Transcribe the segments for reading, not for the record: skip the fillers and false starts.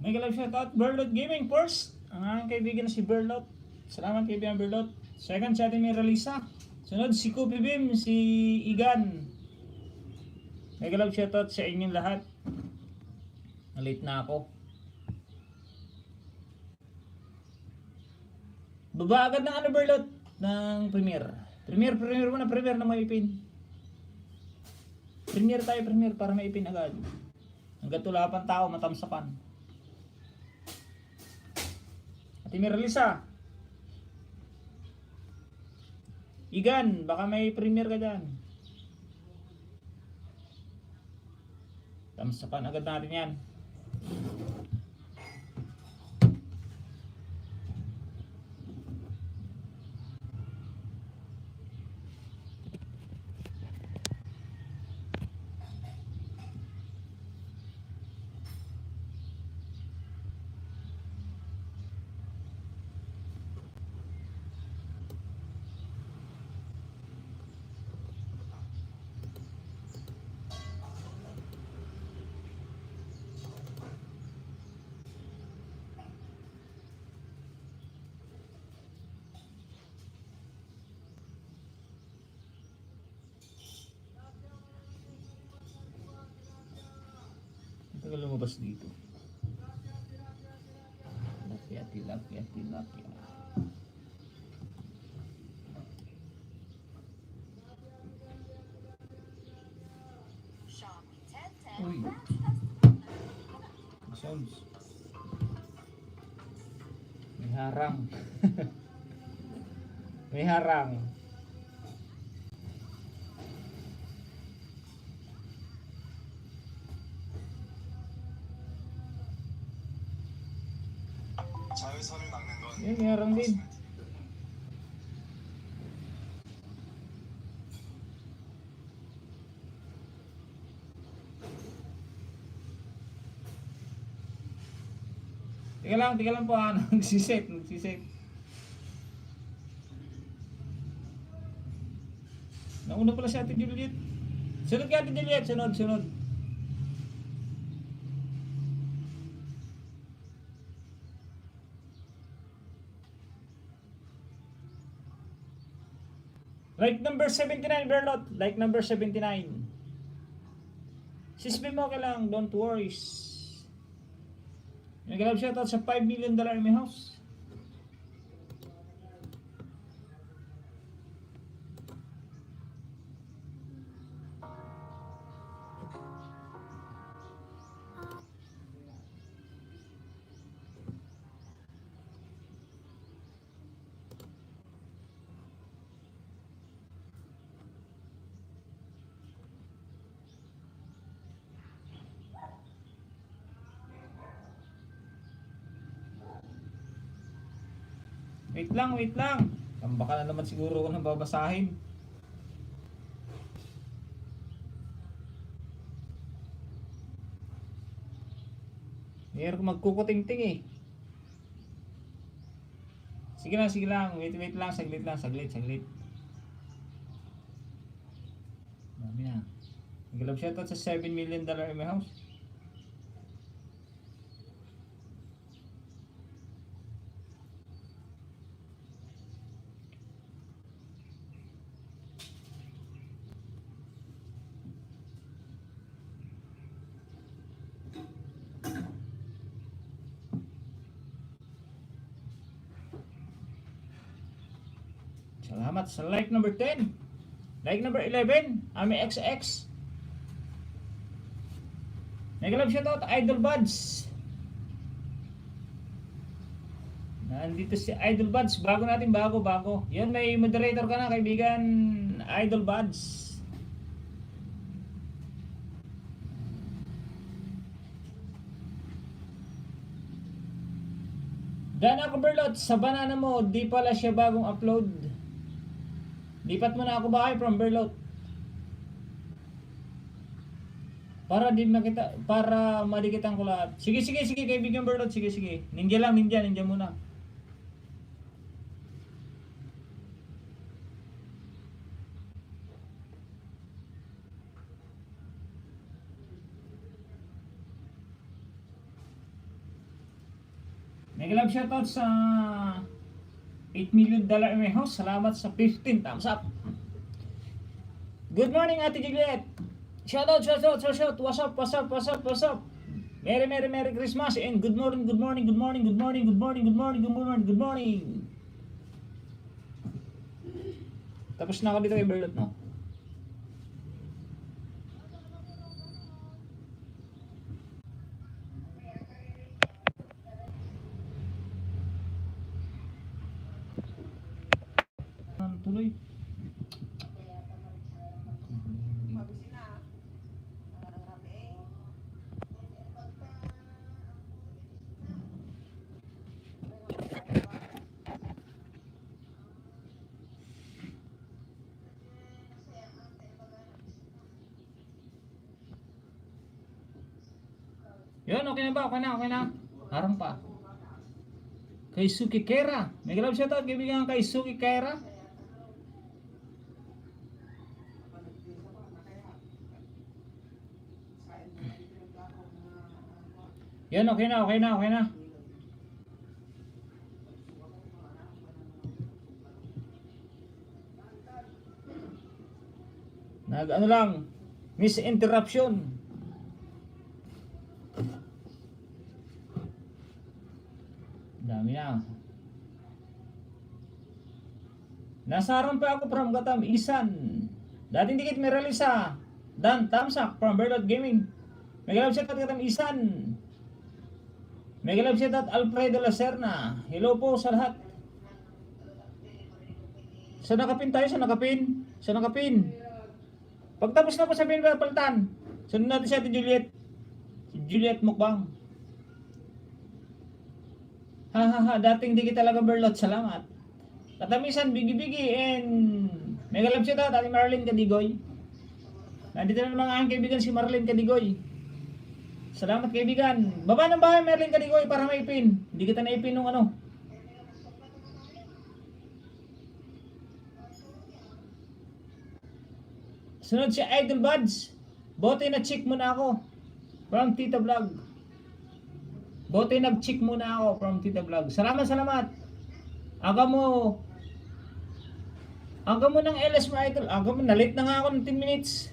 Mega love shoutout, Berlot Gaming first. Ang aking kaibigan na si Berlot. Salamat kaibigan Berlot. Second sa ating may Ralisa. Sunod si Kupi Bim, si Igan. Mega love shoutout sa inyong lahat. Late na ako. Baba agad ng ano Berlot? Ng Premier. Premier mo na, Premier na may ipin. Premier tayo, Premier para may ipin agad. Hanggang tula pang tao, matamsapan. At may Ralisa. Igan, baka may Premier ka dyan. Tamsapan agad natin yan. Tagal lumabas dito. Tilapia. Uy. Sounds. May harang. May harang. 자외선을 막는 건 may harang din. Tiga lang po ha. Nagsiset. Nauna pala si Ate Juliet. Sunod ka Ate Juliet, sunod. Like number 79, Berlot. Like number 79. Sisbin mo ka lang, don't worry. Nag-love shoutout sa $5 million in my house. Wait lang. Baka na naman siguro ako nang babasahin. Mayroon ko magkukuting-ting eh. Sige lang. Wait lang. Saglit. Dami na. Nag-love shoutout sa $7 million in my house. Salamat sa like number 10. Like number 11, Ami XX. Nag-love shoutout Idol Buds. Nandito si Idol Buds. Bago. Yan, may moderator ka na kaibigan, Idol Buds. Dana ako Berlot, sa banana mo, di pala siya bagong upload. Lipat mo na ako bahay from Berlot. Para di makita, para madikitan ko lahat. Sige kaibigan Berlot, sige. Ninja muna. Nag-love shoutout sa $8 million in my house. Salamat sa 15 thumbs up. Good morning, Ate Juliet. Shoutout. What's up? Merry Christmas and good morning. Tapos na ako dito kay Berlot, no? Tuloy. Yun, okay na ba? Okay na. Harang pa. Kay Suki Kera. May galap siya ito. Kaibigan kay Suki Kera. Yun, okay na. Ano lang, misinterruption. Dami na. Nasaran pa ako from Gatam, Isan. Dating dikit may Relisa. Dan Tamsak from Berlot Gaming. Megalab shout out Gatam, Isan. Megalab shout out Alfredo Lacerna. Hello po sa lahat. Sa nakapin. Pagtapos na po sabihin ba palitan. Sunod natin si Ate Juliet. Si Juliet Mukbang. Dating di kita talaga Berlot. Salamat. Katamisan, bigi-bigi, and mega love shout out Ate Marlene Kadigoy. Nandito na naman ang kaibigan si Marlene Kadigoy. Salamat kaibigan. Baba ng bahay Marlene Kadigoy para maipin. Hindi kita naipin nung ano. Sunod si Idol Buds. Bote na chick muna ako. From Tita Vlog. Bote nag-chick muna ako from Tita Vlog. Salamat. Aga mo ng LS mo, Idol. Aga mo, na-late na nga ako ng 10 minutes.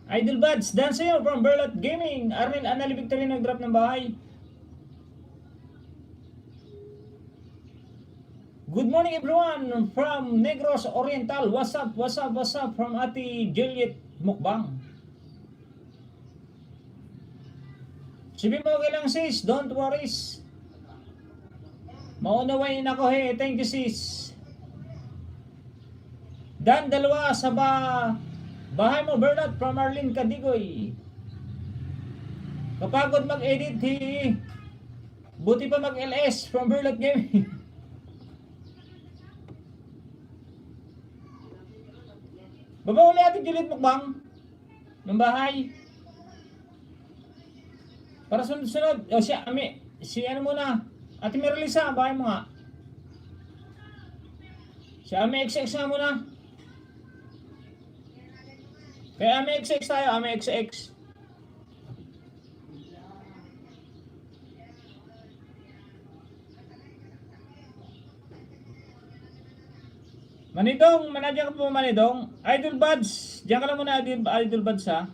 Idol Buds, dance sa'yo from Berlot Gaming. Arnel Anali Victory nag-drop ng bahay. Good morning everyone from Negros Oriental. What's up from Ate Juliet Mukbang. Sabi mo okay lang sis, don't worry. Maunawain ako thank you sis. Dan dalawa sa bahay mo Bernard from Arlene Kadigoy. Kapagod mag-edit buti pa mag-LS from Berlot Gaming. Baba uli Ate Juliet Mukbang ng bahay. Para sunod-sunod. O si ano muna. Ate Merlisa, bahay mo nga. Si Ame XX na muna. Kaya Ame XX tayo, Ame XX. Manidong, manadya ka po Manidong. Idol Buds, diyan ka lang muna Idol Buds ha.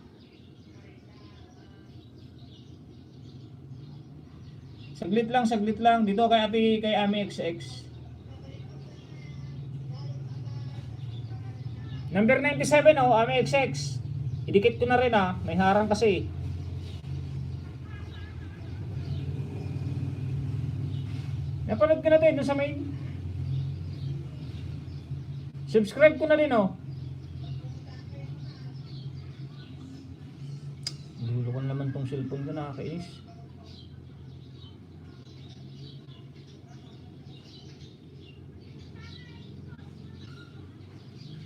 Saglit lang dito kay Ami XX. Number 97 Ami XX. Idikit ko na rin may harang kasi. Napanood ka na din sa main. Subscribe ko na rin Lulukan naman tong cellphone ko, nakakainis.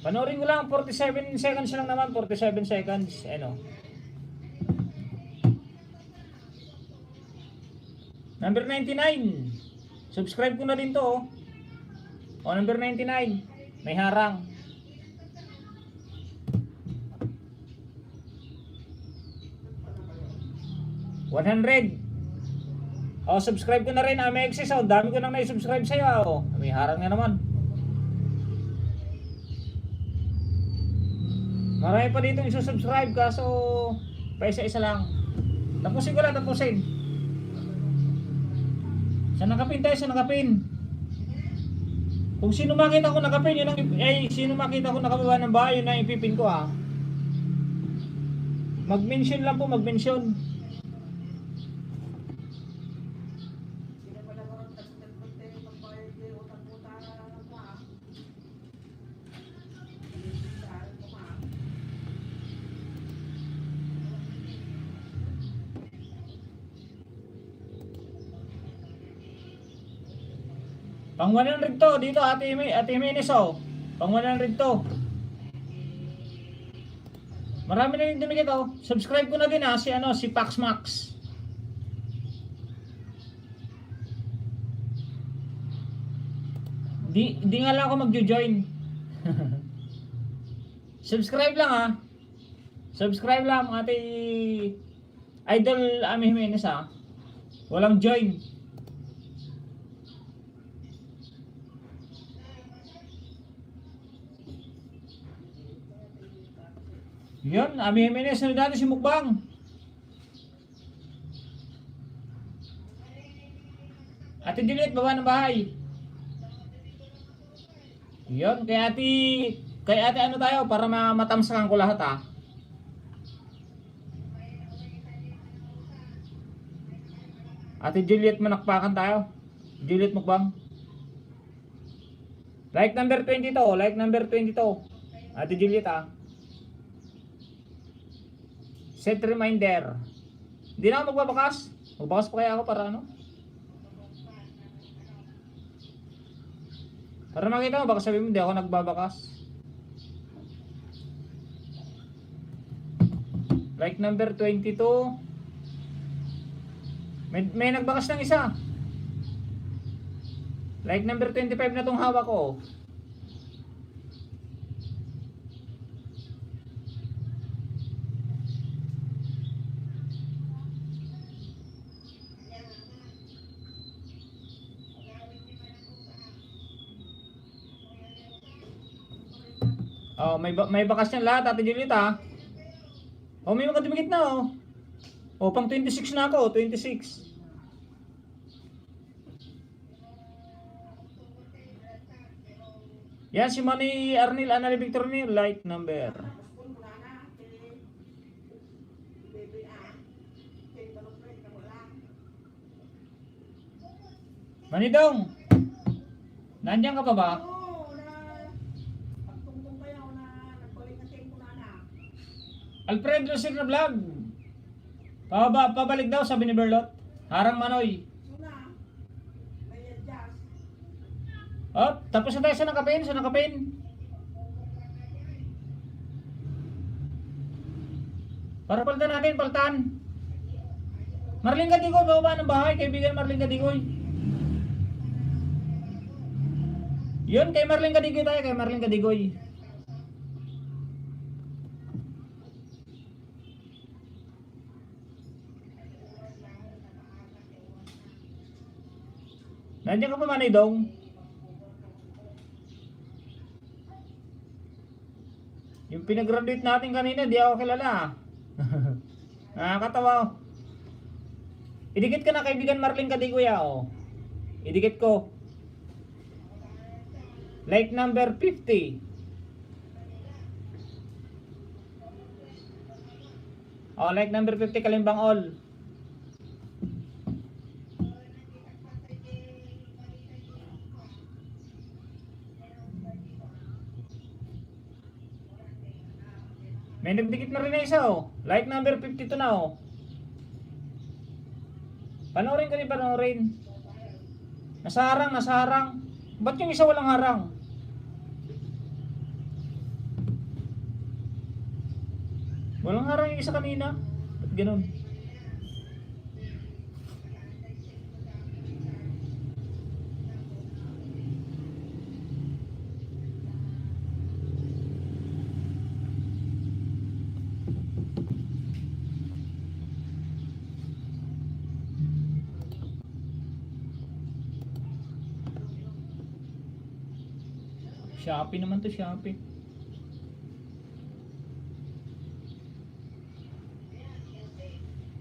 Panoorin ko lang, 47 seconds lang naman, 47 seconds, Number 99. Subscribe ko na din to, number 99. May harang. $100. Oh, subscribe ko na rin, Amexis. Oh, dami ko nang na-subscribe sa'yo. Oh, may harang na naman. Marami pa dito isusubscribe, kaso pa isa-isa lang. Tapusin ko lang, tapusin. Sa nakapin tayo, sa nakapin. Kung sino makita ko nakapin, yun ang, sino makita ko nakababa ng bahay, yun ang ipipin ko, ha. Mag-mention lang po, mag-mention. Pang 100 to, dito Ate Jimenez, oh. Pang 100 to. Marami na yung dumikit, oh. Subscribe ko na din, ha, si Pax Max. Di nga lang ako magjo-join. Subscribe lang, ha. Subscribe lang, Ate Idol Ami Jimenez, ha. Walang join. Yun, Ami Jimenez na dati si Mukbang. Ate Juliet, baba ng bahay. Yun, kay ate ano tayo, para matamsakan ko lahat, ha. Ate Juliet, manakpakan tayo. Juliet Mukbang. Like number 22, like number 22. Ate Juliet, ha. Set reminder. Hindi na ako magbabakas. Magbakas pa kaya ako para ano? Para makita mo, baka sabihin mo hindi ako nagbabakas. Like number 22. May nagbakas ng isa. Like number 25 na tong hawak ko. Oh, may bakas niyan lahat, Ate Juliet, ha. Oh, may mga dumikit na, oh. Oh, pang 26 na ako, 26. Yan, si Manny Arnil Anali Victor ni like number. Manidong, nandiyan ka pa ba? Alfred Rosel na vlog. Pabalik daw, sabi ni Berlot. Harang Manoy. Oh, tapos na tayo sa nakapin. Para palitan natin, paltan. Marling Kadigoy, bababa ng bahay, kaibigan Marling Kadigoy. Yun, kay Marling Kadigoy tayo, kay Marling Kadigoy. Nandiyan ka pa, Manay Dong? Yung pinag-graduate natin kanina, di ako kilala. Nakakatawa. Idikit ka na, kaibigan Marling Kadigoy, oh. Idikit ko. Like number 50. Oh, like number 50, Kalimbang all. May nagdikit na rin na isa, oh. Like number 52 na, oh. Panoorin ka ni panoorin. Nasa harang. Ba't yung isa walang harang? Walang harang yung isa kanina. Ba't ganun? Shopee naman to, Shopee.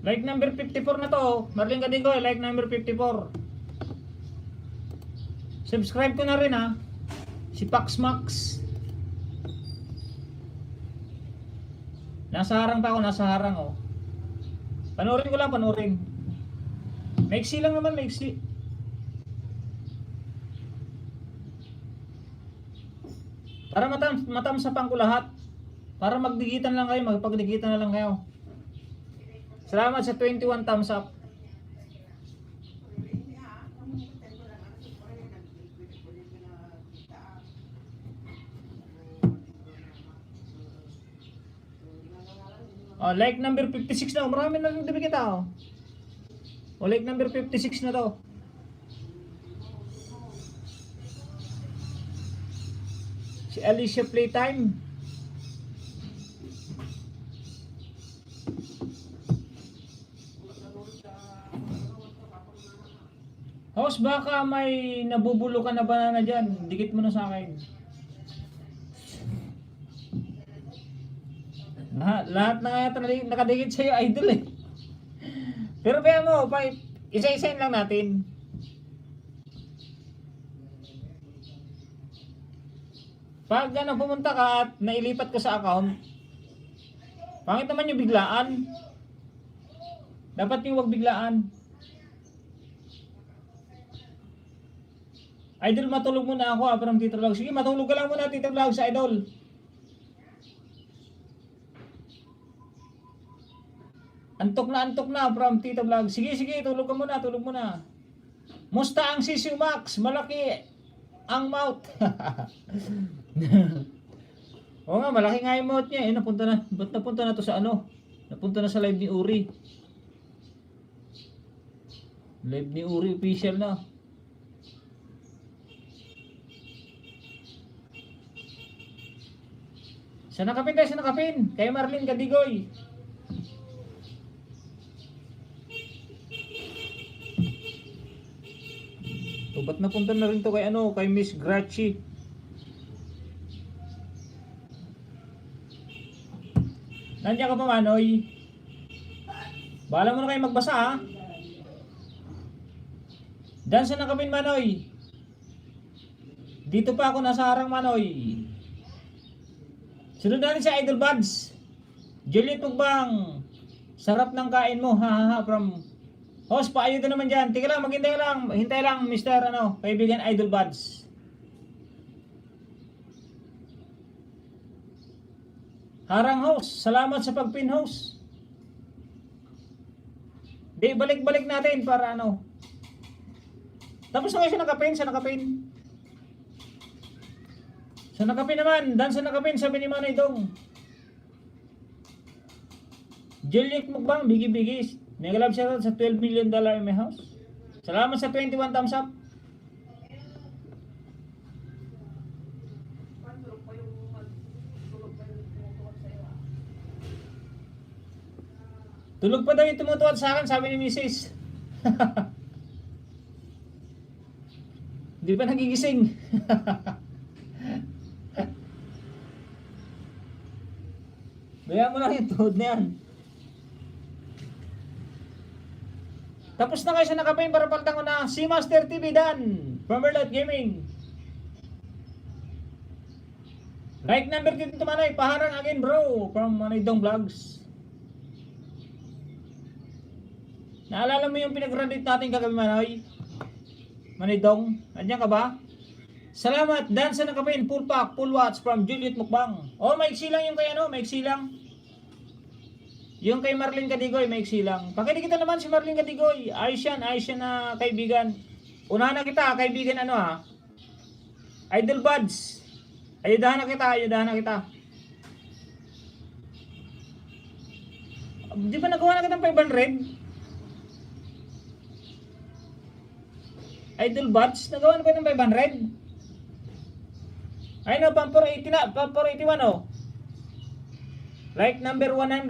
Like number 54 na to, Marlene Cadigoy, like number 54. Subscribe ko na rin ha. Si Pax Max. Nasa harang pa ako, nasa harang oh. Panoorin ko lang, panoorin. Maiksi lang naman, maiksi. Para matamsapan ko lahat. Para magdigitan lang kayo, magpagdigitan na lang kayo. Salamat sa 21 thumbs up. Oh, like number 56 na. Marami na rin kita oh. Oh, like number 56 na to. Si Alicia Playtime. Host, baka may nabubulo ka na banana dyan. Dikit mo na sa akin. Lahat na yata nakadikit sa'yo, idol eh. Pero kaya mo, isa-isain lang natin. Pag pumunta ka at nailipat ko sa account, pangit naman yung biglaan. Dapat yung wag biglaan. Idol, matulog muna ako from Tito Vlog. Sige, matulog ka lang muna Tito Vlog sa Idol. Antok na from Tito Vlog. Sige, tulog ka muna, tulog muna. Musta ang sisiu Max? Malaki ang mouth. Oo nga, malaki nga yung mouth niya. Ba't napunta na to sa ano? Napunta na sa live ni Uri. Live ni Uri official na. Sana kapin tayo, sana kapin. Kay Marlene Cadigoy. So, ba't napunta na rin to kay kay Miss Grachi? Nandiyan ka pa, Manoy? Bahala mo na kayo magbasa, ha? Dansa na kapin, Manoy. Dito pa ako nasa harang, Manoy. Sunod natin si Idol Buds. Juliet Tugbang. Sarap ng kain mo, ha from host, paayod na naman dyan. Tika lang, maghintay lang. Hintay lang, Mr. Kaibigan Idol Buds. Harang host, salamat sa pag-pin host. Di, balik-balik natin para Tapos na kayo siya nakapin, Sa nakapin naman, dan sa nakapin, sabi ni Manay Dong. Juliet Mukbang, bigi-bigi. Mega love shout out sa $12 million in my house. Salamat sa 21 thumbs up. Tulog pa daw yung tumutuwad sa akin, sabi ni Mrs. Hindi pa nagigising. Bayaan mo lang yung tuhod na yan. Tapos na kayo sa nakapin para paltang ko na si Master TV Dan from Berlot Gaming. Like number 2 Manoy, paharang again bro from Manay Dong Vlogs. Naalala mo yung pinag-graduate natin kagabi, Manoy? Manay Dong, andyan ka ba? Salamat, Dan sa nakapin, full pack, full watch from Juliet Mukbang. Oh, maiksi lang yung kay maiksi lang. Yung kay Marlene Cadigoy, maiksi lang. Pakikita naman si Marlene Cadigoy. Ayos yan na kaibigan. Unahan na kita, kaibigan Idol Buds. Ayudahan na kita. Di ba nagawa na kitang 500? Idol Buds, nagawa na ba ng 500? Ay no, pang 480 na, pang 481 Like number 100.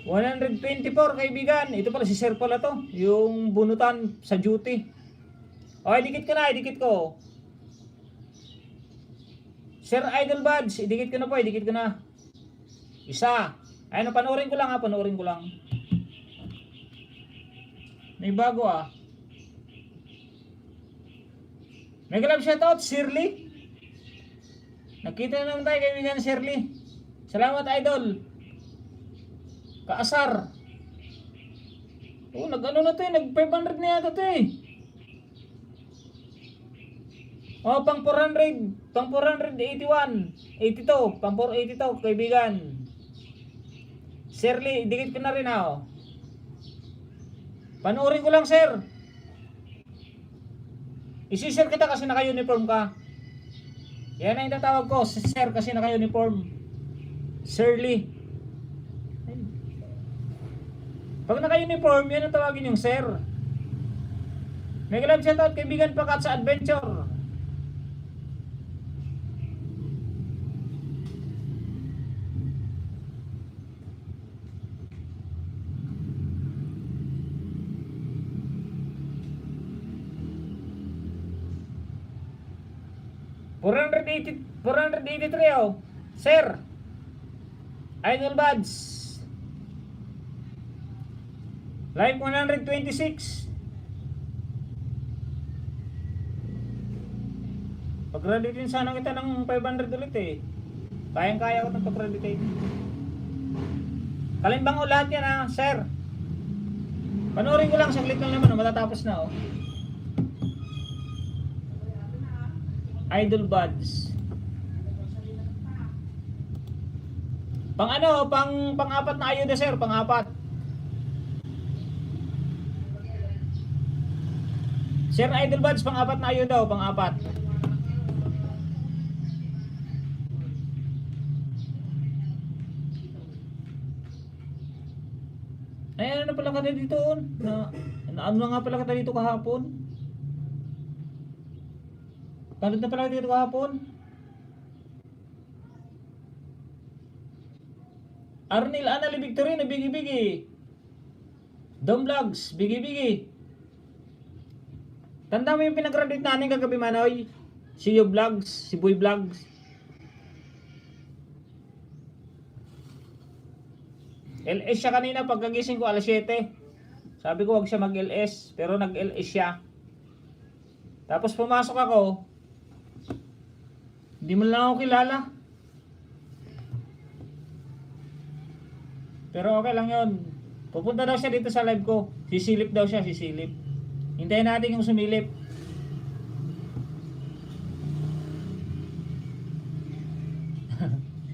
124 kaibigan. Ito pala si Sir pala to, yung bunutan sa duty. Okay, dikit ko na, idikit ko. Sir Idol Buds, idikit ko na po, idikit ko na. Isa. Ayun, panoorin ko lang ha, panoorin ko lang. May bago ah. Mega love shoutout, Shirley. Nakita na naman tayo kaibigan Shirley. Salamat Idol. Kaasar. Oh, nag-ano na to eh, nag 500 na yata to eh. Oh, pang 400, pang 481, 82, pang 482 kaibigan. Shirley, dikit ko na rin ah. Panoorin ko lang sir. Isi-share kita kasi naka-uniform ka. Yan ang tatawag ko, sir kasi naka-uniform. Shirley. Pag naka-uniform, yan ang tawagin yung sir. Mega love shoutout kaibigan Pakat sa adventure. $483 oh. Sir. Idol Buds. Live 126. Pag-graduate sana kita ng 500 ulit eh. Kayang-kaya ko ng pag-graduate. Kalimbang o lahat yan ha, sir. Panoorin ko lang, saglit lang naman, matatapos na oh. Idol Buds. Pang ano, pang-apat na ayuda sir, pang-apat. Sir Idol Buds, pang-apat na ayuda, pang-apat. Ay, ano na pala ka dito? Ano na nga pala ka dito kahapon? Talod na pala dito kahapon. Arnil Anali Victorine, bigi-bigi. Dom Vlogs, bigi-bigi. Tanda mo yung pinag-graduate natin kagabi Manoy? Si Yo Vlogs, si Boy Vlogs. LS siya kanina pagkagising ko alas 7. Sabi ko wag siya mag-LS, pero nag-LS siya. Tapos pumasok ako. Hindi mo lang ako kilala. Pero okay lang yon. Pupunta daw siya dito sa live ko. Sisilip daw siya, sisilip. Hintayin natin yung sumilip.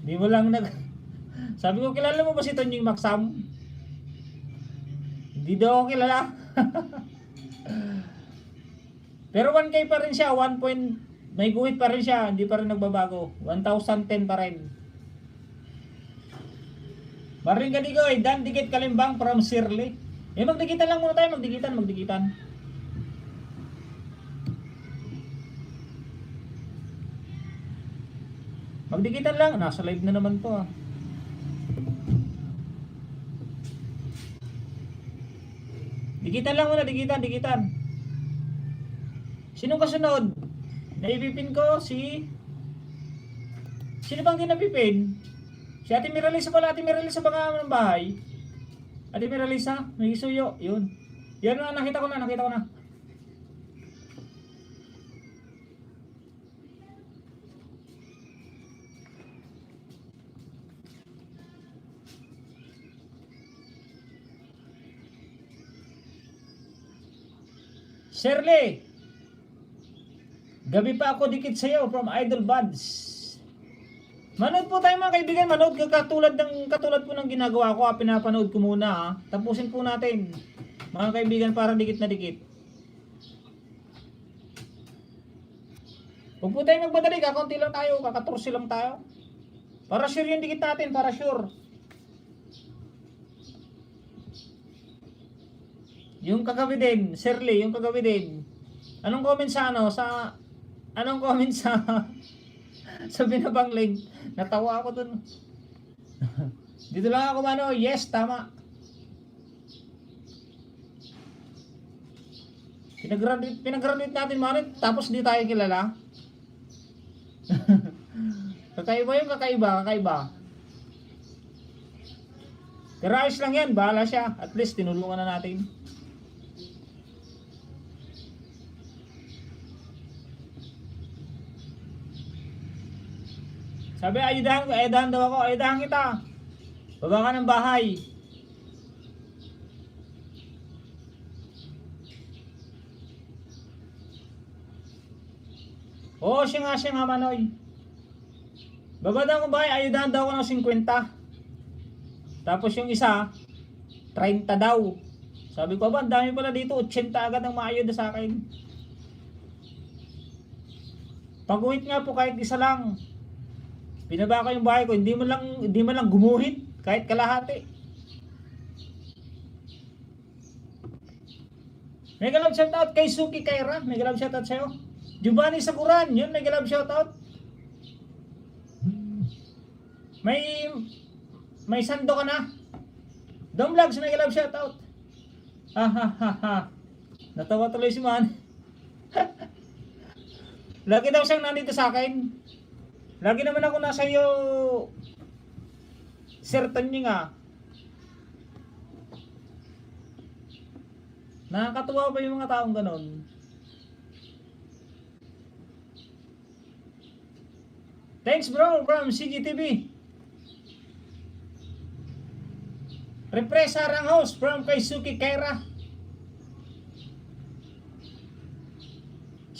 Hindi mo lang Sabi ko, kilala mo ba si Tonying Maksam? Hindi daw ako kilala. Pero 1K pa rin siya, may guhit pa rin siya, hindi pa rin nagbabago. 1,010 pa rin. Maring kadigoy, Dan Dikit Kalimbang from Shirley. Eh magdikitan lang muna tayo, magdikitan. Magdikitan lang, nasa live na naman to ah. Dikitan lang muna, dikitan. Sino kasunod? Naipipin ko si... Sino bang kinapipin? Si Ate Miralisa pala, Ate Miralisa baka ng bahay. Ate Miralisa, may isuyo, yun. Yan na, nakita ko na. Shirley, gabi pa ako dikit sa'yo from Idol Buds. Manood po tayo mga kaibigan, manood katulad po ng ginagawa ko, pinapanood ko muna ha. Tapusin po natin mga kaibigan para dikit na dikit. Huwag po tayo magmadali, kakaunti lang tayo, kakatursi lang tayo. Para sure yung dikit natin, para sure. Yung kagabi din, Shirley, yung kagabi din. Anong comment sa binabang link? Natawa ako dun. Dito lang ako mano, yes, tama. Pinag-graduate natin manit, tapos di tayo kilala. Kakaiba yung kakaiba. Pero ayos lang yan, bahala siya. At least tinulungan na natin. Sabi, ayudahan daw ako, ayudahan kita. Baba ka ng bahay. Oo, siya nga Manoy. Baba daw ng bahay, ayudahan daw ako ng 50. Tapos yung isa, 30 daw. Sabi ko ba, ang dami pala dito, 80 agad ang maayuda sa akin. Pag-uwit nga po kahit isa lang. Binaba ko yung bahay ko, hindi mo lang gumuhit kahit kalahati. Mega love shoutout kay Suki Kaira. Mega love shoutout sa'yo. Giovanni Saguran, yun, mega love shoutout. May sando ka na. Dom Vlogs, mega love shoutout. Ha. Natawa tuloy si Man. Lagi daw siyang nandito sa akin. Lagi naman ako nasa iyo, Sir Tanying nga. Nakakatuwa pa yung mga taong ganon. Thanks bro from CGTV. Represa Rang House from kay Suki Kaira.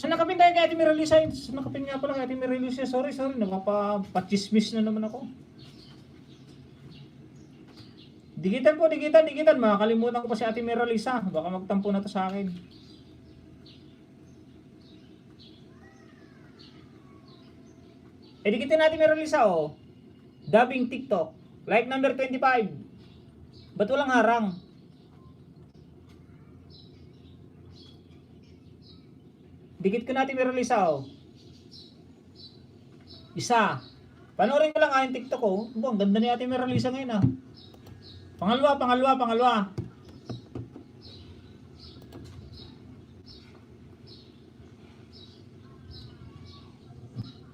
So nakapin tayo kay Ate Miralisa. Nakapin nga pala kay Ate Miralisa. Sorry. Napapachismis na naman ako. Digitan. Makakalimutan ko pa si Ate Miralisa. Baka magtampo na to sa akin. Digitin natin Miralisa oh. Dubbing TikTok. Like number 25. Ba't walang harang? Dikit ko natin Miralisa oh. Isa. Panoorin ko lang yung TikTok ko. Ang ganda ni Ate Miralisa ngayon ah. Pangalawa.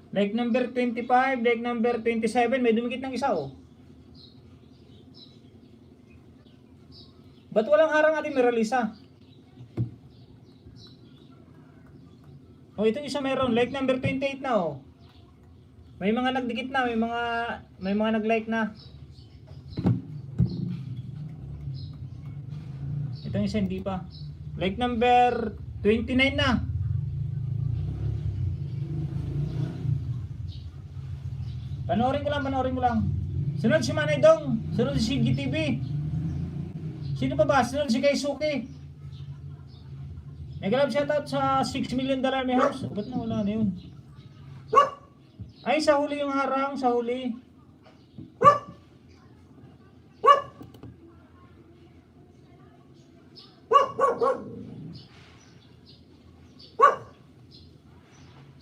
Like number 25, like number 27, may dumikit ng isa oh. Ba't walang harang Ate Miralisa? Oh, ito isa meron. Like number 28 na oh. May mga nagdikit na, may mga nag-like na. Itong isa hindi pa. Like number 29 na. Panoorin ko lang. Sunod si Manay Dong. Sunod si CGTV. Sino pa ba? Sunod si Kaisuki. Nag-love shoutout sa $6 million may house. Ba't na wala na yun? Ay, sa huli yung harang. Sa huli.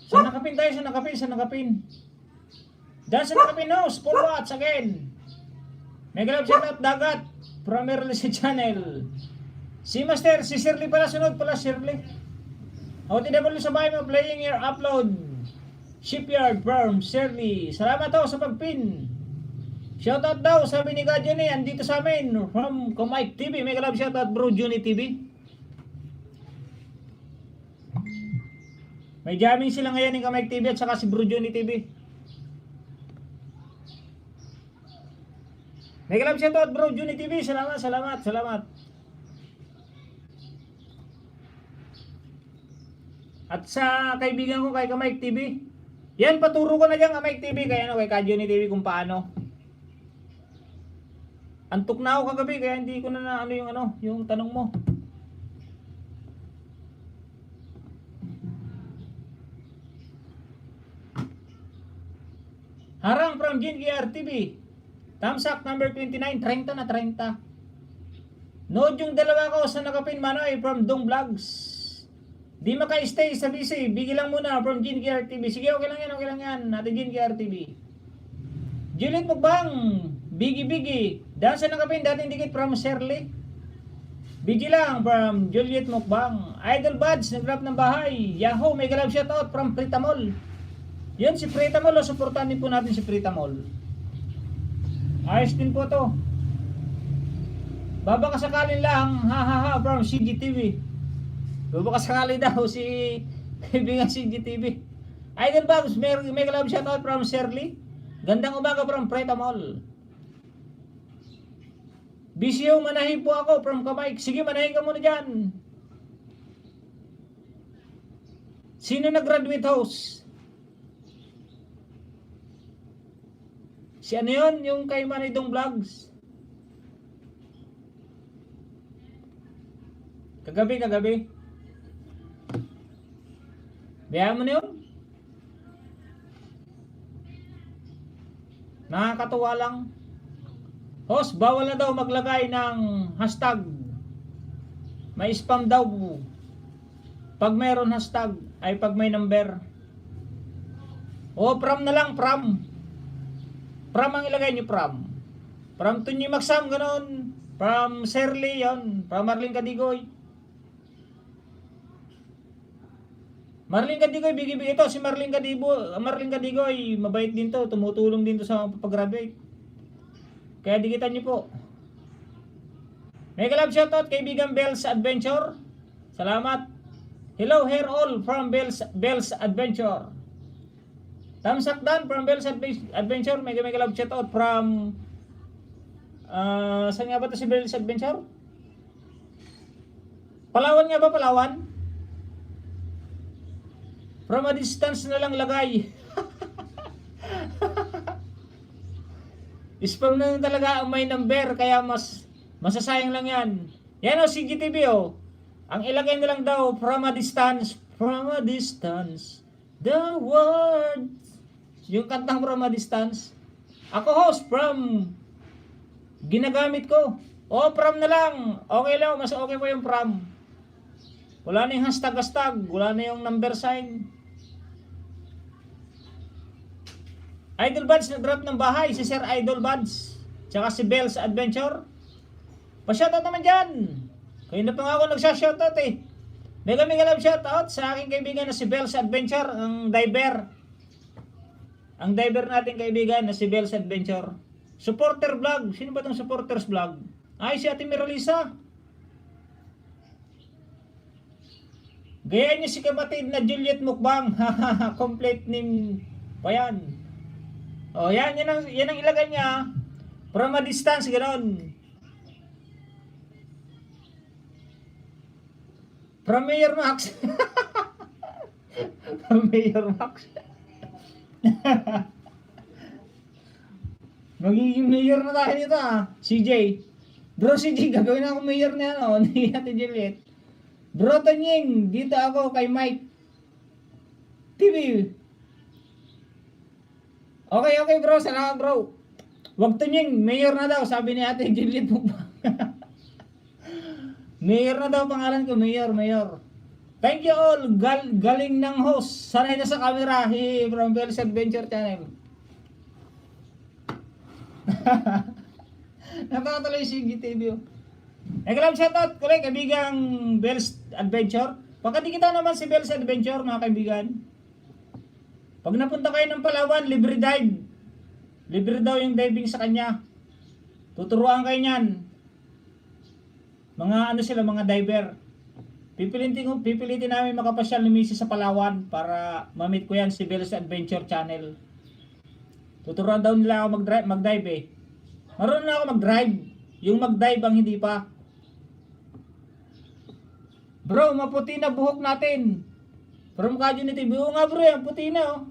Sa nakapin. Dahil sa nakapin house. Full watch again. Nag-love shoutout Dagat. From Merlisa Channel. Si Master, si Shirley pala, sunod pala Shirley. OTW sa bahay mo, playing your upload. Shipyard from Shirley. Salamat daw sa pagpin. Shoutout daw, sabi ni Gadyan andito sa amin. From Kamike TV, mega love shoutout bro, Juni TV. May jamming sila ngayon ni Kamike TV at saka si bro, Juni TV. Mega love shoutout bro, Juni TV. Salamat. At sa kaibigan ko kay Kamike TV. Yan, paturo ko na dyan Kamike TV. Kaya kay Kajuni TV kung paano. Antok na ako kagabi. Kaya hindi ko na yung tanong mo. Harang from GNKR TV. Thumbs up number 29. 30 na 30. Nood yung dalawa ko sa nakapin Manoy from Dong Vlogs. Di maka-stay sa busy. Bigil lang muna from GNKR TV. Sige, okay lang yan. Natin GNKR TV. Juliet Mugbang. Biggie. Dahil sa nakapin, dating dikit from Shirley. BG lang from Juliet Mukbang. Idol Buds, nag-rap ng bahay. Yahoo, mega love shoutout from Pritamol. Yun, si Pritamol, supportan din po natin si Pritamol. Ayos din po to. Baba kasakalin lang, ha from CGTV. Baba kasakali daw si kaibigan CGTV. Idol Buds, mega love shoutout from Shirley. Gandang umaga from Pritamol. BCO, manahin po ako from Kamay. Sige, manahin ka muna dyan. Sino nag-graduate host? Si ano yun? Yung kay Manidong Vlogs. Kagabi. Biyahan mo na yun? Nakakatuwa lang. Host, bawal na daw maglagay ng hashtag. May spam daw. Pag mayroon hashtag, ay pag may number. O, pram na lang, pram. Pram ang ilagay nyo, pram. Pram to nyo magsam, ganon. Pram Shirley, yon. Pram Marlene Kadigoy. Marlene Kadigoy, bigi-bigi ito. Si Marlene Kadigoy, mabait din to. Tumutulong din to sa pag-graduate. Kaya dikitan niyo po. Mega love shoutout kaibigan Bell's Adventure. Salamat. Hello here all from Bell's Adventure. Tamsak Dan from Bell's Adventure. Mega love shoutout from saan nga ba ito si Bell's Adventure? Palawan nga ba, Palawan? From a distance na lang lagay. Spam na talaga ang may number, kaya masasayang lang yan. Yan o, CGTV o. Ang ilagay na lang daw, from a distance, the words. Yung kantang from a distance. Ako host, from, ginagamit ko. O, from na lang. Okay lang, mas okay po yung from. Wala na yung hashtag, wala na yung number sign. Idol Buds, nag-drop ng bahay, si Sir Idol Buds, tsaka si Bell's Adventure. Pa-shoutout naman dyan. Kayo na pa nga ako nagsha-shoutout eh. Mega love shoutout sa aking kaibigan na si Bell's Adventure, ang diver. Ang diver natin kaibigan na si Bell's Adventure. Supporter vlog. Sino ba itong supporters vlog? Ay, si Ate Miralisa. Gayaan niyo si kapatid na Juliet Mukbang. Complete name pa yan. O, yan ang ilagay niya. From a distance, gano'n. From Mayor Max. From Mayor Max. Magiging mayor na tayo nito CJ. Bro, CJ, gagawin na ako mayor na ano, ni Ate Juliet. Bro, Tanying, dito ako kay Mike TV. Okay bro, salamat bro. Wag Tanying, mayor na daw, sabi ni Ate Juliet mo. Mayor na daw pangalan ko, mayor. Thank you all, galing ng host. Sanay na sa camera, from Bell's Adventure Channel. Napakatuloy si GTV. Nagkalam shoutout ko lang kaibigang Bell's Adventure. Pagkadikita naman si Bell's Adventure mga kaibigan. Pag napunta kayo ng Palawan, libre dive. Libre daw yung diving sa kanya. Tuturuan kayo niyan. Mga mga diver. Pipilitin namin makapasyal ni Mrs. sa Palawan para ma-meet ko yan si Bell's Adventure Channel. Tuturuan daw nila ako mag-dive eh. Marunong na ako mag-drive. Yung mag-dive ang hindi pa. Bro, maputi na buhok natin. From Kajunity. Oo nga bro, yung puti na oh.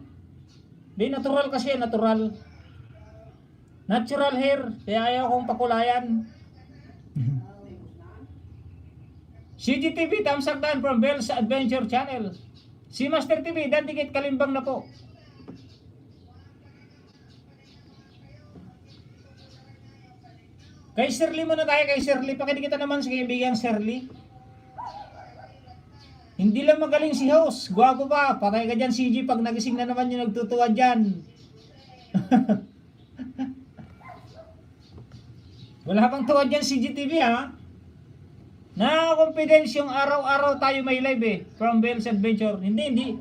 Di natural kasi, natural. Natural hair. Kaya ayaw kong pakulayan. CGTV, tamsak dan from Bell's Adventure Channel. Si Master TV, dan dikit kalimbang na po. Kay Shirley muna tayo, kay Shirley. Pakidikita naman sa kaibigan Shirley. Hindi lang magaling si host. Gwapo pa. Patay ka dyan, CG. Pag nagising na naman yung nagtutuwa dyan. Wala pang tuwa dyan, CGTV ha. Na-confidence yung araw-araw tayo may live eh. From Bell's Adventure. Hindi.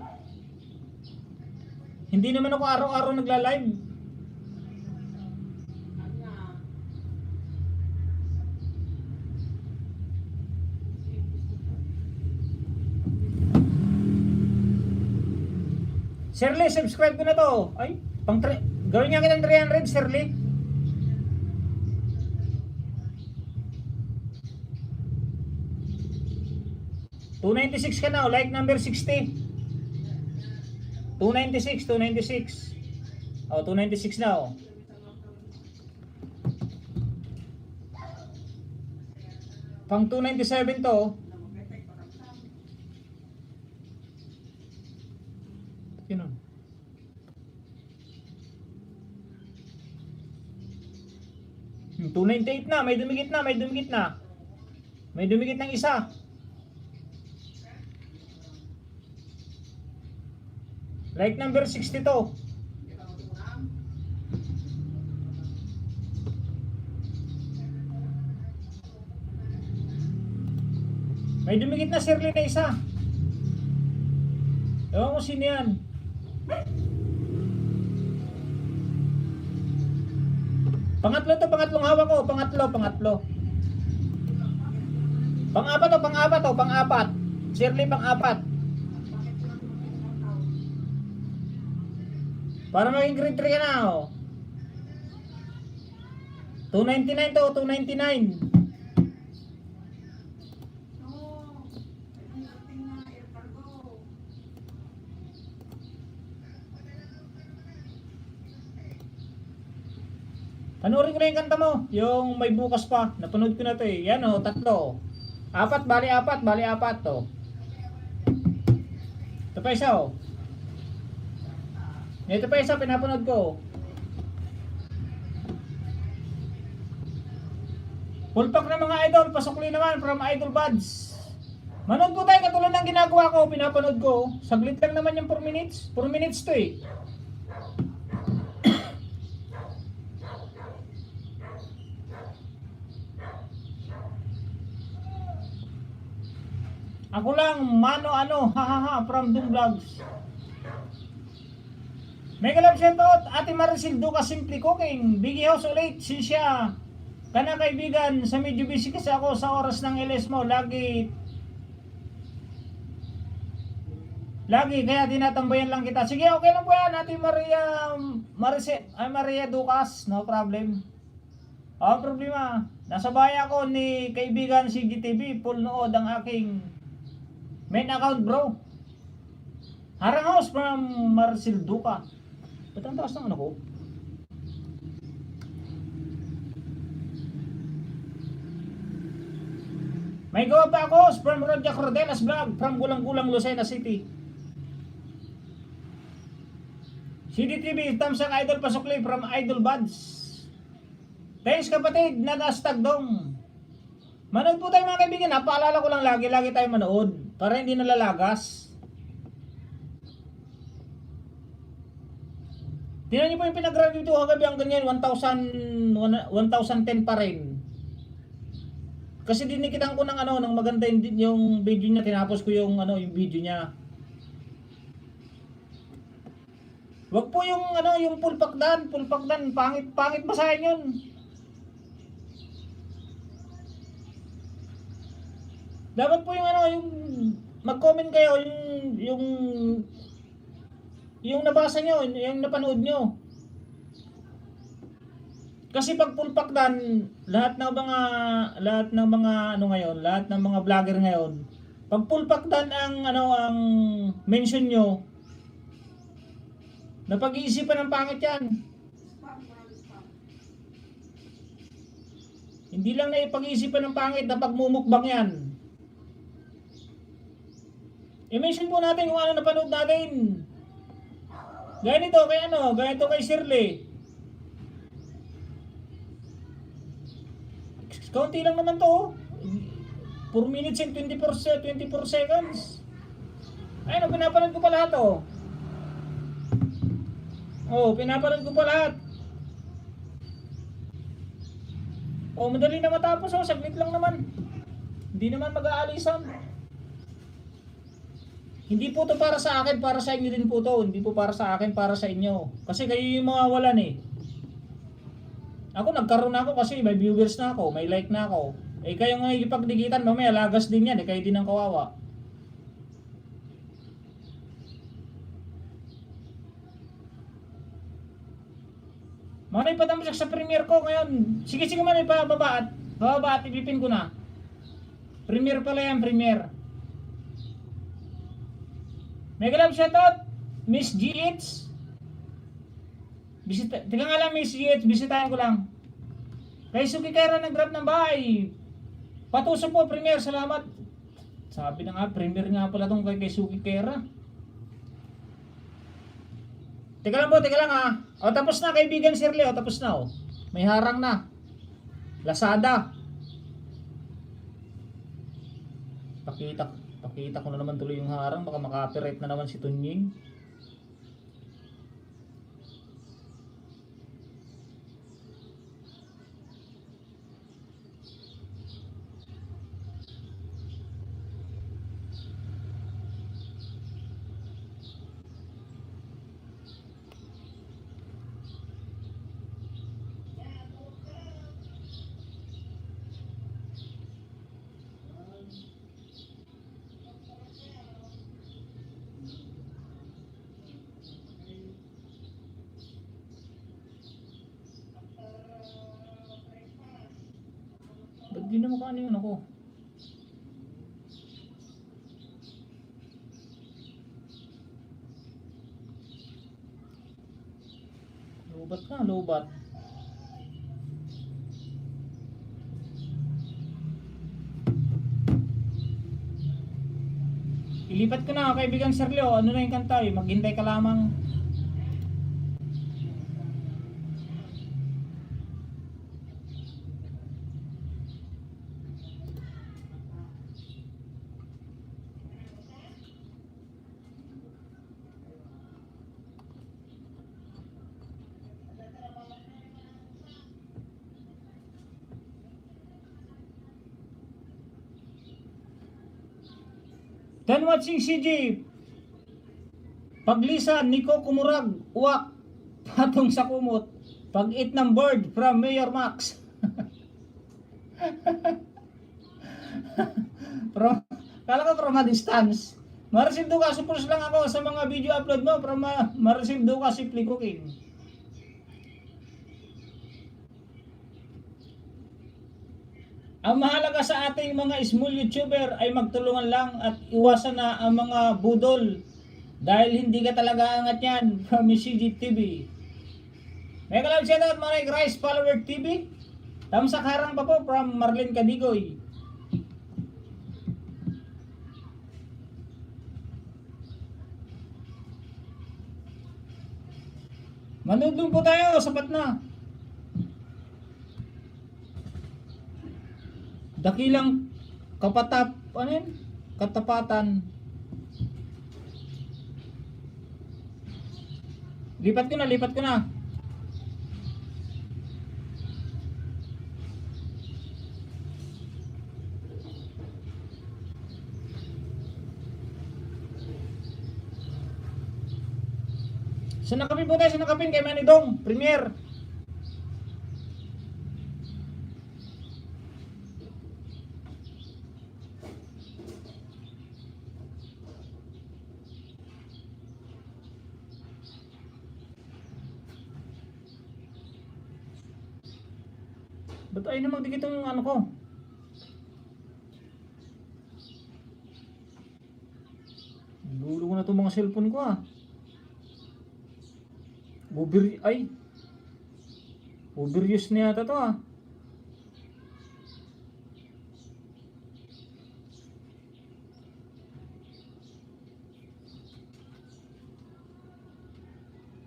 Hindi naman ako araw-araw nagla-live. Shirley, subscribe ko na to. Ay, gawin nga kitang 300, Shirley. $296 ka na, like number 60. 296. Oh, 296 na oh. Pang 297 to oh. Sino? Hmm, 298 na, may dumikit na. May dumikit ng isa. Like number 62. May dumikit na Shirley na isa. Ewan ko sino yan. Pangatlong hawak ko. Pangatlo. Pang-apat. Shirley, pang-apat. Para maging grade 3 ka na oh. 299 to, 299. Panoorin ko na yung kanta mo, yung may bukas pa. Napanood ko na to eh. Yan oh, 3. 4, bali 4 to. Ito pa isa oh. Ito pa isa, pinapanood ko. Full pack na mga idol, pasukli naman from Idol Buds. Manood po tayo katulad ng ginagawa ko, pinapanood ko. Saglit lang naman yung 4 minutes. 4 minutes to eh. Ako lang, hahaha, from Doom Vlogs. Mega love shoutout, Ate Maricel Duca Simply Cooking, Biggie House ulit, siya. Kana kaibigan, sa medyo busy kasi ako sa oras ng LS mo, lagi kaya tinatambayan lang kita. Sige, okay lang po yan, Ate Maria Ducas, no problem. Problema, nasa bahay ako ni kaibigan si GTV, full nood ang aking main account bro. Harang house from Maricel Duca. Ba't ang taas ng ano ko? May gawa pa ako from Rodia Cordelas Vlog from Gulang-Gulang, Lucena City. CDTV, Tamsang Idol Pasukli from Idol Buds. Thanks kapatid, Nagashtag Dong. Manood po tayo mga kaibigan, napaalala ko lang lagi tayo manood para hindi nalalagas. Tingnan niyo po yung pinag-review ito kagabi ang ganyan, 1,010 pa rin. Kasi dinikitan ko ng ng maganda yung video niya, tinapos ko yung yung video niya. Wag po yung yung full pakdan, pangit basahin yun. Dapat po yung yung mag-comment kayo yung nabasa nyo, yung napanood nyo. Kasi pag full pakdan, lahat ng mga vlogger ngayon, pag full pakdan ang mention nyo, napag-iisipan ng pangit yan. Hindi lang na ipag-iisipan ng pangit na pagmumukbang yan. I-mention po natin kung ano napanood natin. Ganito kay Shirley. Kaunti lang naman to. 4 minutes and 24 seconds. Ayun, pinapanood ko pa lahat oh. Pinapanood ko pa lahat. Madali na matapos saglit lang naman. Hindi naman mag-aalisan. Hindi po to para sa akin, para sa inyo din po to. Hindi po para sa akin, para sa inyo. Kasi kayo yung mawawalan eh. Ako nagkaroon na ako kasi may viewers na ako, may like na ako. Eh kayo nga ipagdikitan, mamaya lagas din yan eh, kayo din ang kawawa. Manay pa siya sa premiere ko ngayon. Sige sige man, bababa at ipipin ko na. Premiere pala yan, premiere. Mega love shoutout, Miss GH. Tika nga lang, Miss GH, bisitahin ko lang. Kay Suki Kera nag-drop ng bahay. Patuso po, premiere, salamat. Sabi na nga, premiere nga pala itong kay Suki Kera. Teka lang ha. O tapos na, kaibigan Shirley, o tapos na o. May harang na. Lazada. Pakita ko na naman tuloy yung harang, baka maka-copyright na naman si Tunying. Ba't di na makaano yun ako? Lobat na, lobat. Ilipat ko na kaibigan Serlio, ano na yung kanta eh, maghintay ka lamang. Then watching CG. Paglisan, Nico Kumurag, uwak, patong sa kumot. Pag-eat ng bird from Mayor Max. Kala ko from a distance. Ma-receive do ka, suppose lang ako sa mga video upload mo from ma-receive do ka simply cooking. Ang mahalaga sa ating mga small YouTuber ay magtulungan lang at iwasan na ang mga budol dahil hindi ka talaga angat yan from CGTV. Mega love shoutout Maray Rice Follower TV. Tamsak harang pa po from Marlene Cadigoy. Manudong po tayo, sapat na. Dakilang katapatan. Lipat ko na. Sanakapin po tayo, kay Manidong, Premier. Ba't ay na magdikit ang ano ko? Dulo ko na itong mga cellphone ko ah. Overuse na yata to ah.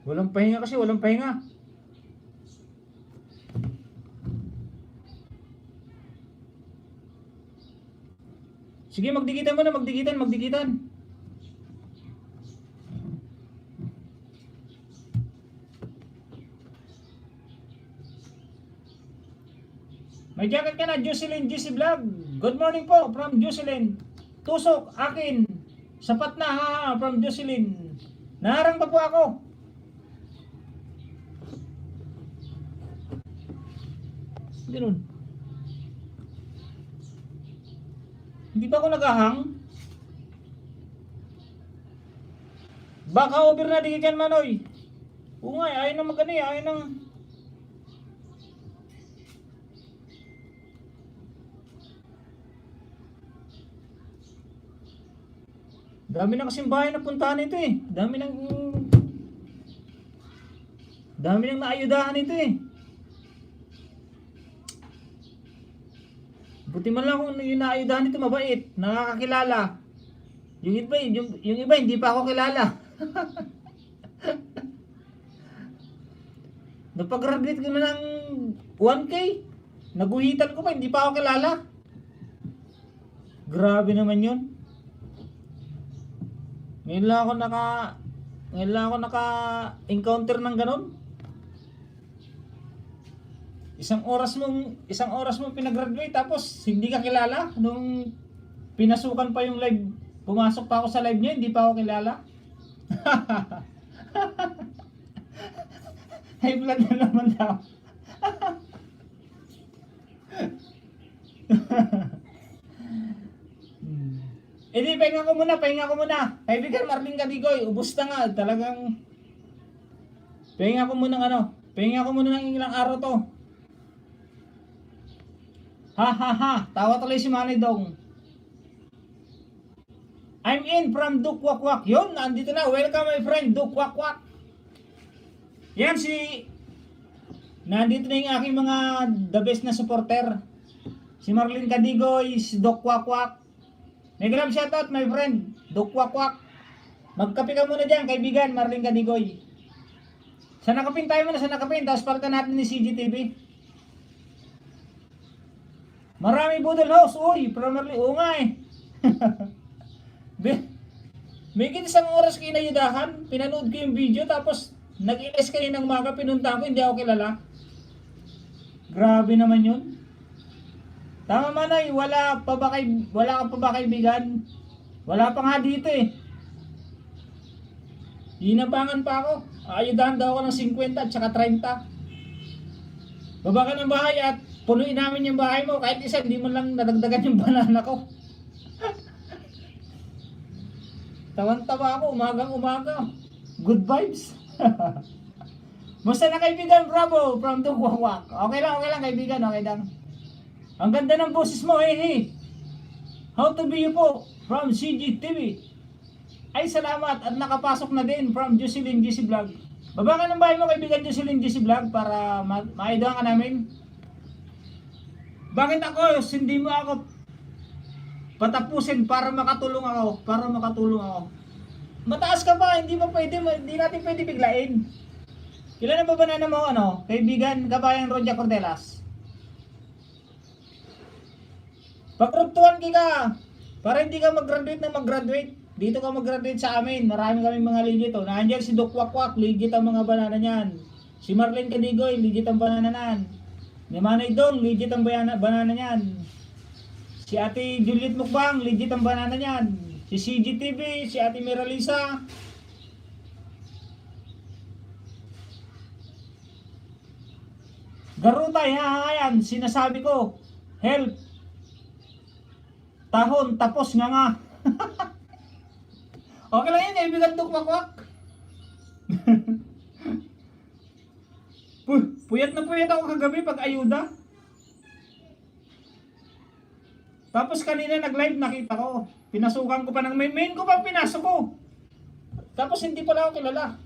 Walang pahinga kasi, walang pahinga. Sige, magdikitan mo na, magdikitan. May jacket ka na, Jocelyn GC Vlog. Good morning po from Jocelyn. Tusok, akin. Sapat na ha from Jocelyn. Naharang pa po ako. Ganun. Hindi ba ako naghahang? Baka over na di dyan, Manoy. Oo nga, ayaw na magano eh, ayaw nang... Dami na kasing bahay na puntahan ito eh. Dami nang naayudahan ito eh. Buti man lang kung yung naayudahan ito mabait, nakakakilala. Yung iba hindi pa ako kilala. Napag-graduate ko na ng 1K. Naguhitan ko pa, hindi pa ako kilala. Grabe naman yun. Ngayon lang ako naka-encounter ng ganun. Isang oras mo pinag-graduate tapos hindi ka kilala nung pinasukan pa yung live. Pumasok pa ako sa live niya, hindi pa ako kilala. High blood na naman daw. Hindi, pahinga ko muna. Kaibigan Marlene Kadigoy, ubos na nga. Talagang, pahinga ko muna ng ilang araw to. Tawa tuloy si Manny Dong. I'm in from Dukwakwak. Yun, nandito na. Welcome my friend, Dukwakwak. Yan nandito na yung aking mga the best na supporter. Si Marlene Kadigoy, si Dukwakwak. May grab shoutout my friend, Dukwakwak. Magkape ka muna dyan, kaibigan, Marlene Kadigoy. Sa nakapin tayo muna, tapos palitan natin ni CGTV. Marami budol house, uy, primarily, oo nga eh. May isang oras kinayudahan, pinanood ko yung video, tapos nag-iles kaninang umaga, pinunta ko, hindi ako kilala. Grabe naman yun. Tama Manay, wala ka pa ba kaibigan? Wala pa nga dito eh. Hinabangan pa ako. Ayudahan daw ako ng 50 at saka 30. Baba ka ng bahay at punuin namin yung bahay mo. Kahit isa, hindi mo lang nadagdagan yung banana ko. Tawan-tawa ako, umagang-umaga. Good vibes. Musta na kaibigan, bravo, from Dukwakwak. Okay lang kaibigan, okay lang. Ang ganda ng boses mo, hey. How to be you po, from CGTV. Ay, salamat at nakapasok na din from Jocelyn GC Vlog. Baba ka ng bahay mo, kaibigan Jocelyn GC Vlog para maidohan ka namin. Bakit ako, hindi mo ako patapusin para makatulong ako, Mataas ka pa, hindi natin pwede biglain. Kailan na ba banana mo, kaibigan, kabayan Rodia Cordelas? Pagruptuhan ka, para hindi ka mag-graduate. Dito ka mag-graduate sa amin. Marami kami mga legit. Nandiyan si Dukwakwak, legit ang mga banana niyan. Si Marlene Kadigoy, legit ang banana niyan. Ni Manay Dong, legit ang banana niyan. Si Ate Juliet Mukbang, legit ang banana niyan. Si CGTV, si Ate Miralisa. Garutay, yan, sinasabi ko. Help. Tahon, tapos nga. Okay lang yan, kaibigan Dukwakwak. Puyat na puyat ako kagabi pag ayuda. Tapos kanina nag-live nakita ko. Pinasukan ko pa ng main ko pa pinasok ko. Tapos hindi pala ako kilala.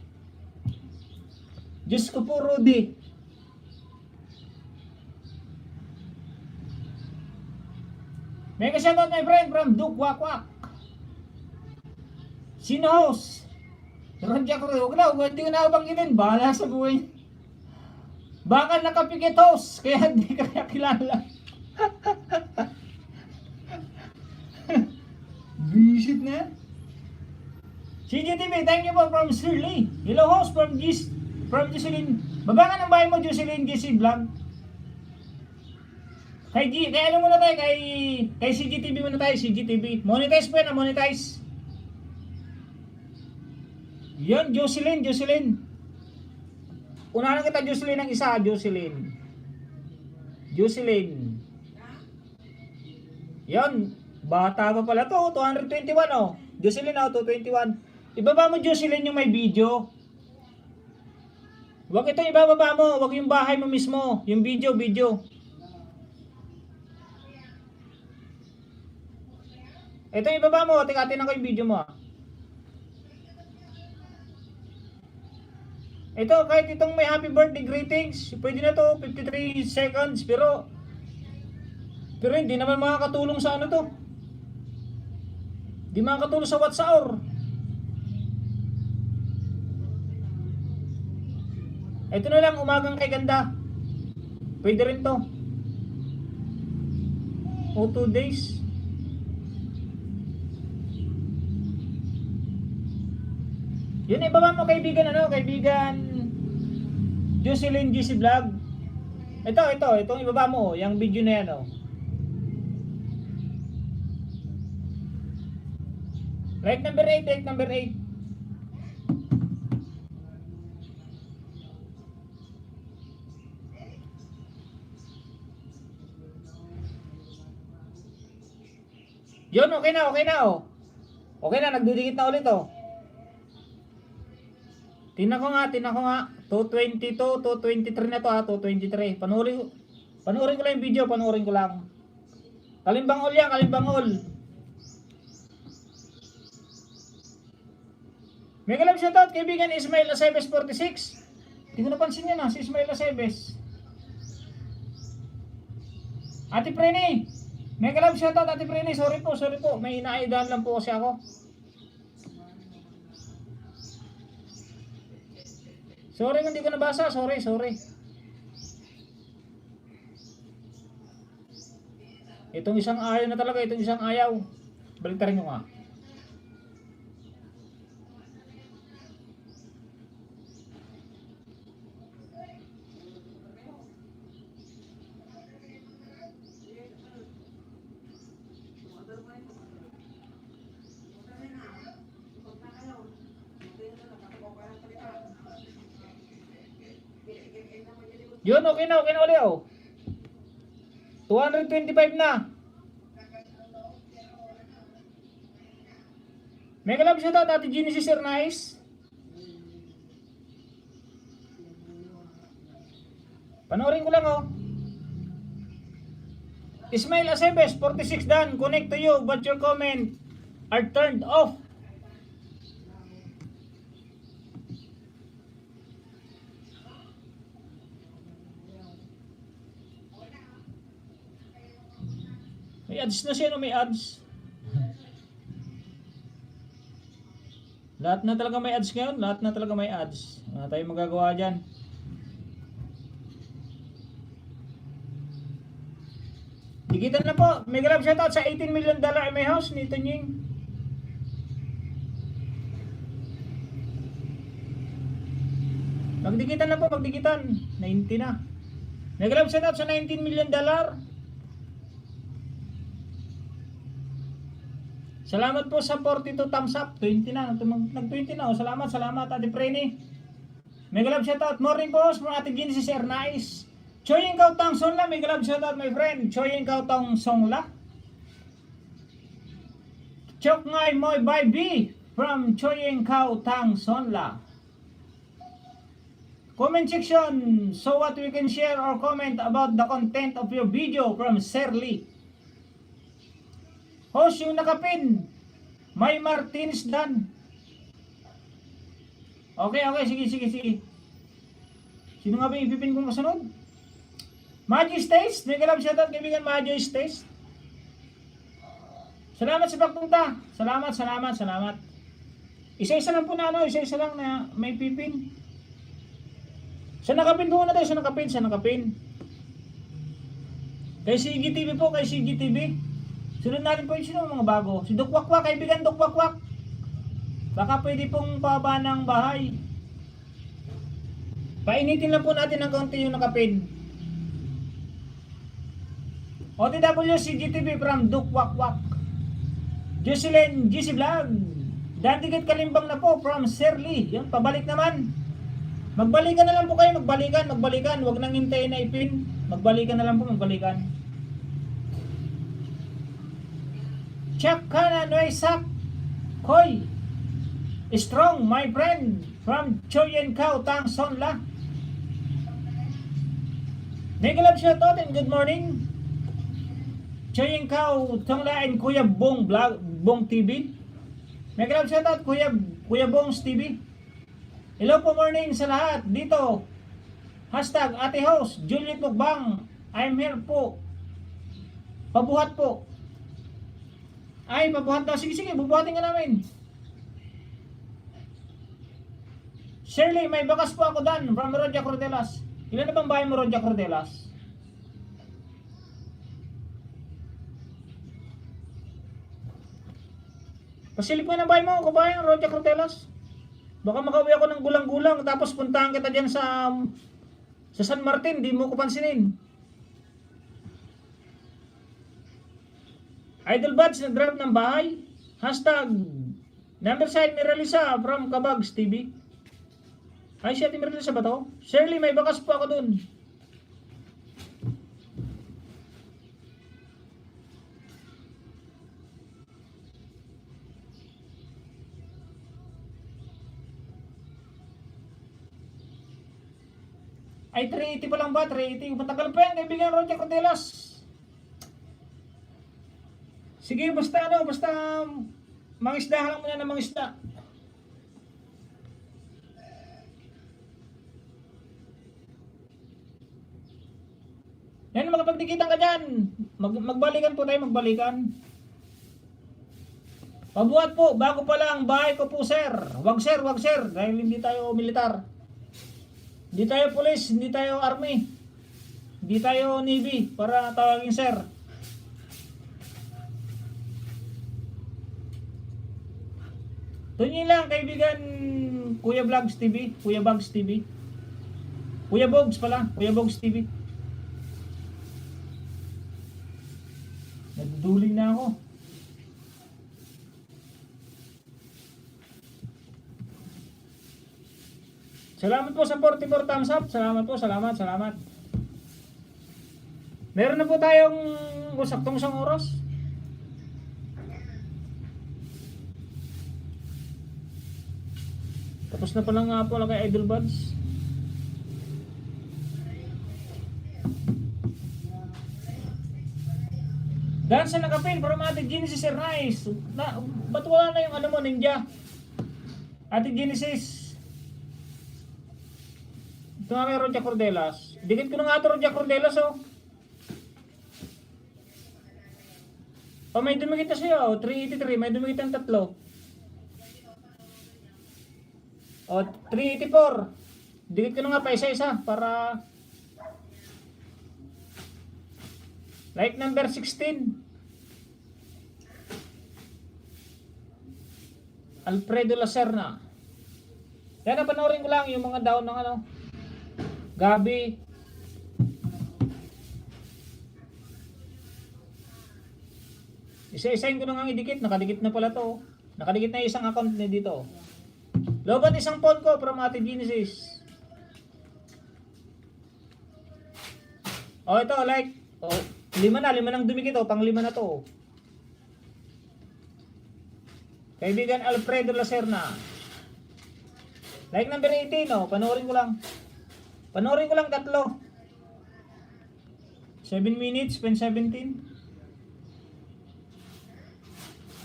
Diyos ko po, Rudy. Mega shoutout my friend from Dukwakwak. Sino host? Rodya ko rin. Hindi ko na banggitin. Bahala sa buhay. Baka nakapikit host. Kaya hindi kaya kilala. Visit na. CGTV, thank you po from Shirley. Hello host from Jocelyn. Baba ka ng bahay mo, Jocelyn GC Vlog. Kaya ano muna tayo, kay CGTV muna tayo, CGTV. Monetize po yan, monetize. Yan, Jocelyn. Unahan kita, Jocelyn, ng isa, Jocelyn. Yan, bata pa pala to, 221 oh. Jocelyn 221. Ibaba mo, Jocelyn, yung may video. Huwag ito ibababa mo, huwag yung bahay mo mismo, yung video. Ito ibaba mo, tikatin ako yung video mo. Ito, kahit itong may happy birthday greetings, pwede na to, 53 seconds, pero hindi naman makakatulong sa ano to. Hindi makakatulong sa WhatsApp. Ito na lang, umagang kay ganda. Pwede rin to. O 2 days. Yun, ibaba mo kaibigan, Jocelyn GC Vlog. Itong ibaba mo, yung video na yan, oh. Like number 8. Yun, okay na, oh. Okay na, nagdidikit na ulit, oh. Tingnan ko nga. 222, 223 na to ha, 223. Panoorin ko lang yung video, Kalimbangol yan, kalimbangol. Mega love shoutout kaibigan Ismail Acebes 46. Hindi ko napansin yan si Ismail Acebes. Ate Prene, mega love shoutout Ate Prene, sorry po. May inaidahan lang po kasi ako. Sorry kung hindi ko nabasa, sorry. Itong isang ayaw na talaga, Baliktarin ko nga. Yun, okay na ulit, oh. 225 na. Mega love shoutout Ate Genesis Ernais. Panoorin ko lang, oh. Ismail Acebes 46 done. Connect to you but your comment are turned off. May ads na siya, no? May ads. Lahat na talaga may ads ngayon. Wala tayong magagawa dyan. Dikitan na po. May grab shoutout sa $18 million MA house ni Tanying. Magdikitan na po, 90 na. May grab shoutout sa $19 million. Salamat po sa 42 thumbs up. 20 na. Nag-20 na. Salamat Ate Prene. Mega love shoutout. Morning po from Ate Genesis Ernais. Choying Kautang Sonla. Mega love shoutout my friend. Choying Kautang Songla. Chok ngay moy by B from Choying Kautang Sonla. Comment section. So what we can share or comment about the content of your video from Serly. Host yung nakapin. May Martins dan. Okay, sige. Sino nga ba yung ipipin kong kasunod? Maggie's Taste. Mega love shoutout kaibigan Maggie's Taste. Salamat sa pagpunta. Salamat. Isa-isa lang po na isa-isa lang na may pipin. Sa nakapin po na tayo, sa nakapin. Kay CGTV po, Sunod natin po yung sino mga bago. Si Dukwakwak, kaibigan Dukwakwak. Baka pwede pong pababa ng bahay. Painitin lang po natin ng kaunti yung nakapin. OTW CGTV from Dukwakwak. Jocelyn GC Vlog. Dandigat Kalimbang na po from Shirley. Yun, pabalik naman. Magbalikan na lang po kayo, magbalikan. Huwag nang hintayin na ipin. Magbalikan na lang po, magbalikan. Chuck Kana Noisak Koy. Strong, my friend. From Choyen Kao Tang Son La. Mega love shoutout and good morning. Choyen Kao Tang La and Kuya Bong Vlog, Bong TV. Mega love shoutout Kuya Bong's TV. Hello po morning sa lahat dito. Hashtag Ate House, Juliet Mukbang. I'm here po. Pabuhat po. Ay, pabuhat daw. Sige, bubuhatin ka namin. Shirley, may bakas po ako dan from Rodia Cordelas. Ilan na bang bahay mo, Rodia Cordelas? Pasilip mo ng bahay mo, kabayan, Rodia Cordelas. Baka makauwi ako ng gulang-gulang tapos puntahan kita dyan sa San Martin, di mo ko pansinin. Idol Buds, nag-drop ng bahay. Hashtag number sign Miralisa from Kabags TV. Ay, siya Miralisa ba to? Shirley, may bakas po ako dun. Ay, 380 pa lang ba? 380. Matagal pa yan, kaibigan Roger Cordelas. Sige, basta mangisdahan lang muna ng mangisda. Yan, makapagdikitan ka dyan. Magbalikan po tayo, magbalikan. Pabuhat po, bago pa lang, bahay ko po sir. Wag sir, dahil hindi tayo militar. Hindi tayo police, hindi tayo army. Hindi tayo navy, para tawagin sir. Tunyin lang kaibigan Kuya Vlogs TV, Kuya Bugs TV. Kuya Bogs pala, Kuya Bogs TV. Nagduling na ako. Salamat po sa 44 thumbs up. Salamat po, salamat. Meron na po tayong saktong isang oras. Tapos na pala nga po lang kay Idol Buds. Dance na nakapin from Ate Genesis Rice. Ba't wala na yung ano mo, ninja? Ate Genesis. Ito nga kay Rodia Cordelas. Dikit ko na nga ito Rodia Cordelas oh. Oh, may dumikit na siya oh. 383, may dumikit ang tatlo. O, 384. Dikit ko na nga pa isa-isa para like number 16. Alfredo Lacerna. Yan, napanoorin ko lang yung mga down ng ano. Gabi. Isa-isahin ko na nga idikit. Nakadikit na pala to. Nakadikit na isang account na dito. Lobat isang phone ko from Ate Genesis. Oh, ito like. Oh, lima nang dumikit oh, pang 5 na to. Kaibigan Alfredo Lacerna. Like number 18 oh, panoorin ko lang. Panoorin ko lang 3. 7 minutes, 17.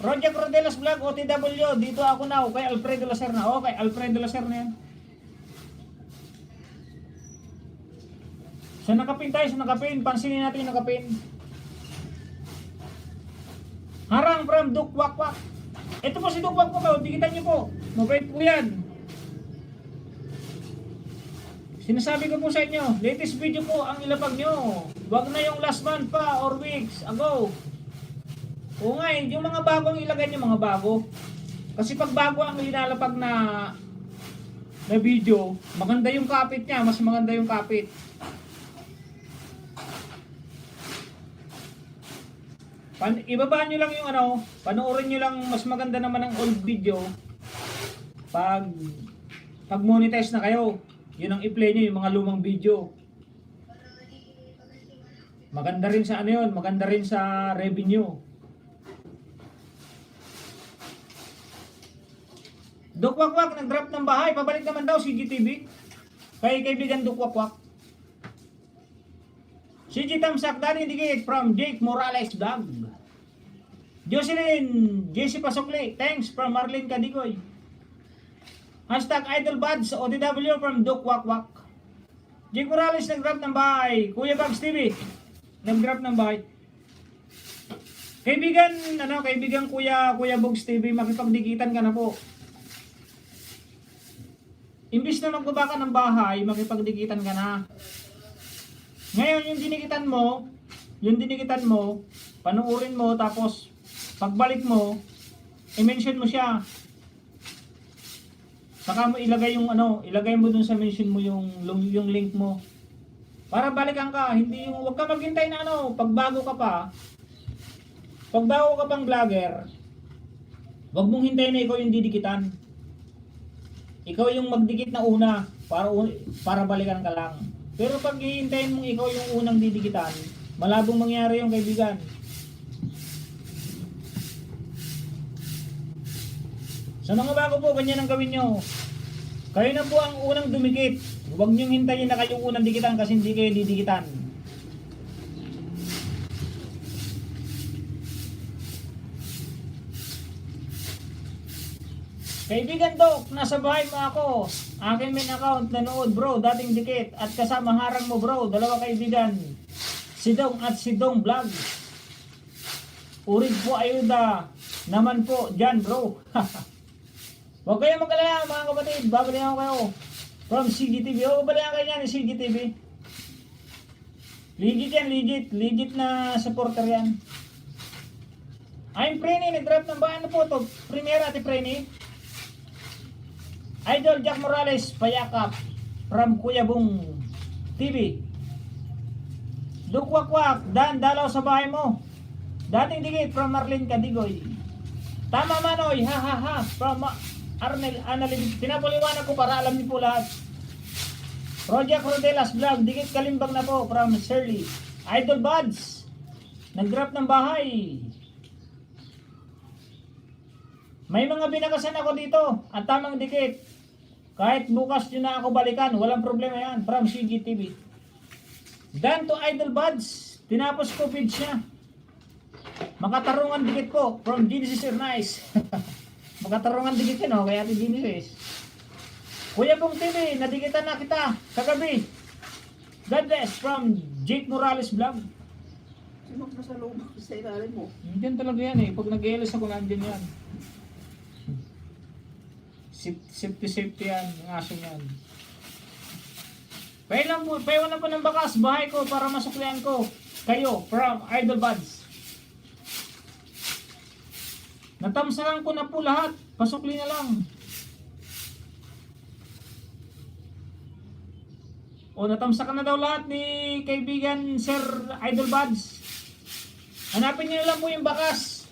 Roger Cordelas Vlog, OTW, dito ako na, kay Alfredo Lacerna. Okay, Alfredo Lacerna yan. Sa nakapin tayo, sa nakapin. Pansinin natin yung nakapin. Harang from Dukwakwak. Ito po si Dukwakwak, dikitan nyo po. Mabait po yan. Sinasabi ko po sa inyo, latest video po ang ilapag nyo. Wag na yung last month pa or weeks ago. Oo nga, yung mga bago ang ilagay nyo, mga bago. Kasi pag bago ang ilalapag na video, maganda yung kapit niya, mas maganda yung kapit. Ibaba nyo lang yung ano, panoorin nyo lang, mas maganda naman ang old video pag monetize na kayo. Yun ang i-play nyo, yung mga lumang video. Maganda rin sa ano yun, maganda rin sa revenue. Dukwakwak, nag-drop ng bahay, pabalik naman daw CGTV. Kay kaibigan Dukwakwak. CG Tamsak, Danny Digit from Jake Morales Vlog. Jocelyn, JC Pasokli, thanks from Marlene Kadigoy. Hashtag Idol Buds, OTW from Dukwakwak. Jake Morales, nag-drop ng bahay. Kuya Bugs TV, nag-drop ng bahay. Kaibigan Kuya Bugs TV, makipagdikitan ka na po. Imbis na magbaba ka ng bahay, makipagdikitan ka na. Ngayon, yung dinikitan mo, panuurin mo, tapos pagbalik mo, i-mention mo siya. Saka mo ilagay mo dun sa mention mo yung link mo. Para balikan ka, huwag ka maghintay na pagbago ka pang vlogger, huwag mong hintayin na ikaw yung didikitan. Ikaw yung magdikit na una, para balikan ka lang. Pero pag hihintayin mong ikaw yung unang didikitan, malabong mangyari yung kaibigan. Sa mga bago po, ganyan ang gawin nyo. Kayo na po ang unang dumikit. Huwag nyo hintayin na kayong unang dikitan kasi hindi kayo didikitan. Kaibigan Dok, nasa bahay mo ako. Akin main account, nanood bro, dating dikit. At kasama harang mo bro, dalawa kaibigan. Si Dong at si Dong Vlog. Urig po ayuda. Naman po, dyan bro. Huwag kayo mag-alala mga kapatid, babalihan ko kayo. From CGTV, babalihan kayo niyan ni CGTV. Legit yan, legit na supporter yan. I'm Preni, nag-drop ng ba? Ano po ito? Primera ati Preni. Idol Jack Morales, payakap from Kuya Bong TV. Dukwakwak, Dan, dalaw sa bahay mo. Dating dikit from Marlene Kadigoy. Tama Manoy, ha ha ha, from Arnel Analytics. Pinapaliwanag ko para alam niyo po lahat. Project Rodelas Vlog, dikit kalimbang na po from Shirley. Idol Buds, nag-drop ng bahay. May mga binakasan ako dito at tamang dikit. Kahit bukas nyo na ako balikan, walang problema yan. From CGTV. Dan to Idol Buds, tinapos ko page niya. Makatarungan dikit po. From Genesis Air Nice. Makatarungan dikit yun, kaya ati Genesis. Kuya Bong TV, nadikitan na kita kagabi. God bless from Jake Morales Vlog. Sinok na sa loob sa ilalim mo. Diyan talaga yan eh. Pag nag-ELS ako, nandiyan yan. Safety yan, yung aso yan. Payawan na po ng bakas, bahay ko para masuklian ko. Kayo, from Idol Buds. Natamsakan ko na po lahat, pasukli na lang. O, natamsakan na daw lahat ni kaibigan Sir Idol Buds. Hanapin niyo lang po yung bakas.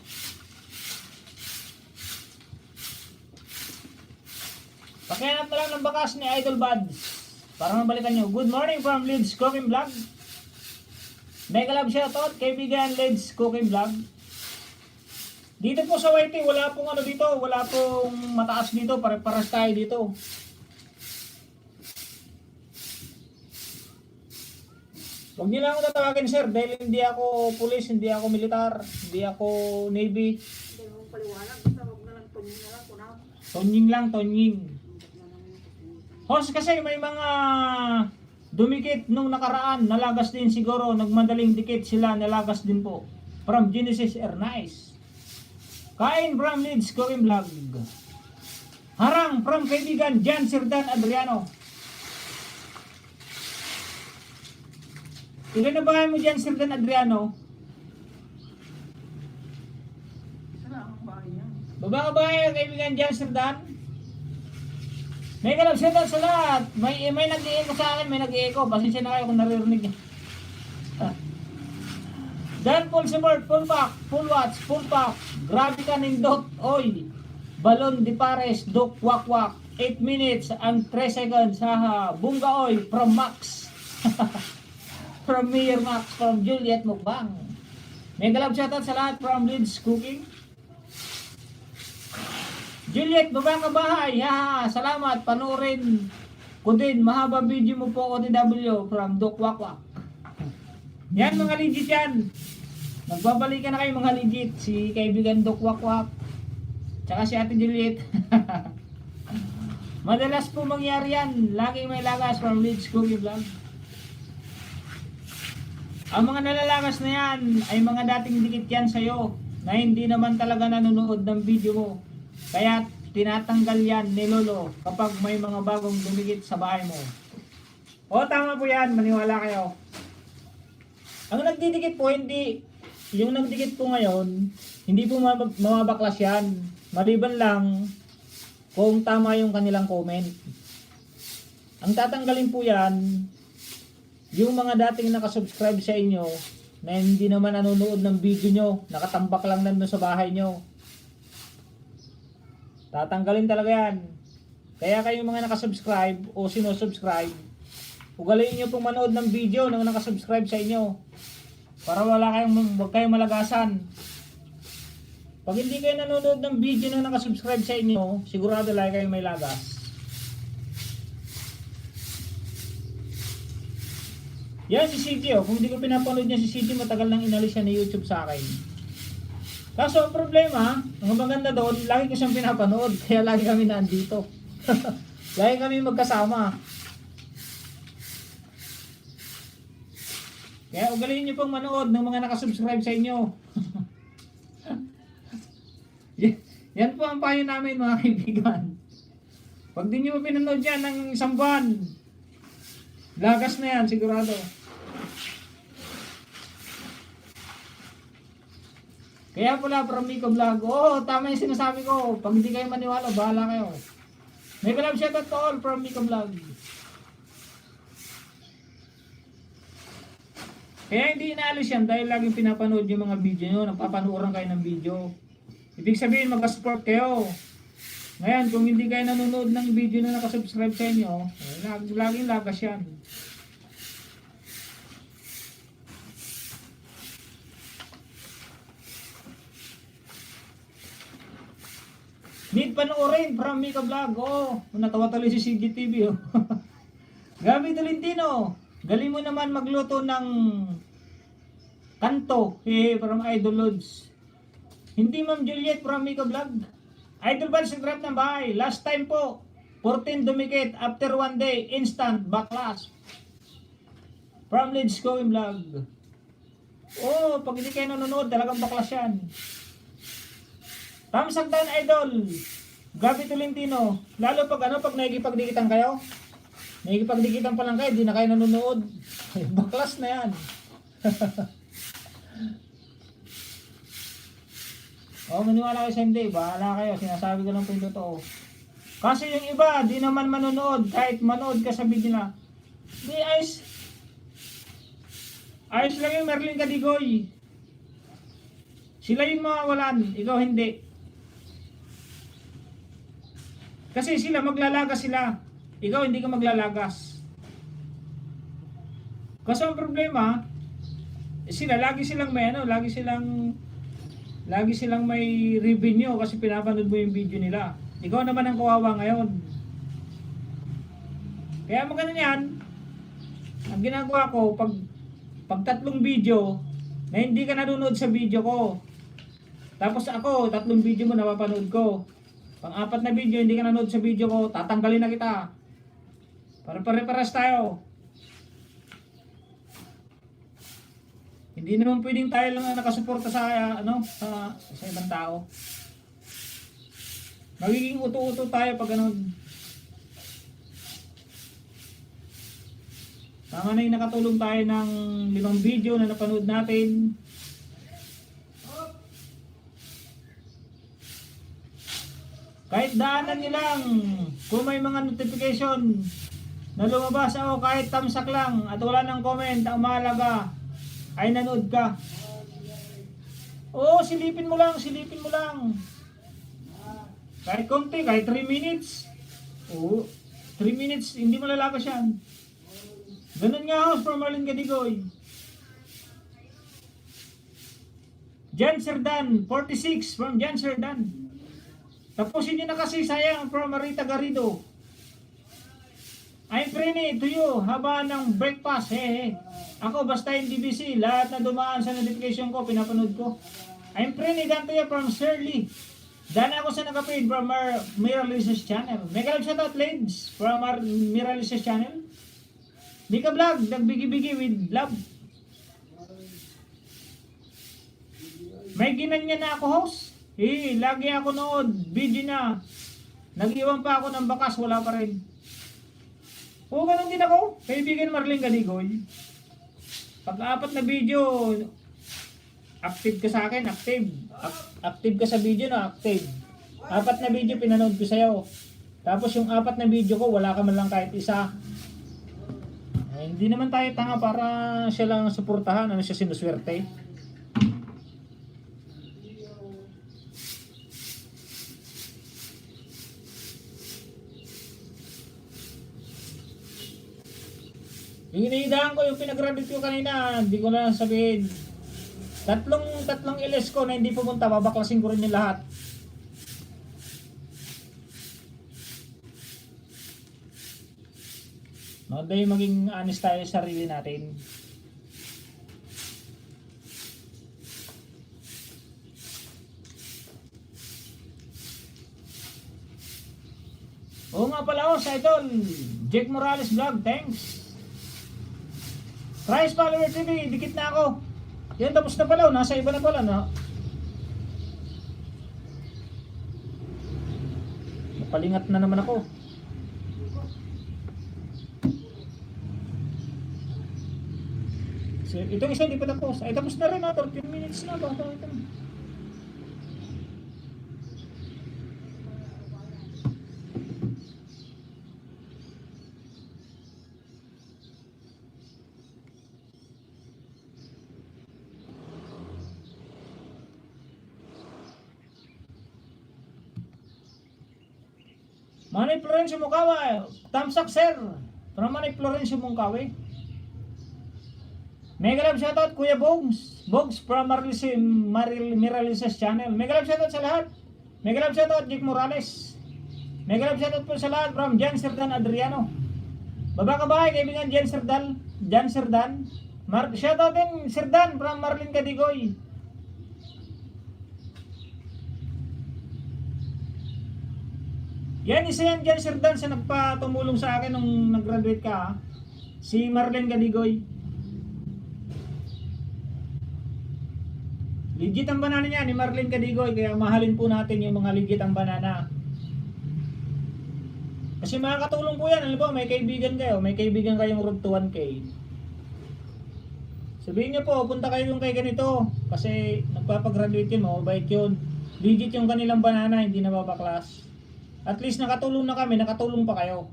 Pakihanap na lang ng bakas ni Idol Buds para mabalikan nyo. Good morning from Leeds Cooking Vlog. Mega love shoutout kaibigan Leeds Cooking Vlog. Dito po sa YT, wala pong dito, wala pong mataas dito, pare-paras tayo dito. Huwag niyo lang ako tatawagin sir, dahil hindi ako police, hindi ako militar, hindi ako navy. Hindi mo paliwanag, basta huwag na lang tunying na lang kunaw. Tonying lang, tonying. Host kasi may mga dumikit nung nakaraan, nalagas din siguro, nagmadaling dikit sila, nalagas din po. From Genesis Air Nice. Kain from Leeds Cooking Vlog. Harang from kaibigan Jan Sirdan Adriano. Ilan na bahay mo Jan Sirdan Adriano? Sala ang bahay niya. Baba ka bahay kaibigan Jan Sirdan? May kalab siya sa lahat. May nag-i-echo sa akin, may nag-i-echo. Pasensya na kayo kung naririnig niya. Dan full support, full back, full watch, full pack. Grabe ka nindot, oy. Balon di pares, duk wak wak. 8 minutes and 3 seconds. Haha, bunga oy, from Max. From Mayor Max, from Juliet Mukbang. Mega love shoutout sa lahat from Lids Cooking. Juliet, baba ka bahay. Haha, salamat, panurin ko din. Mahabang video mo po, OTW, from Duk Wak Wak. Yan mga legit yan. Nagbabalikan na kayo mga legit. Si kaibigan Duk Wak Wak. Tsaka si Ate Juliet. Madalas po mangyari yan. Laging may lagas from Leeds Cookie Vlog. Ang mga nalalagas na yan ay mga dating dikit yan sa'yo na hindi naman talaga nanonood ng video mo. Kaya tinatanggal yan ni Lolo kapag may mga bagong dumikit sa bahay mo. O tama po yan. Maniwala kayo. Ang nagdidikit po, hindi, yung nagdikit po ngayon, hindi po mababaklas yan. Maliban lang kung tama yung kanilang comment. Ang tatanggalin po yan, yung mga dating nakasubscribe sa inyo, na hindi naman nanonood ng video nyo, nakatambak lang nandun sa bahay nyo. Tatanggalin talaga yan. Kaya kayong mga nakasubscribe o sinusubscribe, ugaliin nyo pong manood ng video ng nakasubscribe sa inyo. Para wag kayong malagasan. Pag hindi kayo nanonood ng video ng nakasubscribe sa inyo, sigurado lagi kayong may lagas. Yan si CJ, oh. Kung hindi ko pinapanood niya si CJ, matagal nang inalis siya ni YouTube sa akin. Kaso ang problema, ang maganda doon, lagi ko siyang pinapanood. Kaya lagi kami nandito. Lagi kami magkasama. Kaya ugaliin niyo pong manood ng mga nakasubscribe sa inyo. Yan po ang payo namin mga kaibigan. Pag di niyo pinanood yan ng isang buwan, lagas na yan sigurado. Kaya pala from Miko Vlog, tama yung sinasabi ko. Pag hindi kayo maniwala, bahala kayo. May love shoutout to all from Miko Vlog. Kaya hindi inaalis yan dahil laging pinapanood yung mga video nyo, nagpapanuoran kayo ng video. Ibig sabihin mag-support kayo. Ngayon, kung hindi kayo nanonood ng video na nakasubscribe sa inyo, laging lagas yan. Need panoorin from Mika Vlog. Natawa tuloy si CGTV. Gabi Tolentino, galing mo naman magluto ng kanto. From Idol Lods. Hindi Ma'am Juliet from Mika Vlog. Idol Bad sa grab ng bahay. Last time po, 14 dumikit. After 1 day, instant backlash. From Leeds Going Vlog. Pag hindi kayo nanonood, talagang backlash yan. Thumbs up down, Idol. Gabi Tolentino. Lalo pag pag nakikipagdikitan kayo. Nakikipagdikitan pa lang kayo, di na kayo nanonood. Backlash na yan. Maniwala kayo sa hindi. Bahala kayo. Sinasabi ko lang po yung totoo. Kasi yung iba, di naman manonood. Kahit manood ka sa video na. Di ayos. Ayos lang yung Merlin Kadigoy. Sila yung mawawalan. Ikaw hindi. Kasi sila maglalagas sila. Ikaw hindi ka maglalagas. Kasi ang problema, sila lagi silang may lagi silang may revenue kasi pinapanood mo yung video nila. Ikaw naman ang kawawa ngayon. Kaya maganda yan. Ang ginagawa ko, pag 3 video na hindi ka nanonood sa video ko, tapos ako, 3 video mo napapanood ko. Pang-4 na video, hindi ka nanood sa video ko, tatanggalin na kita. Para pare-paras tayo. Hindi naman pwedeng tayo lang nakasuporta sa sa ibang tao. Magiging uto-uto tayo pag tama na yung nakatulong tayo ng 5 video na napanood natin. Kahit daanan nyo lang, kung may mga notification na lumabas kahit tamsak lang at wala ng comment, ang mahalaga ay nanood ka. Oo, silipin mo lang, silipin mo lang. Kahit konti, kahit 3 minutes. Oo, 3 minutes, hindi mo lalakas yan. Ganun nga house from Marlene Gadigoy. Jan Serdan, 46 from Jan Serdan. Tapusin nyo na kasi, sayang, from Marita Garrido. I'm Prini, to you, haba ng breakfast, Ako, basta hindi busy, lahat na dumaan sa notification ko, pinapanood ko. I'm Prini, dan to you from Shirley. Dana ako sa nakapaid from our Miralisa's channel. Mega love shoutout, ladies, from our Miralisa's channel. Mika Vlog, nagbigi-bigi with love. May ginanya na ako, host. Lagi ako nood, video na. Nag-iwan pa ako ng bakas, wala pa rin. Oo, ganun din ako. Kaibigan Marlene Gadigoy. Pag-apat na video, active ka sa akin, active. Active ka sa video na, active. 4 na video pinanood ko sa'yo. Tapos yung 4 na video ko, wala ka man lang kahit isa. Hindi naman tayo tanga para siya lang suportahan, ano siya sinuswerte. Yung iniidahan ko, yung pinag-graduate ko kanina, hindi ko na sabihin. Tatlong LS ko na hindi pumunta, babaklasin ko rin yung lahat. Maganda yung maging honest tayo sa sarili natin. Oo nga pala, sa idol, Jake Morales Vlog, thanks. Price Follower TV, dikit na ako. Yan, tapos na pala, nasa iba na pala, no? Napalingat na naman ako. So, itong isa hindi pa tapos. Ay, tapos na rin, 13 minutes na ba? Ito. Manay Florencio Mukawa, thumbs up sir. From Manay Florencio Mukawa. Mega love shoutout Kuya Bogs. Bogs from Miralisa's channel. Mega love shoutout sa lahat. Mega love shoutout Jake Morales. Mega love shoutout po sa lahat from Jan Serdan Adriano. Baba ka ba kaibigan Jan Serdan? Jan Serdan. Shoutout din Serdan from Marlene Gadigoy. Yan, isa yan dyan, Sir Dan, sa nagpatumulong sa akin nung nag-graduate ka, si Marlene Gadigoy. Legit ang banana niya ni Marlene Gadigoy, kaya mahalin po natin yung mga legit ang banana. Kasi makakatulong po yan, alam po, may kaibigan kayong road to 1K. Sabihin niyo po, punta kayo yung kay ganito, kasi nagpapagraduate yun, mababait yun. Legit yung kanilang banana, hindi nababaklas. At least nakatulong na kami, nakatulong pa kayo.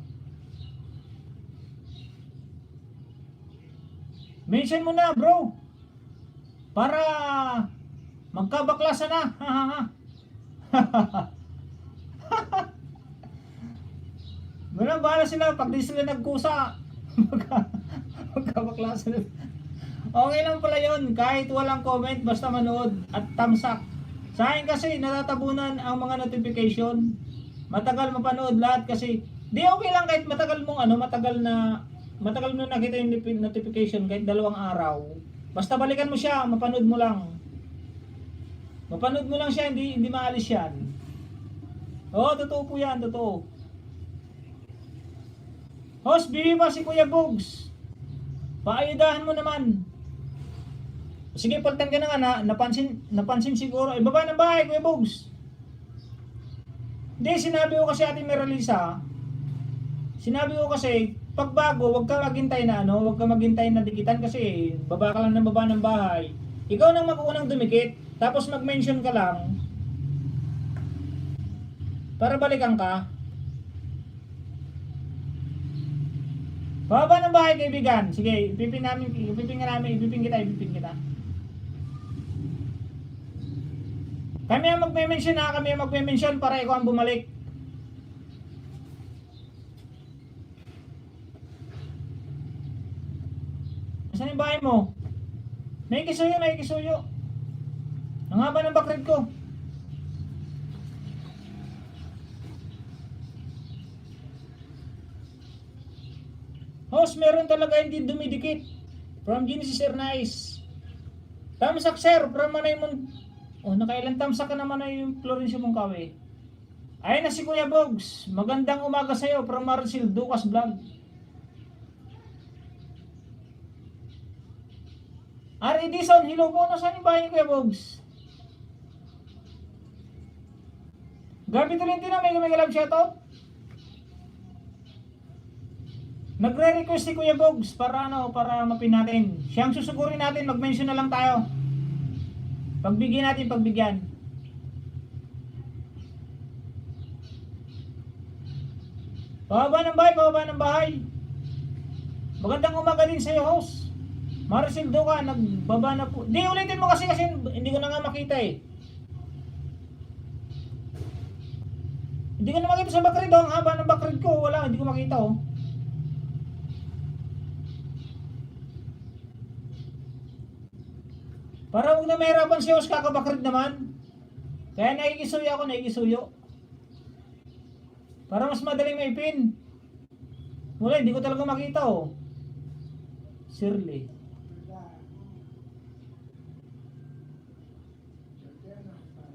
Mention mo na bro. Para magkabaklasan na. Bahala sila pag di sila nagkusa. Magkabaklasan na. Okay lang pala yun, kahit walang comment, basta manood at thumbs up. Sa akin kasi natatabunan ang mga notification. Matagal mapanood lahat kasi di okay lang kahit matagal mo nakita yung notification kahit 2 araw. Basta balikan mo siya, mapanood mo lang. Mapanood mo lang siya, hindi maalis yan. Oo, totoo po yan, totoo. Host, bibi pa si Kuya Bogs. Paayudahan mo naman. Sige, palitan ka na nga, napansin siguro. Baba ng bahay, Kuya Bogs. Hindi, sinabi ko kasi Ate Miralisa, pag bago, huwag ka maghintay na dikitan kasi baba ka lang ng baba ng bahay. Ikaw nang mag-unang dumikit, tapos mag-mention ka lang para balikan ka. Baba ng bahay, kaibigan. Sige, ipipin kita. Kami ang magme-mention ha, kami ang magme-mention para ikaw ang bumalik. Saan yung bahay mo? Naikisuyo, naikisuyo. Ang haba ng backread ko. Host, meron talaga hindi dumidikit. From Genesis Air Nice. Tamsak sir, from Manay Mon... Oh, nakailan tamsak ka naman na yung Florencio Mongkawe. Ayun na si Kuya Bogs. Magandang umaga sa'yo from Marcel Ducas Vlog. R. Edison, hello po. Nasaan yung bahay ni Kuya Bogs? Gabi Tolentino, may love shoutout. Nagre-request si Kuya Bogs para para mapin natin. Siyang susugurin natin, mag-mention na lang tayo. Pagbigyan natin, pagbigyan. Pababa ng bahay, pababa ng bahay. Magandang umaga din sa iyo, host. Maricel Duca, nagbaba na po. Di, ulitin mo kasi hindi ko na nga makita eh. Hindi ko na makita sa backread oh. Ang haba ng backread ko, wala, hindi ko makita oh. Para huwag na mahirapan si host, kakabakrid naman. Kaya naikisuyo ako, naikisuyo. Para mas madaling maipin. Wala, hindi ko talaga makita oh. Shirley.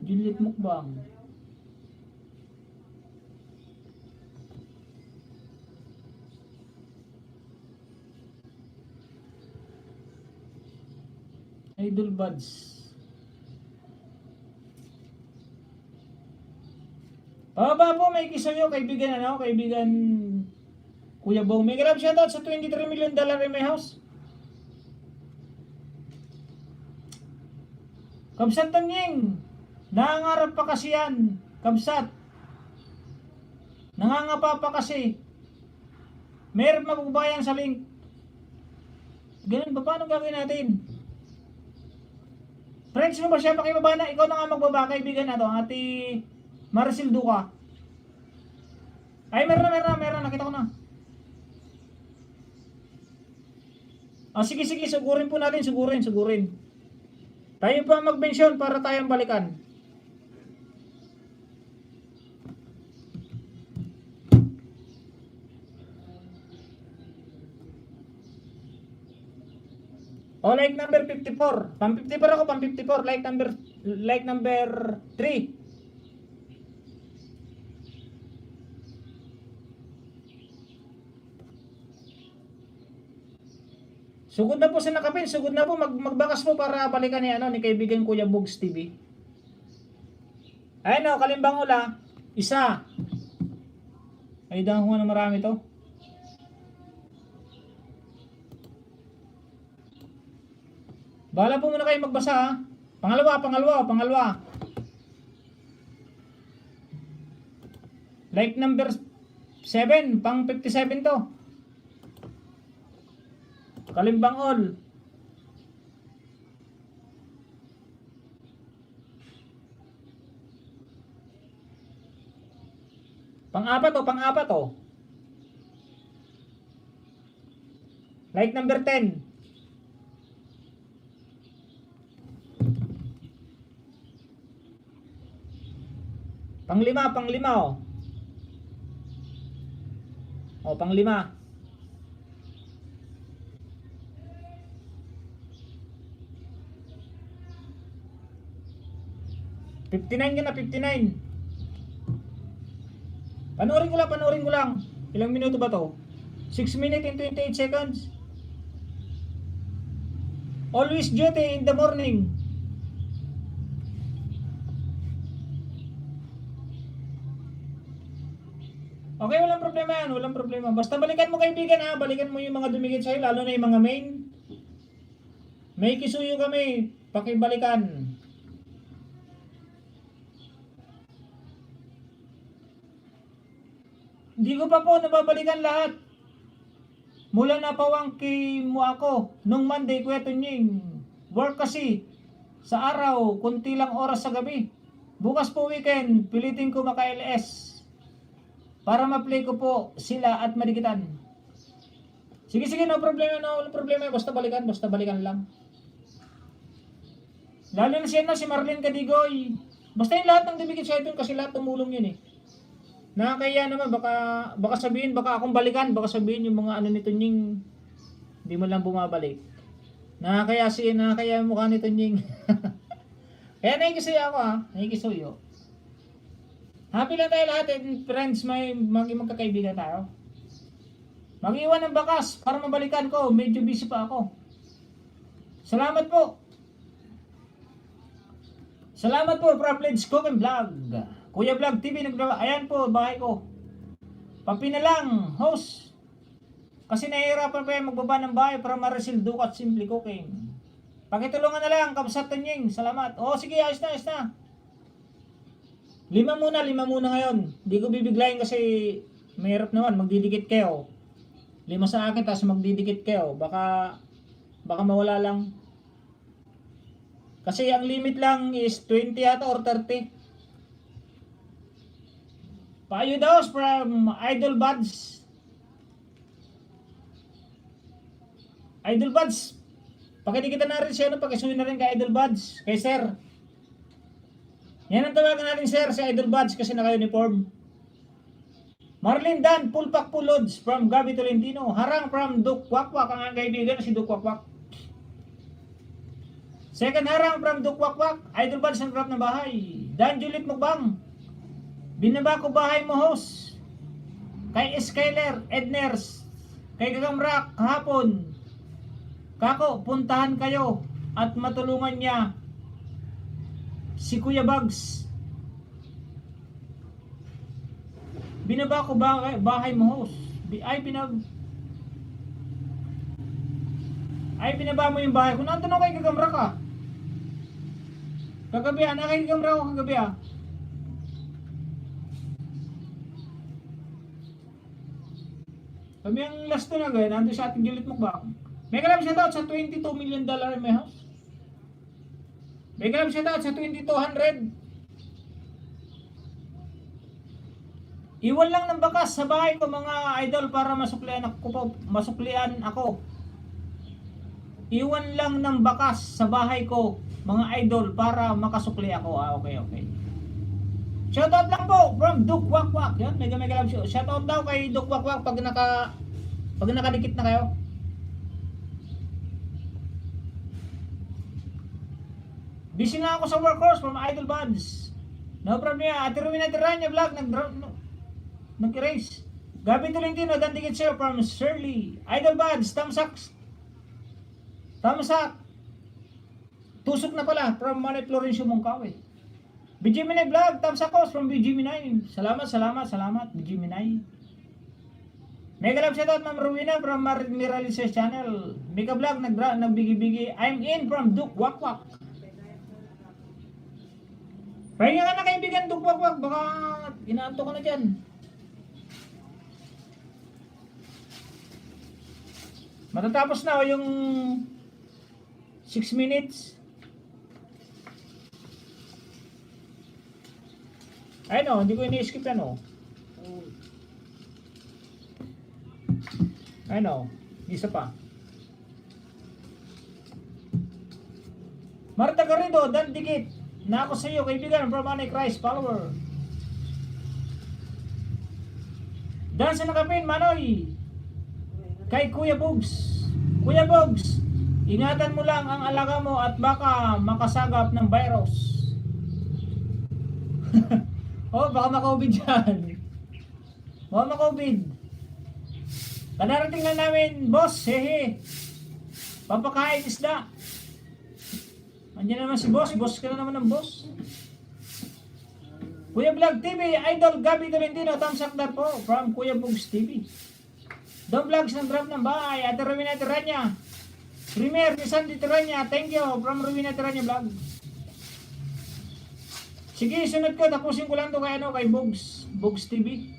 Juliet Mukbang. Idol Buds. Pababa po, may kisuyo, kaibigan kaibigan Kuya Bong. May grab shoutout sa $23 million in my house. Kamsat Tanying, nangangarap pa kasi yan. Kamsat. Nangangapa pa kasi. Meron magbabayang sa link. Ganun ba? Paano gagawin natin? Friends mo ba siya? Pakibaba na. Ikaw na nga magbaba. Kaibigan na to. Ate Maricel Duca. Ay, meron na. Nakita ko na. Sige. Sugurin po natin. Sugurin. Tayo pa mag-mention para tayong balikan. Like number 54. Pang 54 ako, pang 54. Like number 3. Sugod na po sa nakapin. Sugod na po. Magbakas po para balikan ni kaibigan Kuya Bogs TV. Ayun o, kalimbang ula. Isa. Ay, dahon ko na marami to. Bahala po muna kayo magbasa ha. Pangalawa. Like number 7, pang 57 to. Kalimbang all. Pang-apat to. Like number 10. Panglima oh. Panglima. ₱59 na, 59. Panoorin ko lang. Ilang minuto ba to? 6 minutes and 28 seconds. Always duty in the morning. Okay, walang problema. Basta balikan mo kaibigan ha, balikan mo yung mga dumikit sa'yo, lalo na yung mga main. May kisuyo kami, pakibalikan. Hindi ko pa po nababalikan lahat. Mula na pawangki mo ako, nung Monday, Kuya Tunying. Work kasi, sa araw, kunti lang oras sa gabi. Bukas po weekend, pilitin ko maka-LS para ma-play ko po sila at madikitan. Sige, no problema, no problema. Basta balikan lang. Lalo na siya na, si Marlene Cadigoy. Basta yung lahat ng dumikit sa ito kasi lahat tumulong yun eh. Nakakaya naman, baka sabihin, baka akong balikan, baka sabihin yung mga ano nito Nying, hindi mo lang bumabalik. Nakakaya yung mukha nito Nying. Kaya nakikisuyo ako nakikisuyo. Happy lang tayo lahat friends, maging magkakaibigan tayo. Mag-iwan ng bakas para mabalikan ko, medyo busy pa ako. Salamat po, Privilege Cook and Vlog. Kuya Vlog TV, ayan po, bahay ko. Papinalang, host. Kasi nahihirapan pa yung magbaba ng bahay para ma-receive dukat simple cooking. Pakitulungan na lang, kabsatan Nying. Salamat. Sige, ayos na. Lima muna ngayon. Hindi ko bibiglayin kasi mahirap naman, magdidikit kayo. 5 sa akin, tapos magdidikit kayo. Baka mawala lang. Kasi ang limit lang is 20 yata or 30. Payo daw from Idol Buds. Idol Buds. Pakidikitan na rin siya, pakisuyo na rin kay Idol Buds, kay Sir. Yan ang tawagan natin Sir, si Idol Buds kasi naka-uniform. Marlene Dan, Pulpak Pulods from Gabi Tolentino. Harang from Duk Wakwak, ang kaibigan si Duk Wakwak. Second harang from Duk Wakwak, Idol Buds ang grab ng bahay. Dan Juliet Mukbang. Binaba ko bahay mo host. Kay Skyler, Edners, kay Gagamrak, kahapon. Kako, puntahan kayo at matulungan niya si Kuya Bugs. Binaba ko bahay mo host. Binaba mo yung bahay ko. Nandun ako kay Gagamrak ka. Kagabi nakay Gagamrak ko kagabi Kami ang last na gaya, nandun sa ating Juliet Mukbang. May kalab shout out sa $22 million in my house. May kalab shout out sa 2,200. Iwan lang ng bakas sa bahay ko mga idol para masuklian ako. Iwan lang ng bakas sa bahay ko mga idol para makasukli ako. Okay. Shout out lang po from Duk Wakwak. Yan, may kalab shout out daw kay Duk Wakwak pag nakadikit na kayo. Busy nga ako sa workforce from Idol Buds. No problem yan. Ate Ruina Tiranya vlog nag-erase. Gabi Tolentino, dandikit sa'yo from Shirley. Idol Buds, tamsak. Tusok na pala from Manny Florencio Mongkawe. BGMinay vlog, tamsak ko from BGMinay. Salamat, BGMinay. Mega love shoutout Ma'am Rowena from Miralises channel. Mega vlog, nagbigi-bigi. I'm in from Duk Wakwak. Pahinga ka na kaibigan, Duk Wakwak. Baka inaanto ka na dyan. Matatapos na yung 6 minutes. Ayun hindi ko ini-skip yan Ayun isa pa. Marta Garrido, Dan Dikit. Na ako sa iyo, kaibigan from Anay Christ follower. Dan sa nakapin, Manoy. Kay Kuya Bugs. Kuya Bugs, ingatan mo lang ang alaga mo at baka makasagap ng virus. Baka ma-COVID dyan. Baka ma-COVID. Kadarating lang namin, boss, hehe. Papakain isda. Andiyan naman si boss ka na naman ng boss. Kuya Vlog TV, Idol Gabi Tolentino, thumbs up na po from Kuya Bugs TV. Don Vlogs ng drop ng bahay, Ate Rowena Tiranya. Premier ni Sandy Tiranya, thank you from Rowena Tiranya Vlog. Sige, sunod ko, tapusin ko lang to kay Bugs TV.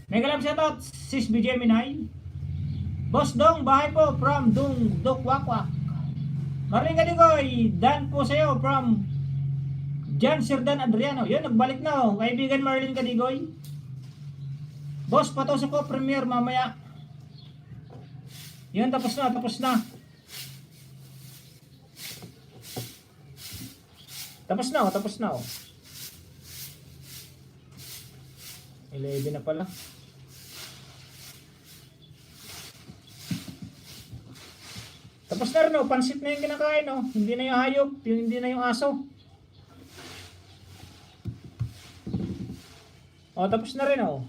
Mega love shoutout, Sis BGMinay. Boss Dong, bahay po from Duk Wakwak. Maring Kadigoy, Dan po sa'yo from Jan Sirdan Adriano. Yun, nagbalik na oh. Kaibigan Marlene Kadigoy. Boss, patusok ko premiere mamaya. Yun, tapos na, tapos na. Tapos na oh, tapos na oh. 11 na pala. Tapos na rin oh, pansit na yung kinakain oh. Hindi na yung hayop, hindi na yung aso. Oh, tapos na rin oh.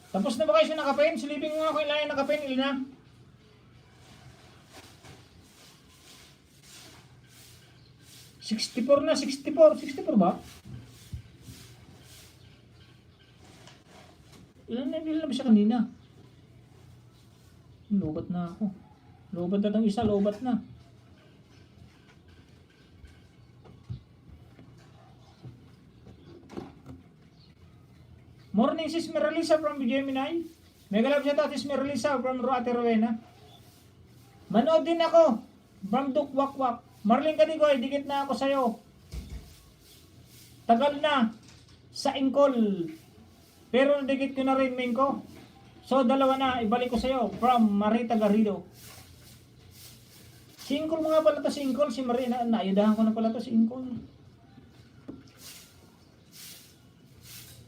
Tapos na ba kayo sa nakapen? Silipin mo nga kung ilan yung nakapen, Ilina. $64 na, 64 ba? Ilan na ba siya kanina? Lobat na ako. Lobat na itong isa, lobat na. Morning sis Meralisa from Gemini. Mega love siya to, sis Meralisa from Ruate Rowena. Manood din ako from Duk Wak Wak. Marlene Kadigoy, dikit na ako sa'yo. Tagal na sa Ingkol. Pero dikit ko na rin main ko. So dalawa na, ibalik ko sa'yo from Marita Garrido. Si Ingkol mo nga pala to, si Ingkol, si Marina. Naayudahan ko na pala to, si Ingkol.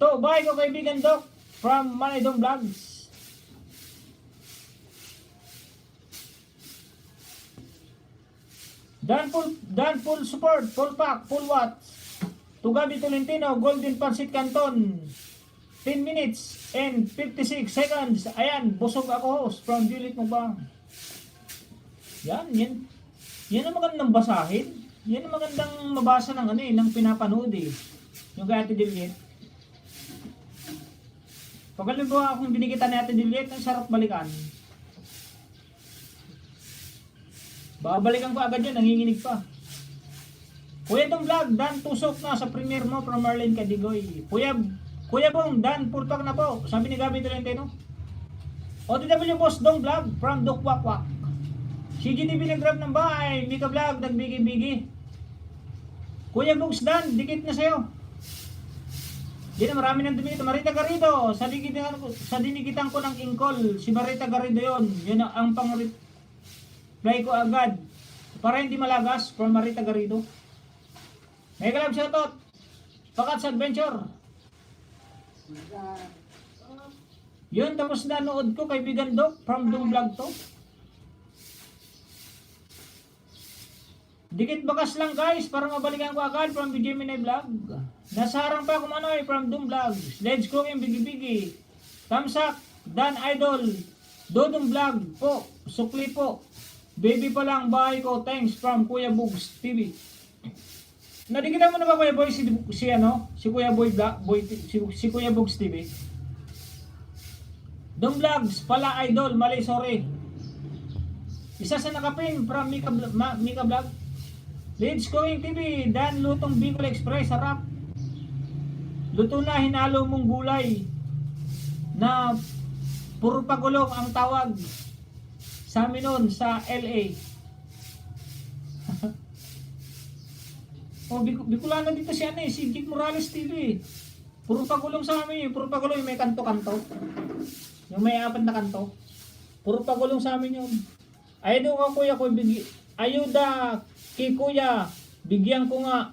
To, bye ko kaibigan Doc from Manidong Vlogs. Dan full support, full pack, full watts. To Gabi Tolentino, Golden Pancit Canton. 10 minutes and 56 seconds. Ayan, busog ako host from Juliet Mubang. Yan. Yan ang magandang basahin. Yan ang magandang mabasa ng ng pinapanood eh. Yung kay Ate Juliet. Pag alam mo akong binigitan ni Ate Juliet, ang sarap balikan. Babalikan ko agad yun, nanginginig pa. Kuya Dong Vlog, Dan tusok na sa premiere mo from Marlene Kadigoy. Kuya Bong, Dan purpak na po. Sabi ni Gabi Tolentino. OTW Boss Dong Vlog from Dukwakwak. CGTV nag-grab ng bahay. Mika Vlog, nagbigi-bigi. Kuya Bugs Dan, dikit na sa'yo. Di na marami nang dumito. Marita Garrido, sa dinigitan ko ng Ingkol. Si Marita Garrido yun. Yun ang pang-reply ko agad. Para hindi malagas from Marita Garrido. Mega love shoutout. Pakats Adventure. Yun, tapos nanood ko kaibigan Doc from Dong Vlog to. Dikit bakas lang guys para mabalikan ko agad from Gemini Vlog. Nasarang pa kung ano from Dong Vlogs. Let's go yung bigi-bigi. Thumbs up, Dan Idol. Dodong Vlog po, sukli po. Baby pa lang bahay ko, thanks from Kuya Bugs TV. Nadikitan mo na ba Kuya Boy si Kuya Boy si Kuya Bugs TV? Dong Vlogs pala idol, mali sorry. Isa sa nakapin from Mika Vlog. Let's Going TV, Dan Lutong Bicol Express, harap. Luto na hinalo mong gulay na puro pagulong ang tawag sa amin noon sa LA. Oh, Bicolana dito si si Jake Morales TV. Puro pagulong sa amin, puro pagulong may kanto-kanto. Yung may apat na kanto. Puro pagulong sa amin yun. Ayun ko kuya ko ayuda kay kuya, bigyan ko nga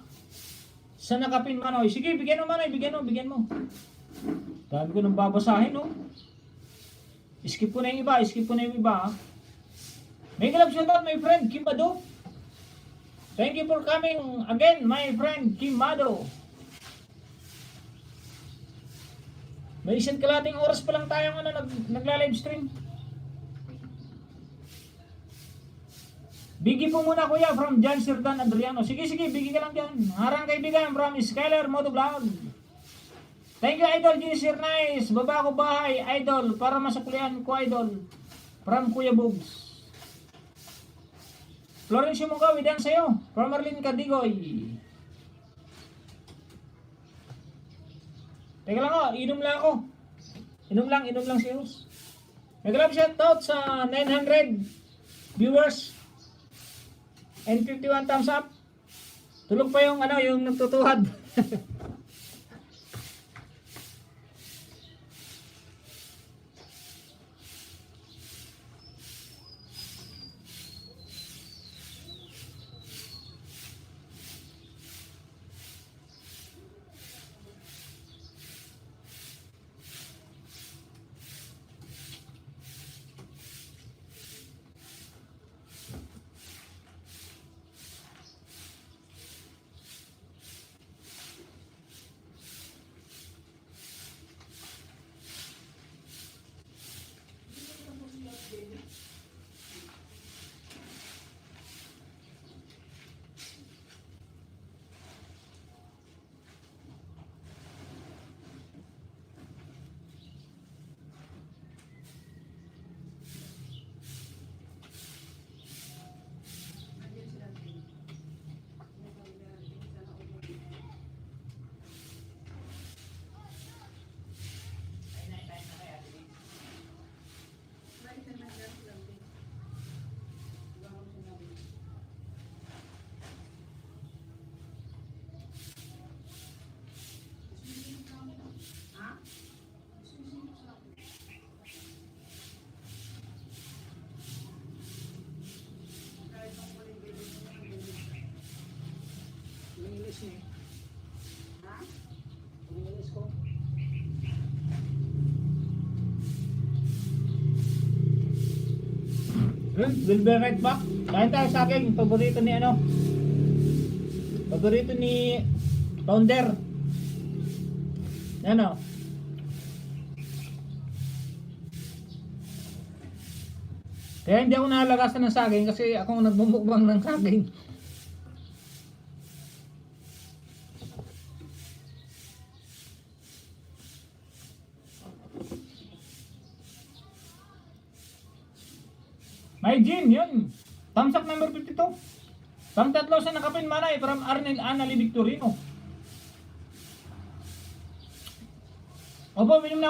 sa nakapin Manoy. Sige, bigyan mo Manoy, bigyan mo. Dami ko nang babasahin no. Skip ko na yung iba, ha? May galap shoutout my friend Kim Mado. Thank you for coming again my friend Kim Mado. May isang kalating oras pa lang tayo nagla-live stream. Bigi po muna kuya from Jan Sirdan Adriano. Sige, bigi ka lang dyan. Harang kaibigan from Skyler Motovlog. Thank you Idol Gisir Nice. Baba ko bahay Idol para masuklian ko Idol. From Kuya Bugs. Florencio Mungawi dan sa'yo. From Marlene Kadigoy. Teka lang inom lang ako. Inom lang si Rose. Nag-love shoutout sa 900 viewers and 51 thumbs up. Tulog pa yung yung nagtutuhad. English niya. Ha? English ko. We'll be right back. Kain tayo sa akin. Paborito ni Paborito ni Founder. Ano? Kaya hindi ako nakalagasan ng saging kasi ako nagmumukbang ng saging. May gin, yun. Thumbs up number 52. Pang tatlo sa nakapin manay from Arnel Anali Victorino. Opo, uminom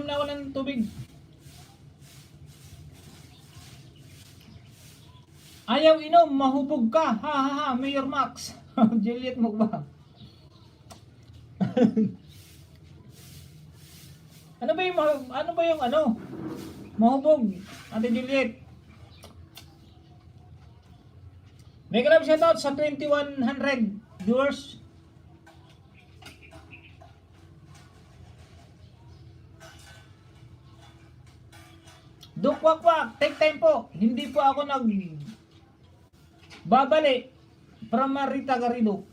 na ako ng tubig. Ayaw inom, mahubog ka. Ha ha ha, Mayor Max. Juliet Mukbang. Ano ba yung mahubog, Ate Juliet? May grab shoutout sa 2100 viewers. Dukwakwak, take time po. Hindi po ako babali from Marita Garrido.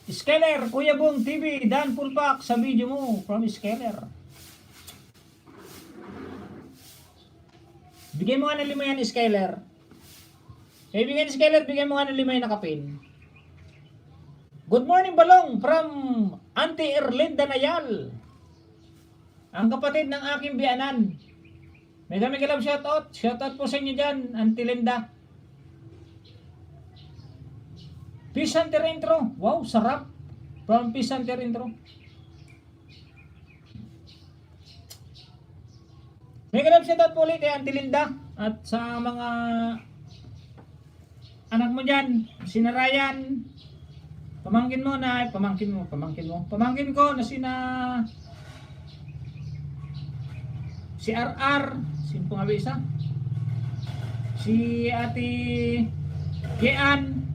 Skeller, Kuya Bong TV, Dan Pulpak sa video mo from Skeller. Bigay mo nga ng 5 yan, Skeller. Kaibigan Skeller, bigay mo nga ng 5 yan nakapin. Good morning, Balong, from Auntie Erlinda Nayal. Ang kapatid ng aking biyanan. May kalam shoutout. Shoutout po sa inyo dyan, Auntie Linda. Fish Hunter intro. Wow, sarap. From Fish Hunter intro. May kalam shoutout po ulit kay Auntie Linda. At sa mga anak mo dyan, si Narayan. Pamangkin mo na, pamangkin ko na si RR, sino po nga ba isa? Si Ate Gian,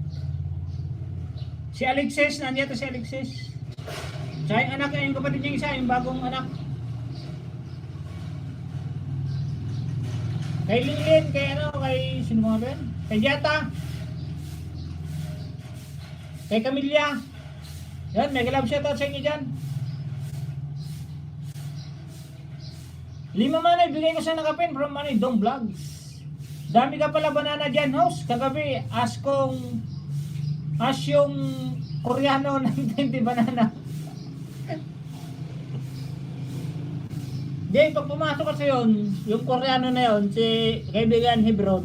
si Alexis, nandiyan si Alexis. Tsaka yung anak niya, yung kapatid niya isa, yung bagong anak. Kay Lilin, kay sino mga ba yun? Kay Jata. Kay Camilla. Yan, mega love shoutout sa inyo dyan. 5 manay, bigay ko sa nakapin from Manay Dong Vlogs. Dami ka pala banana dyan, host. Kagabi, as yung Koreano ng 20 banana. Di, pag pumasok kasi yung Koreano na yun, si kaibigan Hebron,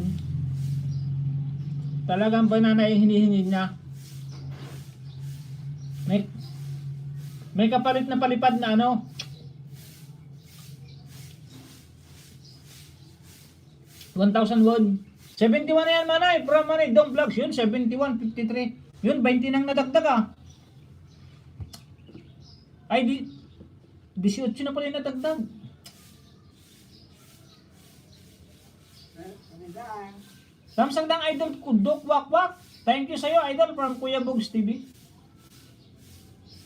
talagang banana yung hinihingi niya. May kapalit na palipad na 1,000 won. 71 na yan, manay. From manay, Dong Vlogs. Yun, 71.53. Yun, 20 nang nadagdag ah. Ay, 18 na pala yung nadagdag. Samsang dang idol ko, Dok Wak Wak. Thank you sa'yo, idol, from Kuya Bugs TV.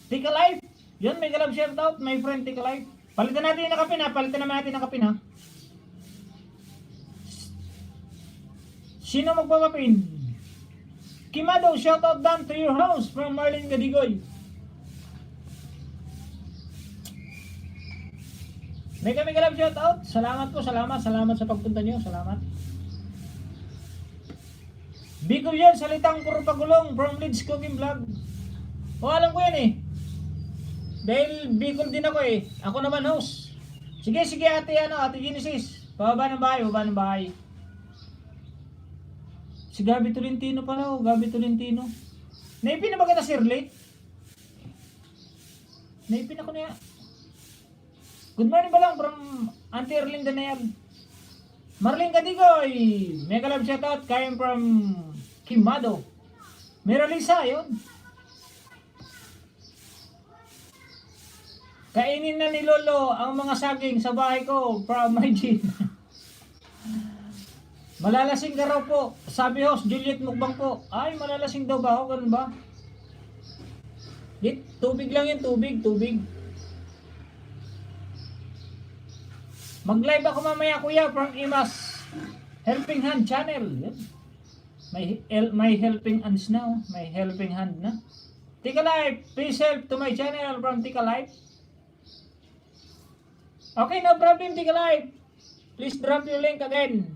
Tika Life. Yun, may galab shoutout, my friend Tika Life. Palitan natin yung nakapin ha. Palitan naman natin yung nakapin ha. Sino magpapapin? Kimado, shoutout down to your house from Marlene Gadigoy. May kami galab shoutout. Salamat po, salamat. Salamat sa pagpunta nyo. Salamat. Bicol yun, salitang puro pagulong from Leeds Cooking Vlog. O, alam ko yan eh. Dahil Bicol din ako eh. Ako naman host. Sige, sige ate, ate Genesis. Pababa ng bahay, baba ng bahay. Si Gabi Tolentino pala, Gabi Tolentino. Naipin na ba kita Sir Late? Naipin ako na yan. Good morning ba lang from Auntie Erlinda na yan. Marlene Gadigoy. Mega love shoutout. Kain from Kimado. Meralisa, yun. Kainin na ni Lolo ang mga saging sa bahay ko from my gin. Malalasing ka raw po. Sabi host, Juliet Mukbang po. Ay, malalasing daw ba ako? Ganun ba? Tubig lang yun, tubig. Mag-live ako mamaya kuya from Imas Helping Hand Channel. Yan. May helping hands now. May helping hand na. Tika Life, please help to my channel from Tika Life. Okay, no problem Tika Life. Please drop your link again.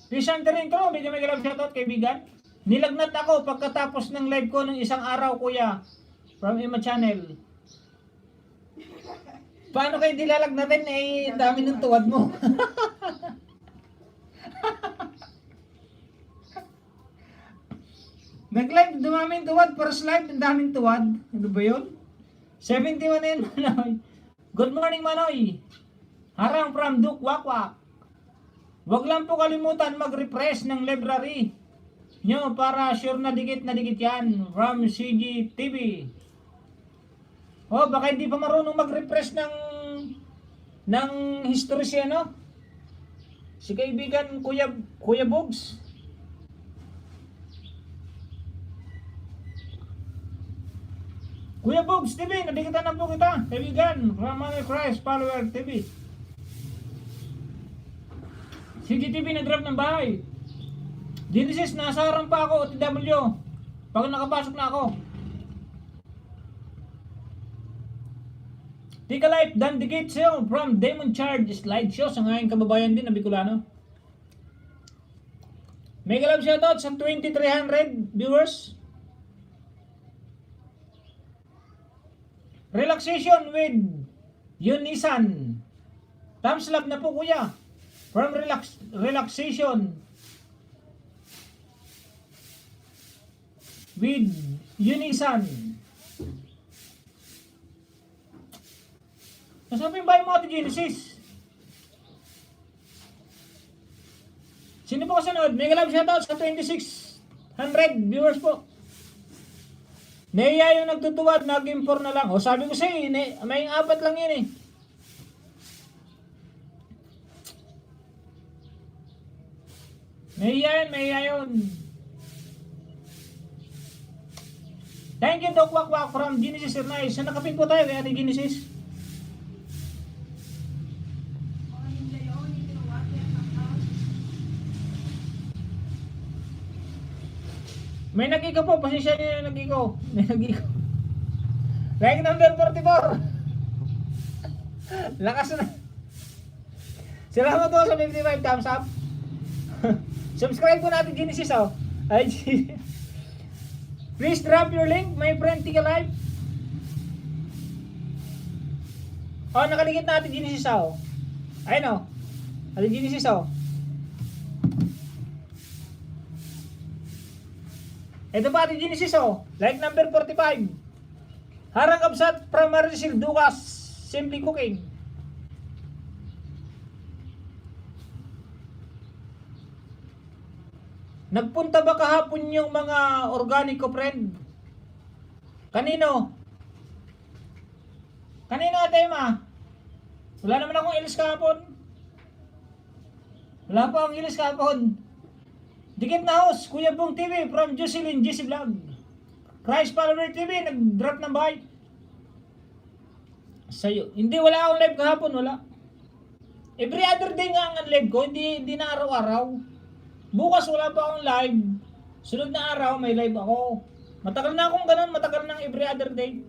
Please enter intro. Medyo may galap shoutout kaibigan. Nilagnat ako pagkatapos ng live ko ng isang araw kuya. From Ima Channel. Paano kayo dilalagnatin eh, dami ng tuwad mo. Nag-live, dumaming tuwad. First live, ang daming tuwad. Ano ba yun? 71 na yun, Manoy. Good morning, Manoy. Harang from Duke Wakwak. Huwag lang po kalimutan mag-refresh ng library nyo para sure na dikit yan. From CGTV. Oh, baka hindi pa marunong mag-refresh ng history siya, no? Si kaibigan Kuya Bugs. Kuya Bugs TV, nadikitan na po kita. Kaibigan, Ramil Christ Follower TV. CGTV na-drop ng bahay. Genesis, nasa harang pa ako, OTW. Pag nakapasok na ako. Tika Life, Dan the Gate Show from Demon Charge Slideshow sa ngayong kababayan din na Bicolano. Mega love shoutout sa 2,300 viewers. Relaxation with Unisan. Thumbs up na po kuya. From relaxation with Unisan. Nasaan yung bahay mo Ate Genesis? Sino po kasunod? Mega love shoutout sa 2,600 viewers po. Naiya yung nagtutuwad, nag-import na lang. O sabi ko sa'yo, may 4 lang yun eh. Naiya yun. Thank you Doc Wakwak from Genesis Nice. So nakapin po tayo kay Ate Genesis. May nag-iko po, pasensya niyo yung nag-iko. May nag-iko. Like number 44. Lakas na. Salamat po sa 55 thumbs up. Subscribe po natin Genesis oh. Ay, please drop your link, my friend Tika Live. Oh, nakaligit na Ate Genesis oh. Ayun oh. Ate Genesis oh. Ito pa Ate Genesis oh. Like number 45. Harang Kabsat from Marisil Dukas. Simply Cooking. Nagpunta ba kahapon yung mga organico friend? Kanino? Kanino ate ma? Wala naman akong ilis kahapon. Wala pa akong ilis kahapon. Dikit na host, Kuya Bong TV from Jocelyn GC Vlog. Christ Follower TV, nag-drop ng bahay. Sa'yo. Hindi, wala akong live kahapon, wala. Every other day nga ang live ko, hindi na araw-araw. Bukas wala pa akong live. Sunod na araw, may live ako. Matagal na akong ganun, matagal na every other day.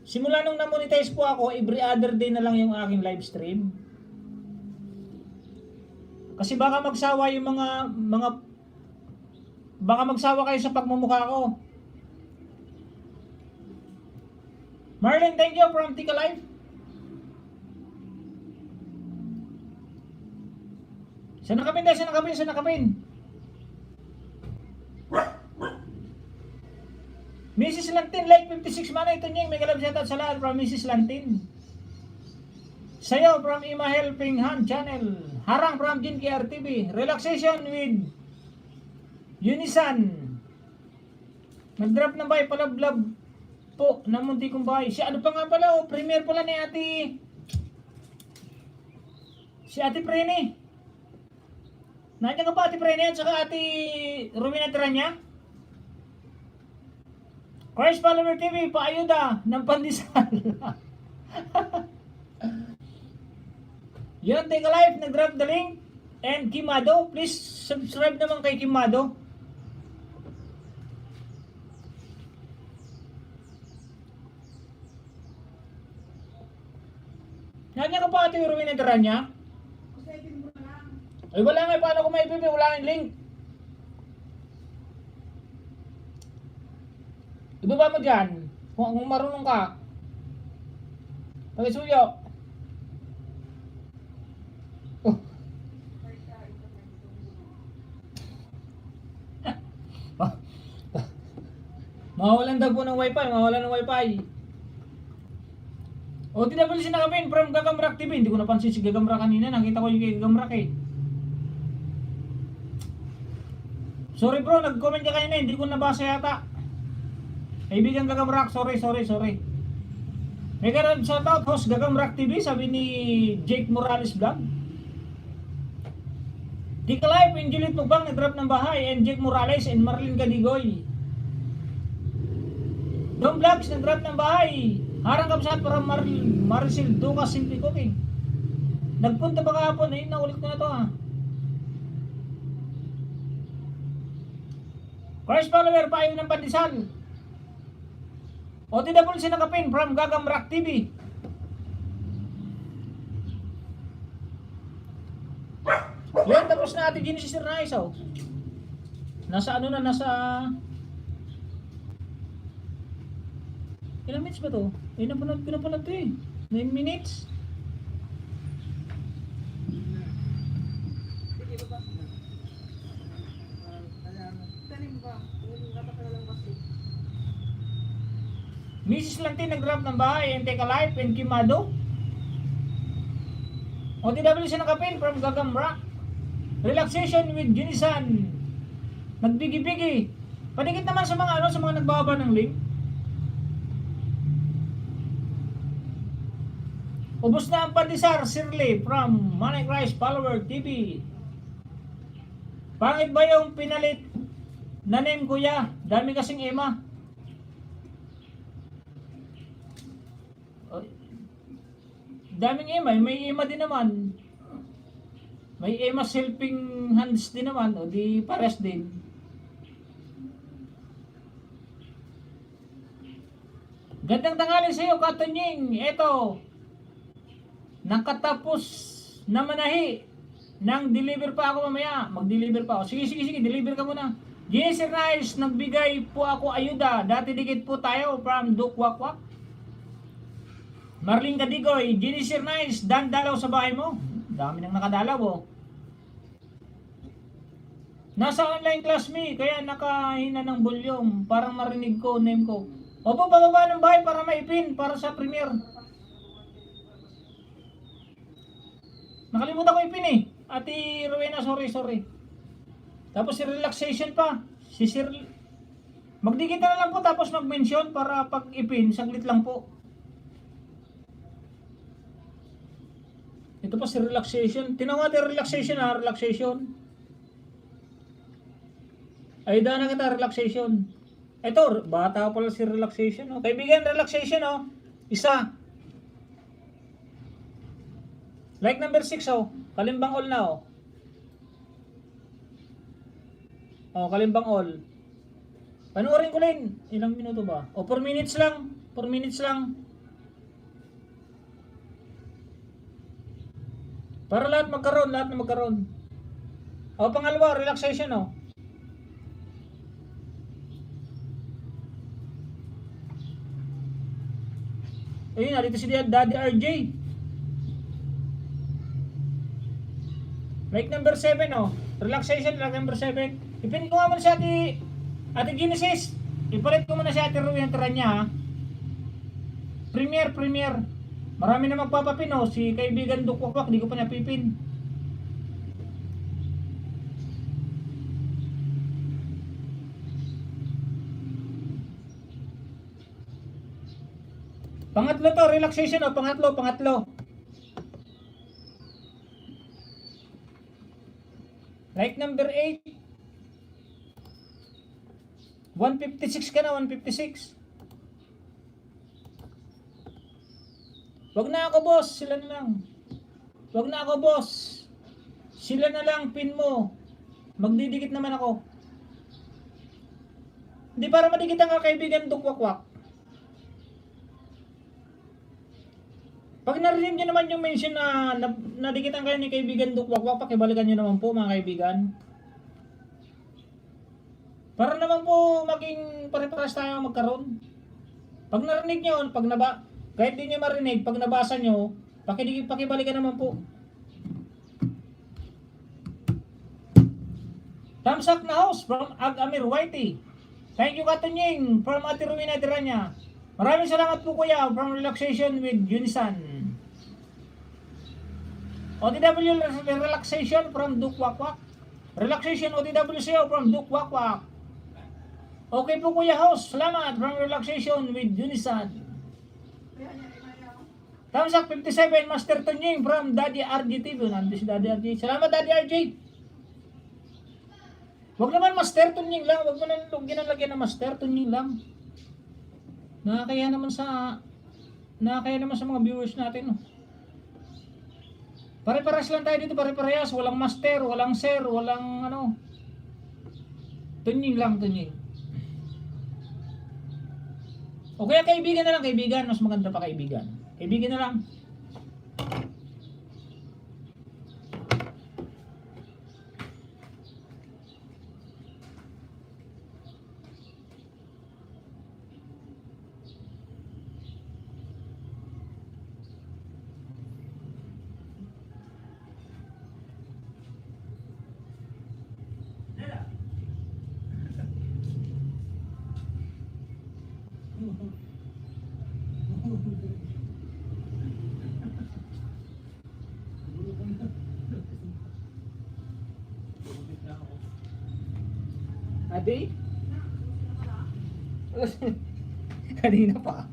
Simula nung na-monetize po ako, every other day na lang yung aking live stream. Kasi baka magsawa yung baka magsawa kayo sa pagmumukha ko. Marlene, thank you from Tika Live. Sana kapin. Mrs. Lantin, like 56 mana ito niya. May galab shoutout sa lahat from Mrs. Lantin. Sayo from Ima Helping Hand Channel. Harang from Jin KRTV. Relaxation with Unisan. Nag-drop ng bahay palablab po ng munti kong bahay. Si ano pa nga pala, premier pala ni si Ate Prene. Nandiyan ka pa Ate Prene at saka Ate Rowena Tranya. Christ Follower TV, paayuda ng pandesal. Yun, take a live, nag-drop the link. And Kimado, please subscribe naman kay Kimado. Nandiyan ka pa Ate Rowena Tranya? Ay wala nga, paano ko maipipi? Wala nga link. Ibaba mo dyan, kung marunong ka. Pagkisuyo. Oh. Mawawalan daw po ng wifi, mawawalan ng wifi. O, TWC na kami from Gagamrak TV. Hindi ko napansin si Gagamrak kanina, nakita ko yung kay Gagamrak eh. Sorry bro, nag-comment ka kanina, hindi ko nabasa yata. Kaibigan Gagamrak, sorry. May karoon shoutout host Gagamrak TV, sabi ni Jake Morales Vlog. Tika Live, and Juliet Mugbang, nag-drop ng bahay, and Jake Morales, and Marlene Gadigoy. Dom Vlogs, nag-drop ng bahay. Harang kamsat para Maricel Duca Simple Cooking. Nagpunta ba kahapon? Ayun, naulit ko na to ha. Christ Follower, paayun ng pandesal. OTWC na kapin from Gagamrak TV. Yan, tapos na Ate Genesis Sirnais, oh. Nasa ano na, ilang minutes ba to? Eh, napanood ko na pala to eh. 9 minutes. Mrs. Lantin nag-drop ng bahay and take a life and Kimado. OTWC na kapin from Gagamrak. Relaxation with Jinisan. Nagbigi-bigi. Padikit naman sa mga sa mga nagbababa ng link. Ubus na ang pandesar, Shirley from Manay Christ Follower TV. Pangit ba yung pinalit na name kuya? Dami kasing Emma. Daming Emma, may Emma din naman. May Emma's Helping Hands din naman, o di pares din. Gandang tanghali sa iyo, Katonying. Eto, nakatapos na manahi nang deliver pa ako mamaya. Mag-deliver pa ako. Sige, deliver ka muna. Yes, Sir Nice, nagbigay po ako ayuda. Dati dikit po tayo from Dukwakwak. Marlene Gadigoy, Jenny Sir Nice, dalaw sa bahay mo. Dami nang nakadalaw, oh. Nasa online class me, kaya nakahina ng volume. Parang marinig ko, name ko. Opo, bababa ng bahay para maipin, para sa premiere. Nakalimutan ko ipin eh. Ate Rowena, sorry. Tapos si relaxation pa. Si Sir... Magdikit na lang po tapos mag-mention para pag ipin, saglit lang po. Ito pa si relaxation. Tinawag natin relaxation ha, relaxation. Ay, daan na kita, relaxation. Ito, bata pala si relaxation. Oh. Kaibigan, relaxation, oh. Isa. Like number 6, oh. Kalimbang all na, oh. Oh, kalimbang all. Panoorin ko rin. Ilang minuto ba? O, 4 minutes lang. 4 minutes lang. Para lahat magkaroon, lahat na magkaroon. O, pangalawa, relaxation, oh. Ayun na, dito si Daddy RJ. Like number 7, oh. Relaxation, like number 7. Ipin ko nga muna si Ate Genesis. Ipalit ko muna si Ate Rui ang tira niya, ha. Premier. Marami na magpapapin, oh. Si kaibigan Dukwakwak, di ko pa napipin. Pangatlo to, relaxation, oh. Pangatlo. Like number 8. 156 ka na, 156. Wag na ako, boss. Sila na lang. Wag na ako, boss. Sila na lang, pin mo. Magdidikit naman ako. Hindi para madikit ang kaibigan Dukwakwak. Pag narinig nyo naman yung mention na nadikitan kayo ni kaibigan Dukwakwak, pakibalikan nyo naman po, mga kaibigan. Para naman po maging pare-pares tayo magkaroon. Pag narinig nyo, kahit di nyo marinig, pag nabasa nyo, pakibalikan naman po. Thumbs up na house from Amir Whitey. Thank you, Katunying, from Ate Ruina Tiranya. Maraming salamat po, kuya, from Relaxation with Unisan. OTW Relaxation from Dukwakwak. Relaxation OTWCO from Dukwakwak. Okay po, kuya house. Salamat from Relaxation with Unisan. Thumbs up 57, Master Tunying from Daddy RJ TV. Nandito si Daddy RJ. Salamat, Daddy RJ. Huwag naman Master Tunying lang. Huwag mo na ginalagyan na Master Tunying lang. Nakakaya naman sa mga viewers natin. No? Pare-paras lang tayo dito. Pare-parehas. Walang Master, walang Sir, walang ano. Tunying lang, Tunying. O kaya kaibigan na lang, kaibigan. Mas maganda pa kaibigan. Kaibigan na lang. Ade? Kanina pa.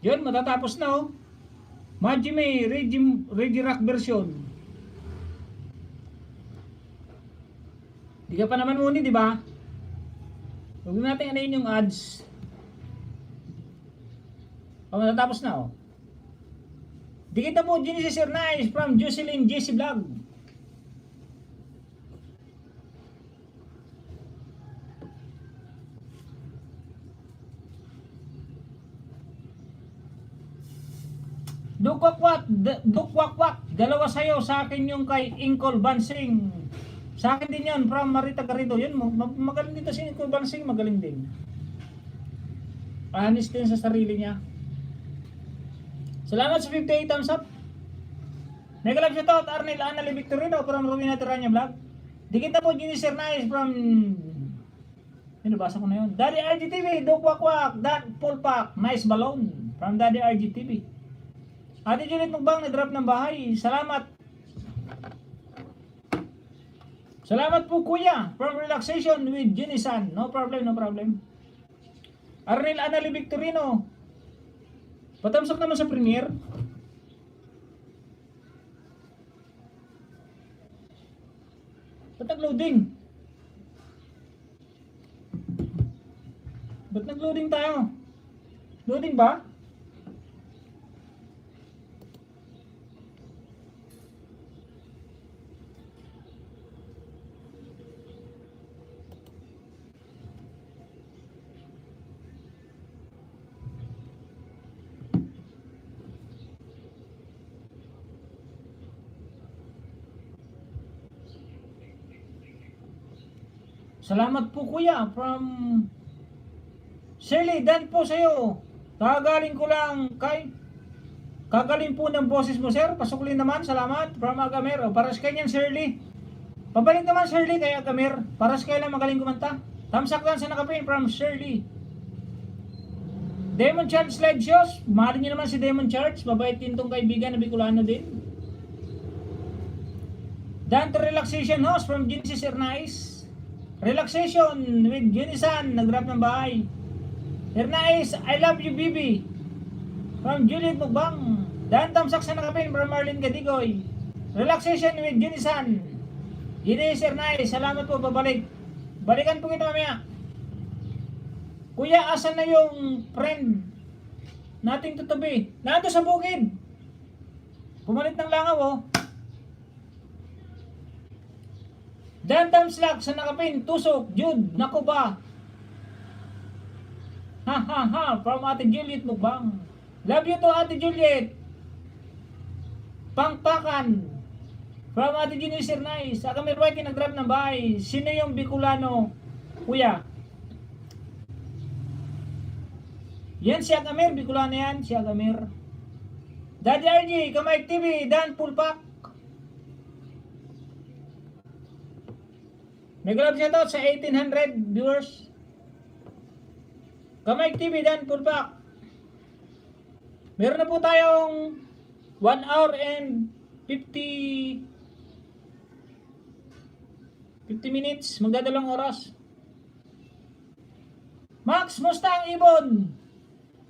Yun, matatapos na, oh. Majime, Reggie Rock version. Di ka pa naman muni, di ba? Huwag natin anayin yung ads. O, matatapos na, oh. Dikit na po, Genesis Sir Nice from Jocelyn JC Vlog. Dukwakwak, dalawa sa'yo, sa akin yung kay Inkol Bansing. Sa akin din yan, from Marita Garrido. Yun, magaling dito si Inkol Bansing, magaling din. Honest din sa sarili niya. Salamat sa 58 thumbs up. Nagalab siya to, Arnel Anali Victorino from Rowena Tiranya Vlog. Dikit na po, Genesis Sir Nice from... Ano nabasa ko na yun. Daddy RGTV, Dukwakwak, that full pack, nice balloon. From Daddy RGTV. Ate Juliet Mugbang, nag-drop ng bahay. Salamat. Salamat po kuya. From relaxation with Jinisan. No problem, no problem. Arnel Anali Victorino. Patamsak naman sa premiere. Ba't nag-loading? Ba't nag-loading tayo? Loading ba? Salamat po kuya from Shirley, dan po sa'yo. Kagaling ko lang kay kagaling po ng boses mo sir. Pasuklin naman, salamat from Agamer. O, paras kayo yan Shirley. Pabalik naman Shirley kay Agamer. Paras kayo lang magaling kumanta. Tamsak lang sa nakapin from Shirley. Demon Charge Slide Shows. Mahalin nyo naman si Demon Charge. Mabait din tong kaibigan na Bicolano din. Dante Relaxation Host from Genesis Ernais. Relaxation with Junisan, nag-drop ng bahay. Ernais, I love you, Bibi. From Juliet Mugbang. Dan Tamsak sa nakapin from Marlene Gadigoy. Relaxation with Junisan. Ines Ernais, salamat po, babalik. Balikan po kita mamaya. Kuya, asan na yung friend nating tutubi? Nandito sa bukid. Pumalit ng langaw, oh. Dan Tamslak sa nakapin, tusok, Jude, naku ba? Ha ha ha, from Ate Juliet Mugbang. Love you to Ate Juliet. Pangpakan. From Ate Juliet Sirnay. Sa Kamirwaki nag-drop ng bahay. Sino yung Bicolano, kuya? Yan si Agamir, Bicolano yan, si Agamir. Daddy RG, Kamay TV, Dan Pulpak. Nag-love siya sa 1800 viewers. Kamay TV, Dan Pulpak. Meron na po tayong 1 hour and 50 minutes. Magdadalawang oras. Max, musta ang ibon?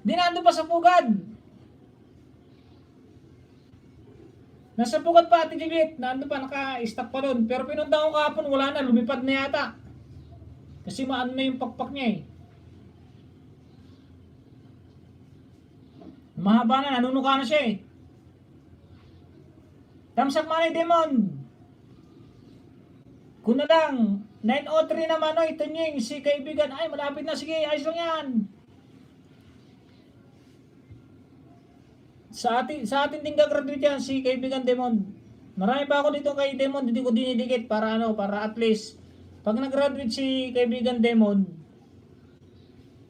Di nando pa sa pugad. Nasa pugad pa Ate Juliet, nando pa, naka-stack pa doon. Pero pinunta ko kahapon, wala na, lumipad na yata. Kasi maano na yung pakpak niya eh. Mahaba na, nanunuka na siya eh. Tamsak Manay Demon. Kung na lang, 903 naman o, ito nying, si kaibigan, ay malapit na, sige, ayos lang yan. Sa atin din gagraduate yan si kaibigan Demon. Marami pa ako dito kay Demon, dito ko dinidikit para para at least pag nag-graduate si kaibigan Demon,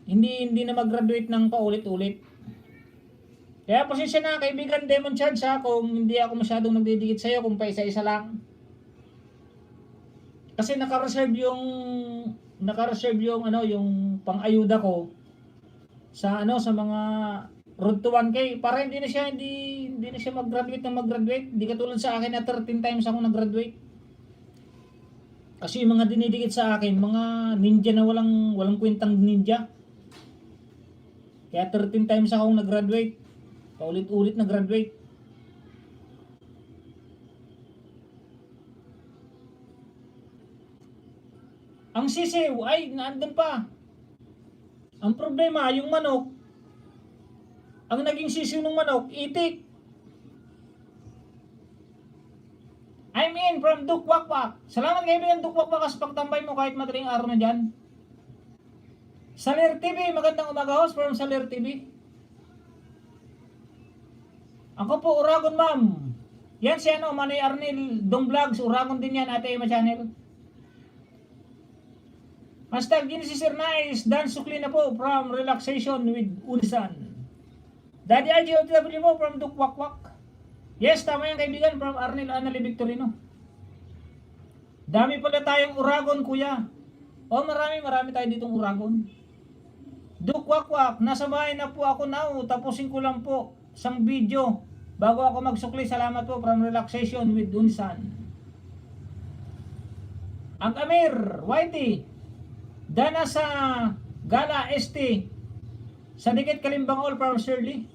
hindi na mag-graduate ng paulit-ulit. Kaya pasensya na kaibigan Demon Charge ha, kung hindi ako masyadong nagdidikit sa iyo, kung pa isa-isa lang. Kasi naka-reserve yung yung pang-ayuda ko sa sa mga road to 1K para hindi na siya mag-graduate. Hindi katulad sa akin na 13 times ako nag-graduate. Kasi yung mga dinidikit sa akin, mga ninja na walang kwentang ninja. Kaya 13 times ako nag-graduate. Paulit-ulit nag-graduate. Ang sisiw ay naandun pa. Ang problema, yung manok, ang naging sisiw ng manok, itik. I'm in from Dukwakwak. Salamat kaibigan Dukwakwak sa pagtambay mo kahit madaling araw na dyan. Salir TV, magandang umaga host from Salir TV. Ako po, Uragon ma'am. Yan si Manay Arnel, Dong Vlogs, Uragon din yan, Ate Emma Channel. Hashtag Genesis Ernais, Dan Sukli na po from Relaxation with Unisan. Daddy RGOTW mo from Dukwakwak. Yes, tama yan kaibigan, from Arnel Anali Victorino. Dami pala tayong Uragon kuya. Oh, marami tayo ditong uragon. Dukwakwak, nasa bahay na po ako now. Tapusin ko lang po isang video bago ako magsukli. Salamat po from Relaxation with Unsan. Ang Amir, Whitey, Dana sa Gala ST, sa Dikit Kalimbang All from Shirley.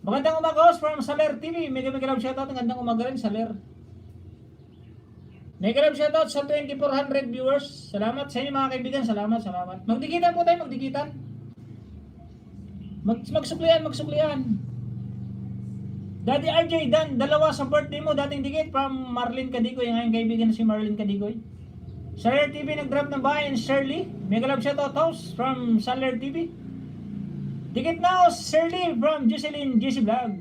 Magandang umaga host from Saler TV. Mega love shoutout. Magandang umaga rin Saler. Mega love shoutout sa 2,400 viewers. Salamat sa inyo mga kaibigan. Salamat. Magdikitan po tayo, magdikitan. Magsuklian. Daddy RJ Dan, dalawa sa birthday mo, dating dikit from Marlene Kadigoy. Ang kaibigan si Marlene Kadigoy. Saler TV nag-drop ng bahay and Shirley. Mega love shoutout host from Saler TV. Dikit na host Shirley from Jocelyn GC Vlog.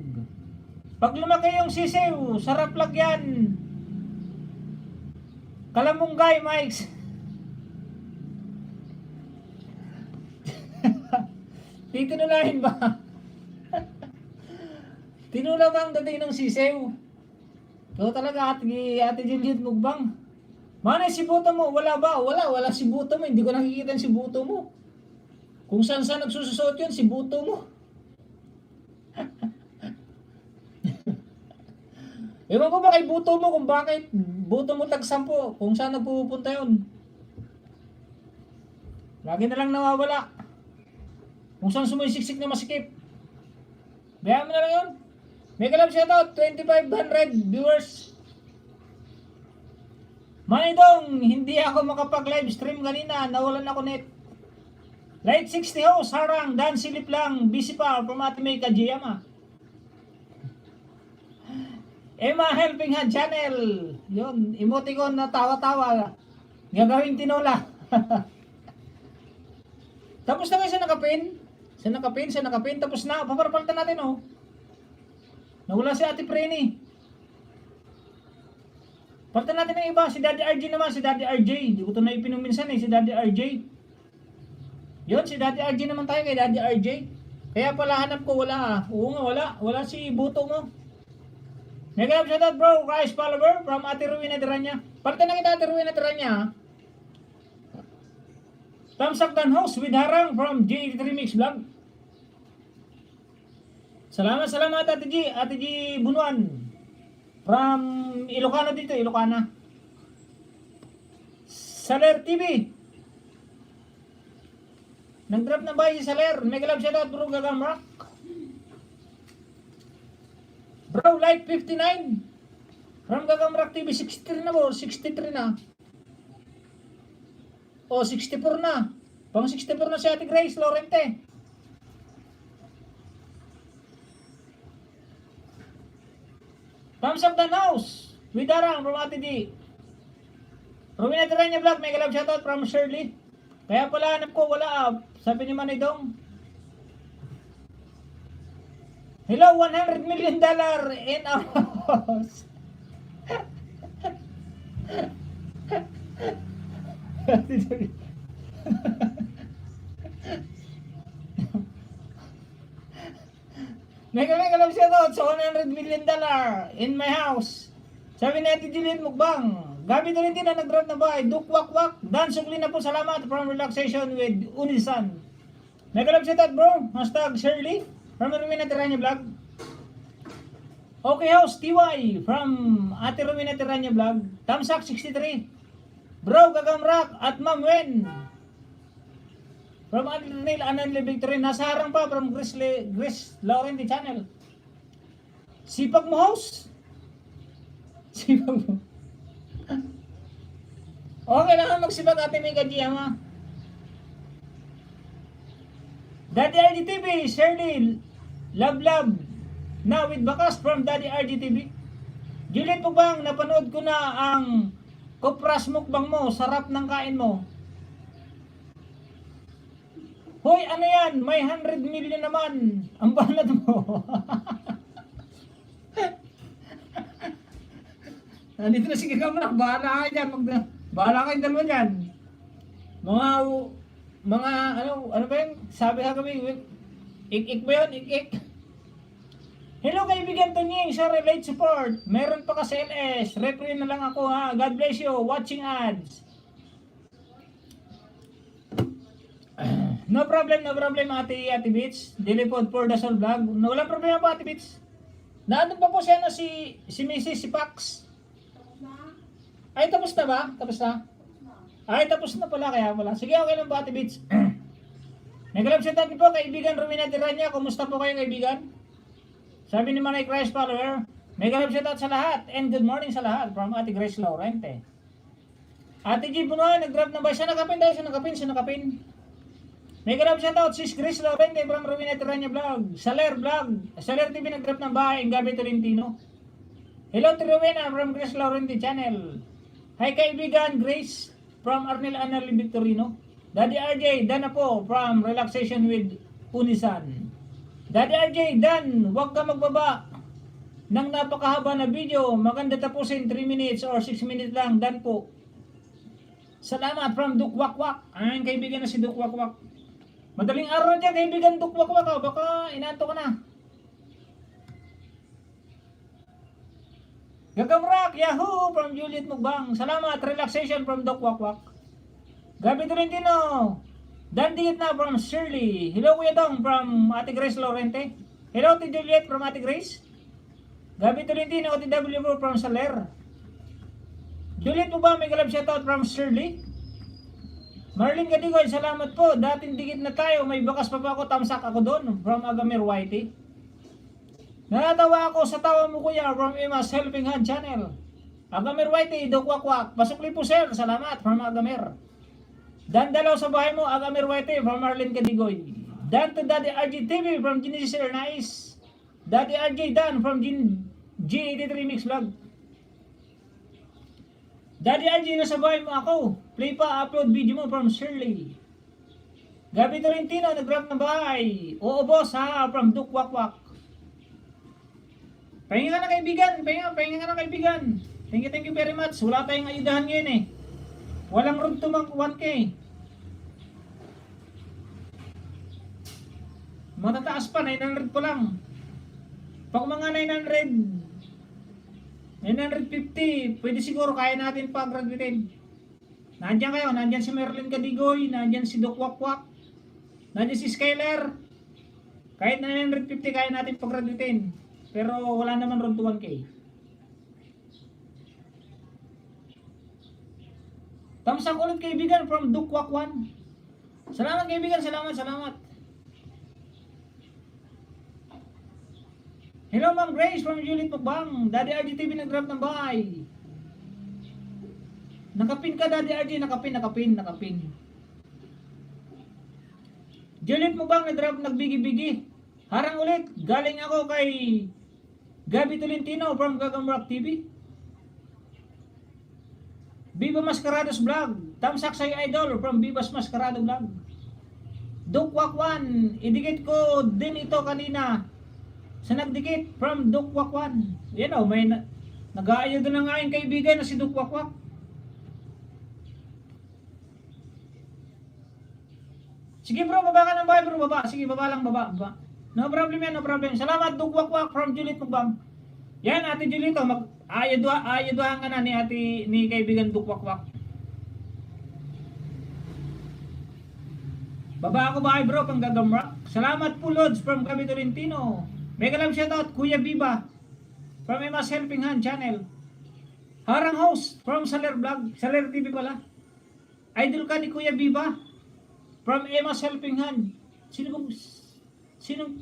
Pag lumaki yung sisiw, sarap lagyan. Kalamunggay, Mikes. Titinulahin ba? Tinula ba ang dating ng sisew? Ito talaga ate Juliet Mugbang. Manay si buto mo? Wala ba? Wala si buto mo. Hindi ko nakikita si buto mo. Kung saan nagsususot yun, si buto mo. Ewan ko ba kay buto mo kung bakit buto mo tag-10, kung saan nagpupunta yun. Lagi na lang nawawala. Kung saan sumisiksik na masikip. Bayaan mo na lang yun. Mega love shoutout, 2,500 viewers. Manidong, hindi ako makapag-live stream kanina, nawalan ako net. Light 60 host, harang, dan silip lang, busy pa, from Ate May Kajiyama. Emma Helping Hand Channel. Yun, emoticon na tawa-tawa. Gagawing tinola. Tapos na kayo sa nakapin. Tapos na, paparapalitan natin oh. Nawala si Ate Preni. Palitan natin ng iba. Si Daddy RJ naman, si Daddy RJ. Hindi ko ito na ipinuminsan si Daddy RJ. Yun, si Daddy RJ naman tayo kay Daddy RJ. Kaya pala hanap ko, wala Oo nga, wala. Wala si buto mo. Mega love shoutout bro, Rice follower from Ate Ruina Tiranya. Palitan na kita Ate Ruina Tiranya. Thumbs up dan host with harang from J83 Mix Vlog. Salamat Ate G Bunuan. From Ilocano dito, Ilocana. Saler TV. Nag-drop na ba si Saler? Mega love shoutout bro, Gagamrak. Bro, like 59. From Gagamrak TV, 63 na bro, 63 na. O, 64 na. Pang 64 na si Ate Grace Lorente. Thumbs up the house. With Darang from Ate D. Romina Tiranya Vlog, mega love shoutout from Shirley. Kaya pala hanap ko, wala. Sabi ni Manidong. Hello, $100 million in our house. Mega love shoutout sa $100 million in my house. Sabi ni Ate Juliet Mugbang. Gabi na rin din na nag-drop na ba? Dukwakwak. Dan sukli na po, salamat from Relaxation with Unisan. Mega love shoutout bro. Hashtag Shirley. From Romina Tiranya Vlog. Okay house, TY. From Ate Romina Tiranya Vlog. Thumbs up 63. Bro, Gagamrak at Ma'am Wen. From Ate Neil Ananle Victory. Nasa harang pa from Grace Laurenti Channel. Sipag mo house. Sipag mo. Okay lang magsipag Ate May Kajiyama. Daddy RGTV, Shirley, love. Now with Bakas from Daddy RGTV. Juliet Mugbang, napanood ko na ang Kopras Mukbang mo, sarap ng kain mo. Hoy, ano yan? May 100 million naman. Ang banat mo. Nandito na si Gagamrak, bahala kayo dyan. Bahala kayong dalawa dyan. Mga ano ba yun? Sabi ka kami, ik ba yun? Ik. Hello kaibigan Tonying, sa relate support. Meron pa kasi LS. Referee na lang ako ha. God bless you. Watching ads. No problem Ate Beats. Dilipod for the soul vlog. No, walang problema po Ate Beats. Naandun pa po siya na si Mrs. si Pax. Ay, tapos na ba? Tapos na? Ay, tapos na pala kaya pala. Sige, okay lang po Ate Beats. Nag-love shout out po kaibigan Romina Tiranya. Kumusta po kayo kaibigan? Sabi ni Manay Christ follower. Nag-love shout out sa lahat. And good morning sa lahat from Ate Grace Laurente. Ate G. Bunoy, nag-drop na ba? Siya nakapin daw, siya nakapin. Nag-love shout out sis Grace Laurente from Romina Tiranya Vlog. Saler Vlog. Saler TV nag-drop ng bahay ang Gabi Tolentino. Hello to Rowena from Grace Laurente channel. Hi kaibigan Grace from Arnel Anal Victorino. Daddy RJ, Dan na po from Relaxation with Unisan. Daddy RJ, Dan, huwag ka magbaba ng napakahaba na video. Maganda tapusin 3 minutes or 6 minutes lang, Dan po. Salamat from Dukwakwak. Ang kaibigan na si Dukwakwak. Madaling araw dyan, kaibigan Dukwakwak. Baka inaanto ka na. Gagamrak, Yahoo from Juliet Mugbang. Salamat, Relaxation from Dukwakwak. Gabi Tolentino. Dan Digit na from Shirley. Hello Kuya Dong from Ate Grace Laurente. Hello Ate Juliet from Ate Grace. Gabi Tolentino, OTW from Saler. Juliet Mugbang, may galab shoutout from Shirley. Marlene Gadigoy, salamat po. Dating dikit na tayo, may bakas pa ako, tamsak ako doon. From Agamir Whitey. Natatawa ako sa tawa mo kuya from Emma's Helping Hand Channel. Agamir Whitey, Dukwakwak. Pasukli po sir, salamat from Agamir. Dan dalaw sa bahay mo, Agamir Whitey from Marlene Gadigoy. Dan to Daddy RJ TV from Genesis Ernais. Daddy RJ Dan from G83 Mix Vlog. Daddy RJ, nasa bahay mo ako. Play pa, upload video mo from Shirley. Gabi Tolentino, nag-drop ng bahay. Oo boss ha, from Dukwakwak. Pahinga ka na kaibigan, pahinga ka na kaibigan. Thank you very much. Wala tayong ayudahan ngayon eh. Walang road to 1K. Matataas pa, 900 pa lang. Pag mga 950, pwede siguro kaya natin pag-graduatein. Nandiyan kayo, nandiyan si Merlin Gadigoy, nandiyan si Dukwakwak, nandiyan si Skyler. Kahit 950 kaya natin pag-graduatein. Pero wala naman road to 1K. Tamsak ulit kaibigan from Dukwak 1. Salamat kaibigan, salamat. Hello Ma'am Grace from Juliet Mugbang. Daddy RJ TV nag-drop ng bahay. Nakapin ka Daddy RJ, nakapin. Juliet Mugbang nag-drop nagbigi-bigi. Harang ulit, galing ako kay Gabi Tolentino from Gagamrak TV. Viva Mascarados Vlog. Tamsak sa'yo idol from Viva's Mascarado Vlog. Dukwak 1. Idikit ko din ito kanina sa nagdikit from Dukwakwak. Yan o, may nag-aayaw doon ng aking kaibigan na si Dukwakwak. Sige bro, baba ka ng bahay bro, baba. Sige, baba lang, baba. No problem yan, no problem. Salamat Dukwakwak from Juliet Mugbang. Yan, Ate Juliet, aayaduhan ka na ni kaibigan Dukwakwak. Baba ako bahay bro, pang Gagamrak. Salamat po Lods from Gabi Tolentino. Mega love shoutout Kuya Biba from Emma's Helping Hand Channel. Harang host from Saler Vlog, Saler TV pala. Idol ka ni Kuya Biba from Emma's Helping Hand. Sinong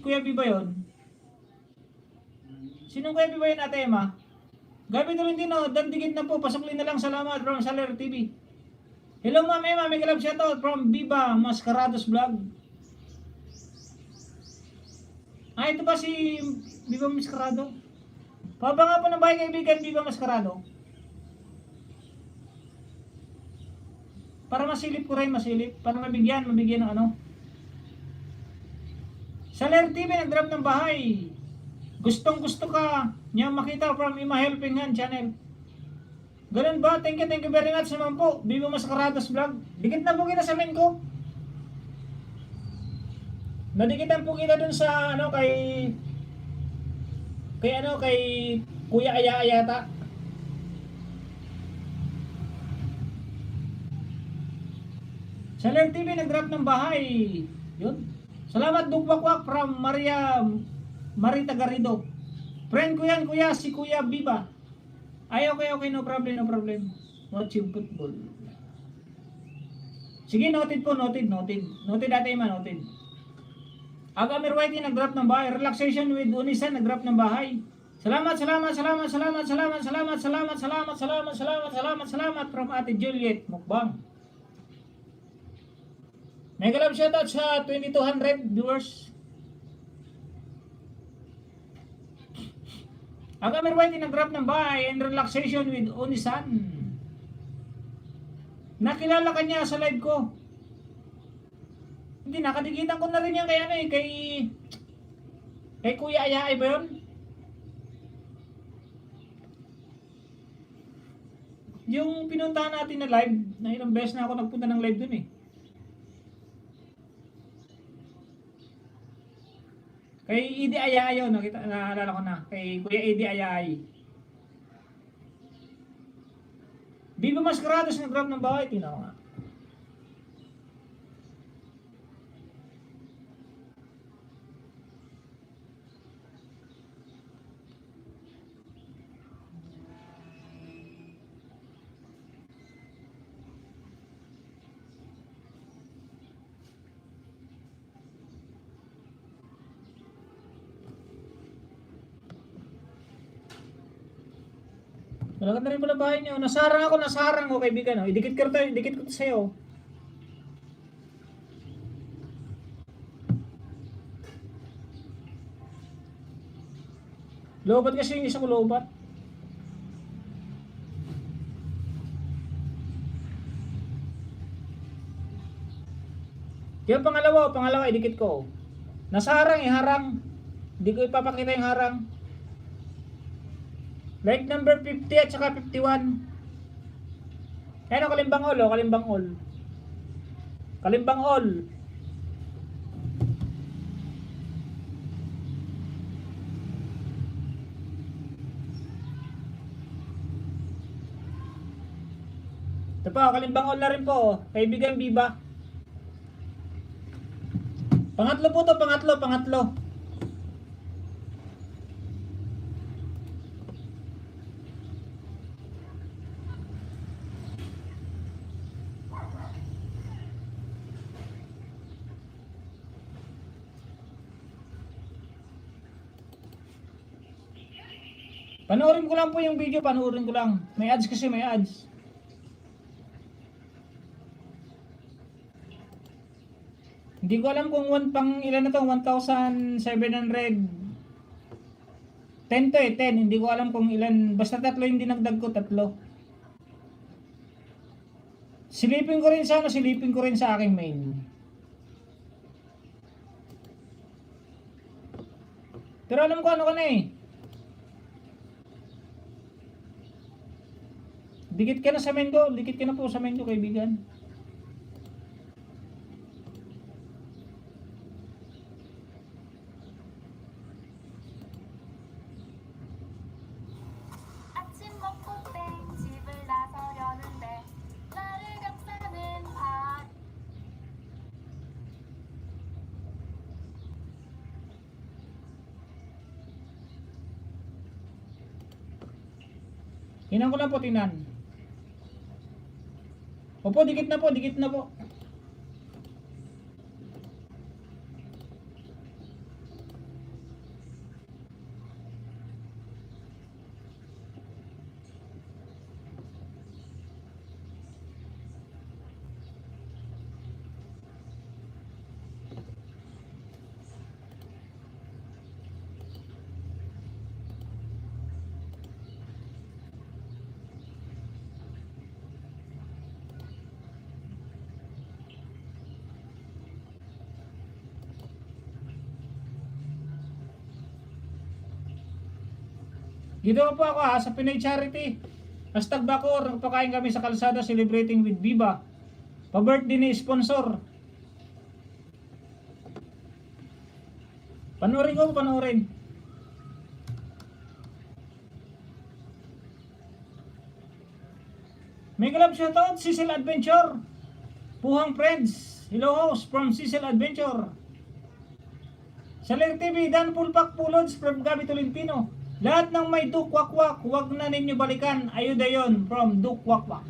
Kuya Biba yon? Sinong Kuya Biba yun Ate Emma? Gabi Tolentino, dandigit na po, pasuklin na lang, salamat from Saler TV. Hello Ma'am Emma, mega love shoutout from Biba Mascarados Vlog. Ito ba si Viva Mascarado? Paba nga po ng bahay kaibigan Viva Mascarado. Para masilip ko rin, para mabigyan ng ano. Saler TV nag-drop ng bahay. Gustong gusto ka niya makita from Ima Helping Hand Channel. Ganun ba? Thank you very much naman po. Viva Mascarados Vlog. Dikit na po kita sa main ko. Nadikitan po kita dun sa kay Kuya Aya yata. Seller TV nag-drop ng bahay. Yun. Salamat Dukwakwak from Marita Garrido. Friend ko yan, kuya, si Kuya Biba. Ay, okay, no problem, no problem. Watching football. Sige, noted po, noted. Noted dati man, noted. Agamir Whitey nag-drop ng bahay. Relaxation with Unisan nag-drop ng bahay. Salamat from Ate Juliet Mukbang. Mega love shoutout sa 2200 viewers. Agamir Whitey nag-drop ng bahay and relaxation with Unisan. Nakilala ka niya sa live ko. Hindi, nakadikitan ko na rin yan kay Kuya Ayay ba yun? Yung pinuntahan natin na live, na ilang beses na ako nagpunta ng live dun eh. Kay Idi Ayay yun, naalala ko na. Kay Kuya Idi Ayay. Biba Mascarados nag-grab ng bahay, tingnan ko nga. Malaganda rin pala bahay niyo. Nasarang ko kaibigan. Oh. Idikit ko to sa'yo. Lobat kasi yung isa ko lobat. Yung pangalawa, idikit ko. Nasarang harang. Hindi ko ipapakita yung harang. Like number 50 at saka 51. Ayan o, kalimbang all. Kalimbang all. Ito po, kalimbang all na rin po. Kaibigan Biba. Pangatlo po to, pangatlo. Panoorin ko lang po yung video, May ads kasi, may ads. Hindi ko alam kung pang ilan na to, 1,700. 10 to 10. Hindi ko alam kung ilan. Basta tatlo yung dinagdag ko, tatlo. Silipin ko rin sa aking main. Pero alam ko ano ka na eh. Dikit ka na po sa main ko, kaibigan. 아침 먹고 땡 집을 나서려는데 나를 감싸는 바 Tinan ko lang po, tinan. Opo, dikit na po. Dito po ako sa Pinay Charity. #Bakor, nagpakain kami sa kalsada celebrating with Viva. Pa-birthday ni sponsor. Panoorin. Mega love shoutout, Cecil Adventure. Puhang Friends. Hello host from Cecil Adventure. Salir TV, Dan Pulpak Pulods from Gabi Tolentino. Lahat ng may dukwakwak, huwag na ninyo balikan. Ayuda yon from dukwakwak.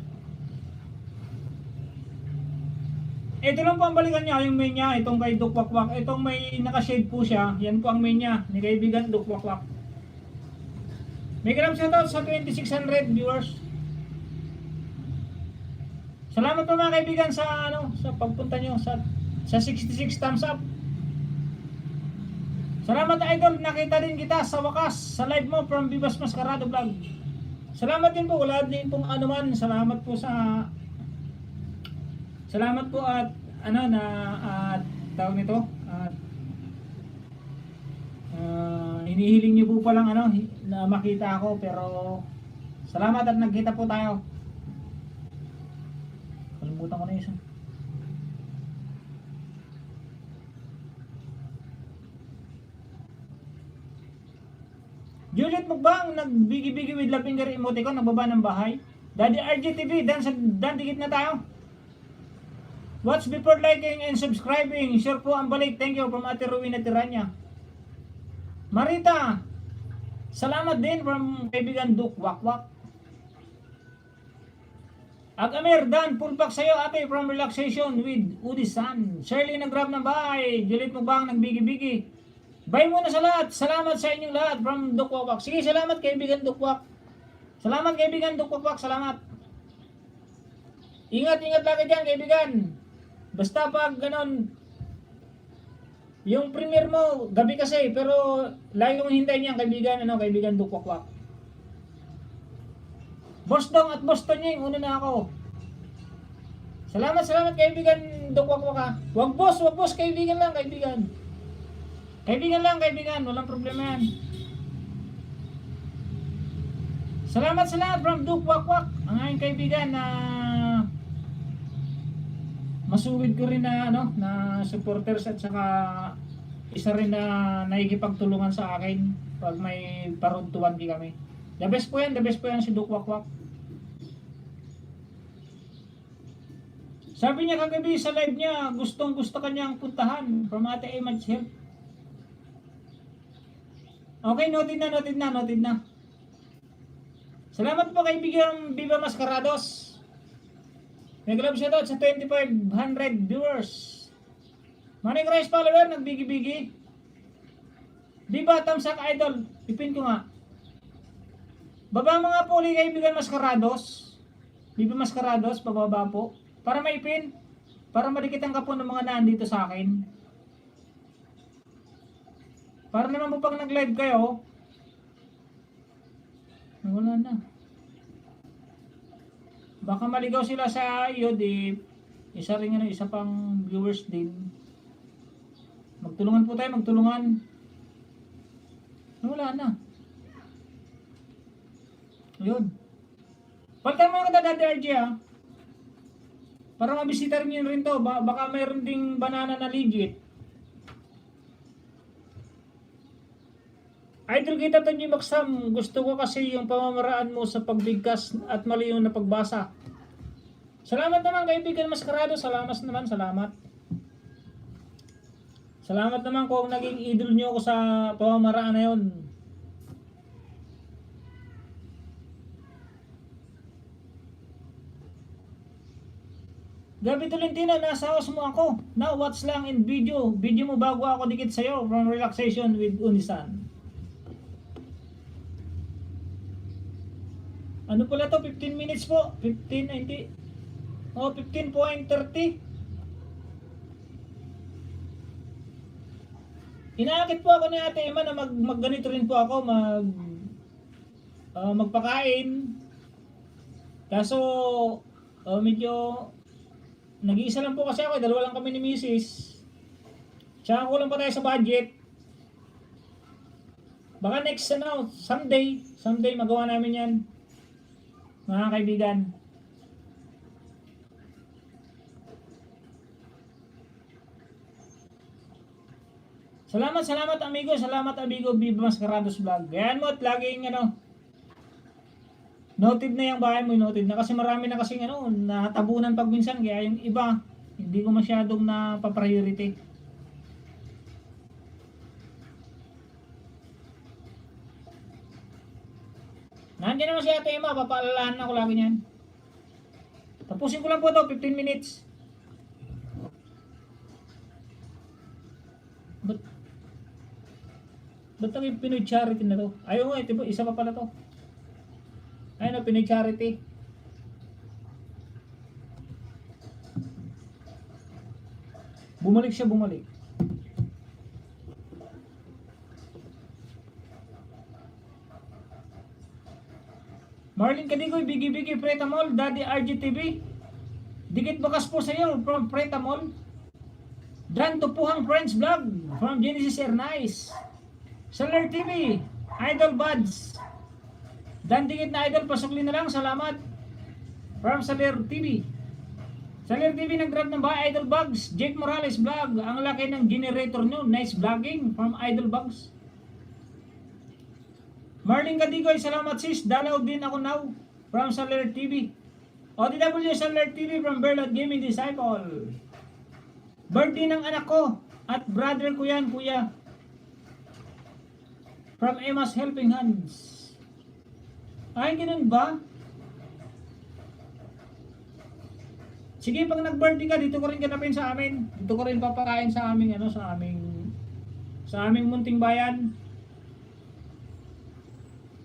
Ito lang po ang balikan niya, yung main niya, itong kay dukwakwak. Itong may nakashade po siya, yan po ang main niya, ni kaibigan dukwakwak. May kalam shoutout sa 2,600 viewers. Salamat po mga kaibigan sa sa pagpunta nyo sa 66 thumbs up. Salamat idol, nakita din kita sa wakas sa live mo from Vivas Mascarado Vlog. Salamat din po, wala din pong anuman. Salamat po at tawag nito at hinihiling niyo po palang na makita ako, pero salamat at nagkita po tayo. Kalimutan ko na isa. Juliet Mukbang, nagbigi-bigi with laping gari emoticon, nagbaba ng bahay. Daddy RGTV, dan dikit na tayo. Watch before liking and subscribing. Share po ang balik. Thank you from Ate Rowena Tiranya. Marita, salamat din from kaibigan Duk Wakwak. Agamir, Dan, pulpak sa'yo ate from Relaxation with Udisan. Shirley, nag-grab ng bahay. Juliet Mukbang, nagbigi-bigi. Bye muna sa lahat. Salamat sa inyong lahat from Dukwak. Sige, salamat kaibigan Dukwak. Salamat kaibigan Dukwak. Salamat. Ingat-ingat lagi dyan kaibigan. Basta pag ganon, yung premiere mo, gabi kasi, pero lagi kong hintayin yan kaibigan, kaibigan Dukwak. Boss Dong at Boss Tonying, una na ako. Salamat kaibigan Dukwak ha. Wag boss, kaibigan lang kaibigan. Kaibigan lang, walang problema yan. Salamat sa lahat from Duke Wakwak, ang aking kaibigan na masuwid ko rin na supporters at saka isa rin na nakikipagtulungan sa akin pag may paruntuan kami. The best po yan si Duke Wakwak. Sabi niya kagabi sa live niya, gustong gusto kanyang puntahan from Ate Image Health. Okay, noted na. Salamat po kaibigan Viva Mascarados. May glove shoutout sa 2,500 viewers. Money Christ follower, nagbigi-bigi. Viva Tamsak Idol, ipin ko nga. Baba mga po ulit kaibigan Mascarados. Viva Mascarados, bababa po. Para maipin, para madikit ang kapon ng mga nandito sa akin. Para naman po pag nag-live kayo, wala na. Baka maligaw sila sa iyo, di isa pang viewers din. Magtulungan po tayo, wala na. Yun. Palitan mo kita Daddy RG para mabisita rin to. Baka mayroon ding banana na legit. Idol kita Tonji Maksam, gusto ko kasi yung pamamaraan mo sa pagbigkas at mali yung napagbasa. Salamat naman kaibigan Mascarado, salamat. Salamat naman kung naging idol nyo ako sa pamamaraan na yun. Gabi Tolentino, nasa house mo ako. Now watch lang in video. Video mo bago ako dikit sa'yo from Relaxation with Unisan. Ano pala to? 15 minutes po. 15.30. Inaakit po ako ni Ate Emma na magganito rin po ako. Magpakain. Kaso, medyo nag-iisa lang po kasi ako. Dalawa lang kami ni Mrs. Tsaka kulang pa tayo sa budget. Baka next someday magawa namin yan. Mga kaibigan. Salamat amigo. Salamat amigo Viva Mascarados Vlog. Gayaan mo at laging noted na yung bahay mo. Noted na kasi marami na kasing natabunan pag minsan. Kaya yung iba Hindi ko masyadong na-priority. Nandiyan naman si Ate Emma, papaalalahan ako lagi niyan. Tapusin ko lang po ito, 15 minutes. Ba't ang Pinoy charity na to? Ayaw nga, ito, isa pa pala to. Ayun na, Pinoy charity. Bumalik siya, bumalik. Marlene Kadigoy, Bigi Pretamol, Daddy RGTV. Dikit bakas po sa iyo from Pretamol. Dan Tupuhang Friends Vlog from Genesis Air Nice. Solar TV, Idol Buds. Dan dikit na idol, pasukli na lang, salamat. From Solar TV. Solar TV nag-drop ng bahay, Idol Bugs. Jake Morales Vlog, ang laki ng generator nyo, nice vlogging from Idol Bugs. Marlene Kadigoy, salamat sis. Dalaw din ako now from Solar TV. ODW Solar TV from Berlot Gaming Disciple. Birthday ng anak ko at brother ko yan, kuya. From Emma's Helping Hands. Ay, ganun ba? Sige, pag nag-birthday ka, dito ko rin ganapin sa amin. Dito ko rin papakain sa aming, sa aming munting bayan.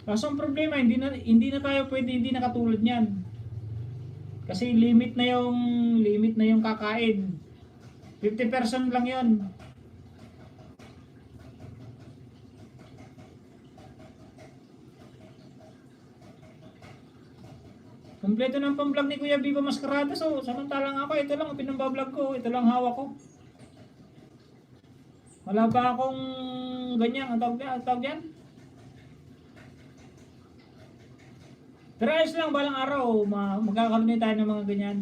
Kaso ang problema, hindi na tayo pwede, hindi na katulad niyan. Kasi limit na yung kakain. 50% lang 'yon. Kompleto ng pang-vlog ni Kuya Viva Mascarado. So, samantalang ako, ito lang ang pinambablog ko, ito lang hawak ko. Wala pa akong ganyan, ang tawag yan. Pero ayos lang, balang araw, magkakaroon din tayo ng mga ganyan.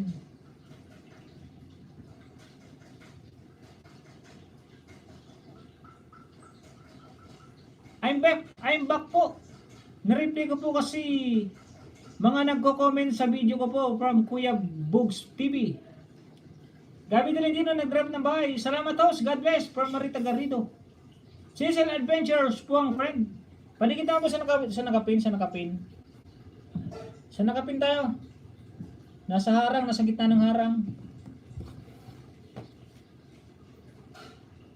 I'm back po. Na-replay ko po kasi mga nagko-comment sa video ko po from Kuya Bugs TV. Gabi Tolentino nag-drop ng bahay. Salamat host, God bless, from Marita Garrido. Cecil Adventures po ang friend. Panikita ko sa nakapin. Sa nakapin tayo. Nasa harang, nasa gitna ng harang.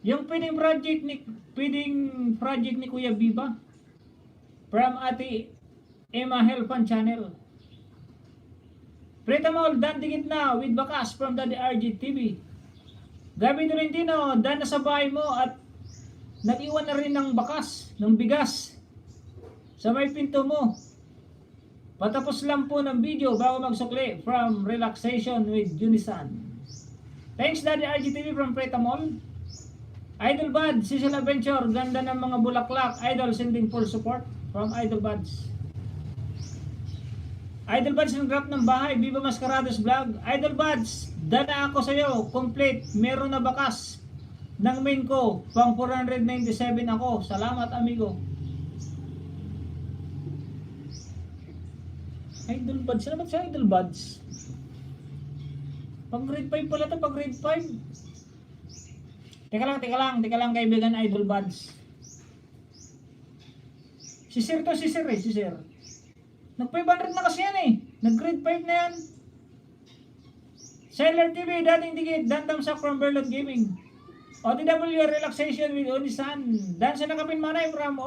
Yung feeding project ni Kuya Viva from Ate Emma Helpan Channel. Pretamol, Dan Dikit na with Bakas from Daddy RG TV. Gabi Tolentino, Dan na sa bahay mo at nag-iwan na rin ng bakas, ng bigas sa may pinto mo. Patapos lang po ng video bago magsukli from Relaxation with Unisan. Thanks Daddy RGTV from Pretamol. Idol Buds, Cecil Adventure, ganda ng mga bulaklak. Idol sending full support from Idol Buds. Idol Buds ng drop ng bahay, Viva Mascarados Vlog. Idol Buds, dala ako sa iyo, complete, meron na bakas ng main ko, pang 497 ako. Salamat amigo. Idol Buds, ano ba siya Idol Buds? Pag grade 5 pala ito, pag grade 5. Teka lang kaibigan Idol Buds. Si Sir. Nag 500 na kasi yan eh. Nag grade 5 na yan. Sailor TV, dating dikit, Dandam Sak from Berlot Gaming. OTW Relaxation with Onisan. Dan sa nakapin manay from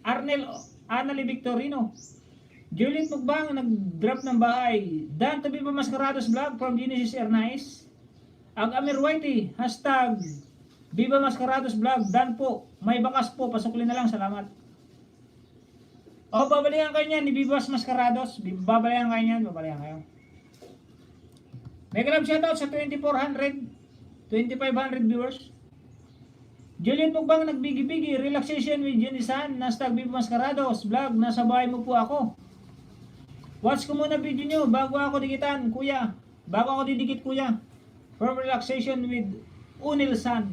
Arnel Anali Victorino. Juliet Mugbang, nag-drop ng bahay. Dan to be Mascarados Vlog from Genesis Air Nice. Ang Amir Whitey, hashtag Viva Mascarados Vlog. Dan po, may bakas po, pasukli na lang, salamat. Babalikan kayo niyan ni Vivas Mascarados. Babalikan kayo niyan, babalikan kayo. May grab shoutout sa 2,500 viewers. Juliet Mugbang, nagbigi-bigi, Relaxation with Junisan, hashtag Viva Mascarados Vlog, nasa bahay mo po ako. Watch ko muna video nyo bago ako dikitan, kuya. Bago ako didikit, kuya. From Relaxation with Unil San.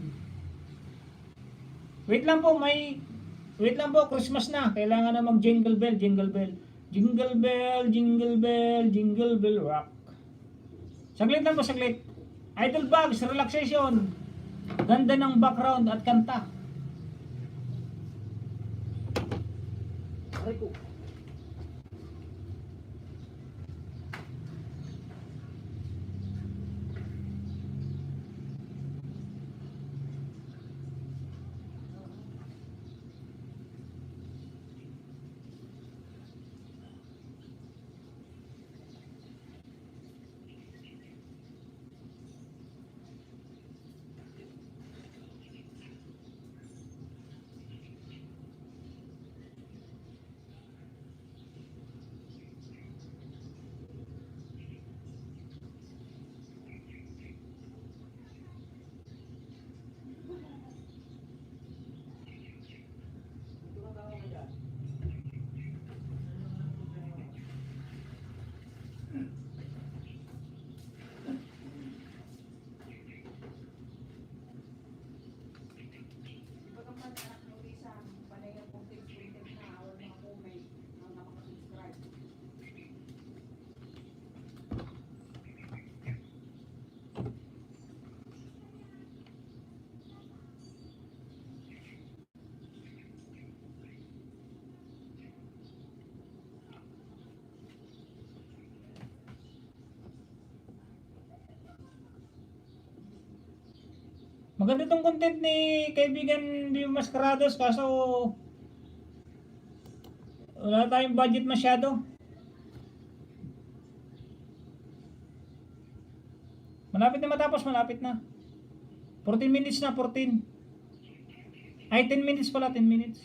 Wait lang po, Christmas na. Kailangan na mag jingle bell. Jingle bell, jingle bell rock. Saglit lang po, saglit. Idol Bags, relaxation. Ganda ng background at kanta. Aray ko. Maganda itong content ni kaibigan Bim Mascarados, kaso wala tayong budget masyado. Malapit na matapos, malapit na. 14 minutes na, 14. Ay, 10 minutes pala, 10 minutes.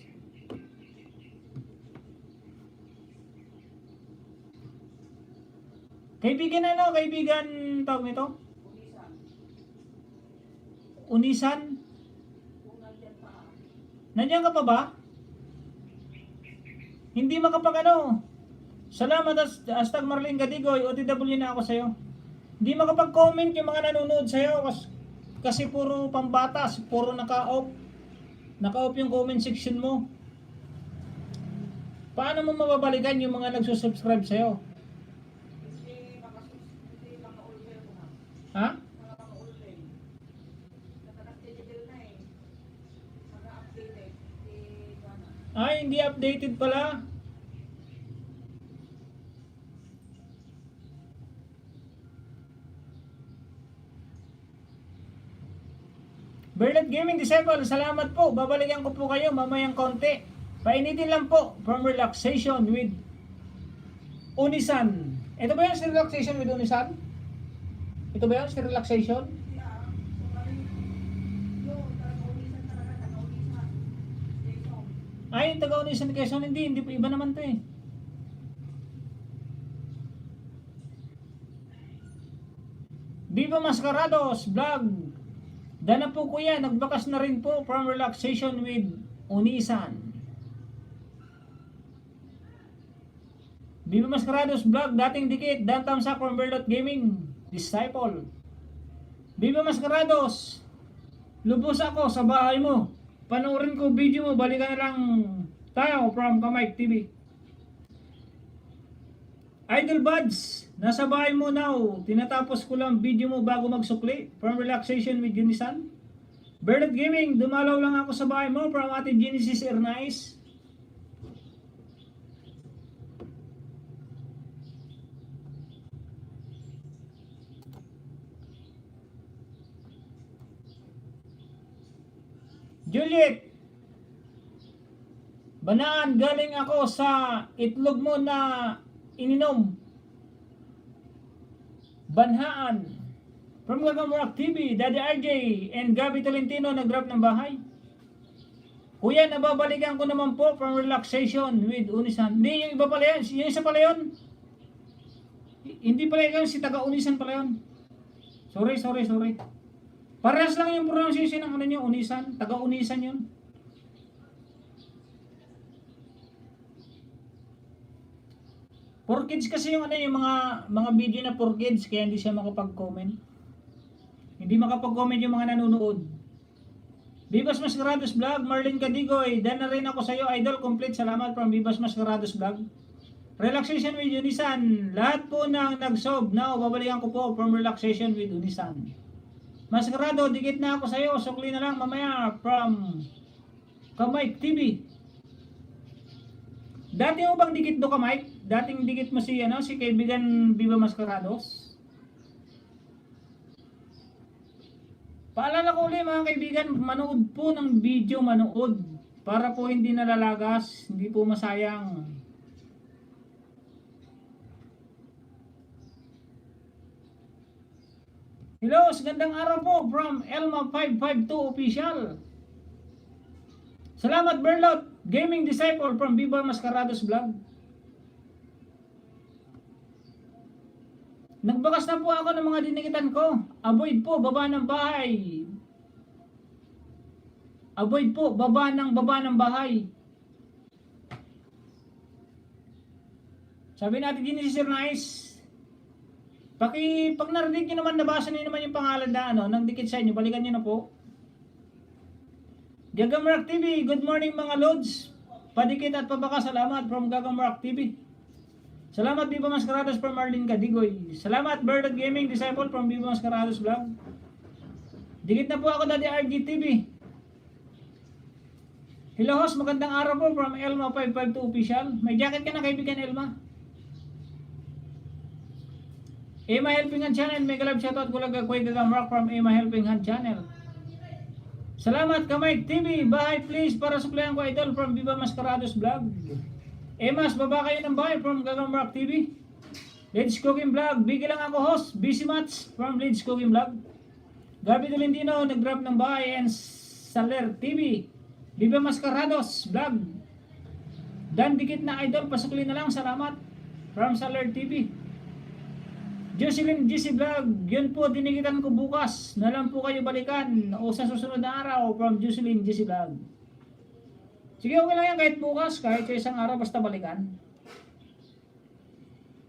Kaibigan ano, kaibigan tawag nito? Unisan? Nandiyan ka pa ba? Hindi makapag ano. Salamat hashtag Marlene Gadigoy, OTW na ako sa'yo. Hindi makapag-comment yung mga nanonood sa'yo kasi puro pambatas, puro naka-off. Naka-off yung comment section mo. Paano mo mababalikan yung mga nagsusubscribe sa'yo? Ha? Ay, hindi updated pala. Bernard Gaming Disciple, salamat po. Babalikan ko po kayo mamayang konti. Painitin lang po from relaxation with Unisan. Ito ba yung si relaxation with Unisan? Ito ba yung si relaxation? Ay, taga-Unisan Quezon, hindi iba naman to eh. Viva Mascarados Vlog. Dana po kuya, nagbakas na rin po from relaxation with Unisan. Viva Mascarados Vlog, dating dikit, Dan Tamsak from Berlot Gaming Disciple. Viva Mascarados, lubos ako sa bahay mo. Panoorin ko video mo, balikan na lang tayo from Kamay TV. Idol Buds, nasa bahay mo now. Tinatapos ko lang video mo bago magsukli from relaxation with Unisan. Bernard Gaming, dumalaw lang ako sa bahay mo from Ate Genesis Ernais. Juliet, Banaan, galing ako sa itlog mo na ininom. Banhaan. From Gagamurak TV, Daddy RJ and Gabi Tolentino nag-grab ng bahay. Kuya, nababalikan ko naman po from relaxation with Unisan. Hindi, yung iba pala yan. Yung isa pala yun. Hindi pala yun, si taga-Unisan pala yun. Sorry. Parehas lang yung pronunciation ng ano nyo, Unisan. Taga-Unisan yun. For kids kasi yung ano yung mga video na for kids, kaya hindi siya makapag-comment. Hindi makapag-comment yung mga nanonood. Bibas Mascarados Vlog, Marlene Cadigoy, dan na rin ako sa iyo, idol, complete. Salamat from Bibas Mascarados Vlog. Relaxation with Unisan. Lahat po ng nag-sub, now babalikan ko po from relaxation with Unisan. Maskarado, dikit na ako sa'yo. Sukli na lang mamaya from Kamay TV. Dati mo bang dikit do Kamay? Dating dikit mo si, si kaibigan Viva Mascarados? Paalala ko ulit mga kaibigan, manood po ng video, manood. Para po hindi nalalagas, hindi po masayang. Hello, gandang araw po from Elma 552 Official. Salamat Berlot, Gaming Disciple from Viva Mascarados Vlog. Nagbakas na po ako ng mga dinikitan ko. Avoid po, baba ng bahay. Avoid po, baba ng bahay. Sabi natin din si Sir Nice. Pag narinig nyo naman, nabasa nyo naman yung pangalan na nang dikit sa inyo, balikan nyo na po. Gagamrak TV, good morning mga lods. Padikit at pabaka, salamat from Gagamrak TV. Salamat Viva Mascarados from Marlene Cadigoy. Salamat Birdot Gaming Disciple from Viva Mascarados Vlog. Dikit na po ako Daddy RG TV. Hello host, magandang araw po from Elma 552 Official. May jacket ka na kaibigan Elma? Emma Helping Hand Channel, mega live shoutout ko lang Kuya Gagamrak from Emma Helping Hand Channel. Salamat Kamay TV, bahay please para suklayan ko idol from Viva Mascarados Vlog. Emas, baba kayo ng bahay from Gagamrak TV. Let's Cooking Vlog, bigyan lang ako host, Busy Mats from Let's Cooking Vlog. Gabi Tolentino, nag-drop ng bahay and Saler TV. Viva Mascarados Vlog. Dan dikit na idol, pasukli na lang, salamat from Saler TV. Jocelyn GC Vlog, yun po dinikitan ko bukas. Na lang po kayo balikan o sa susunod na araw from Jocelyn GC Vlog. Sige, okay lang yan kahit bukas, kahit sa isang araw basta balikan.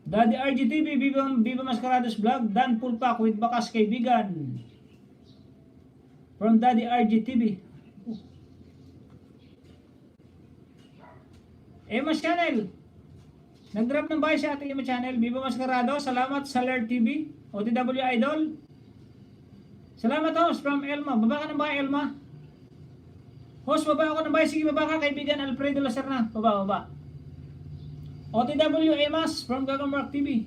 Daddy RGTV, Viva Mascarados Vlog, Dan Pulpak with Bakas Kaibigan. From Daddy RGTV. Emma's Channel. Nag-drop ng bahay si Ate Emma Channel. Viva Mascarado. Salamat sa Lair TV. OTW Idol. Salamat host from Elma. Baba ka ng bahay Elma. Host, baba ako ng bahay. Sige, baba ka kaibigan Alfredo Lacerna. Baba. OTW Emas from Gagamrak TV.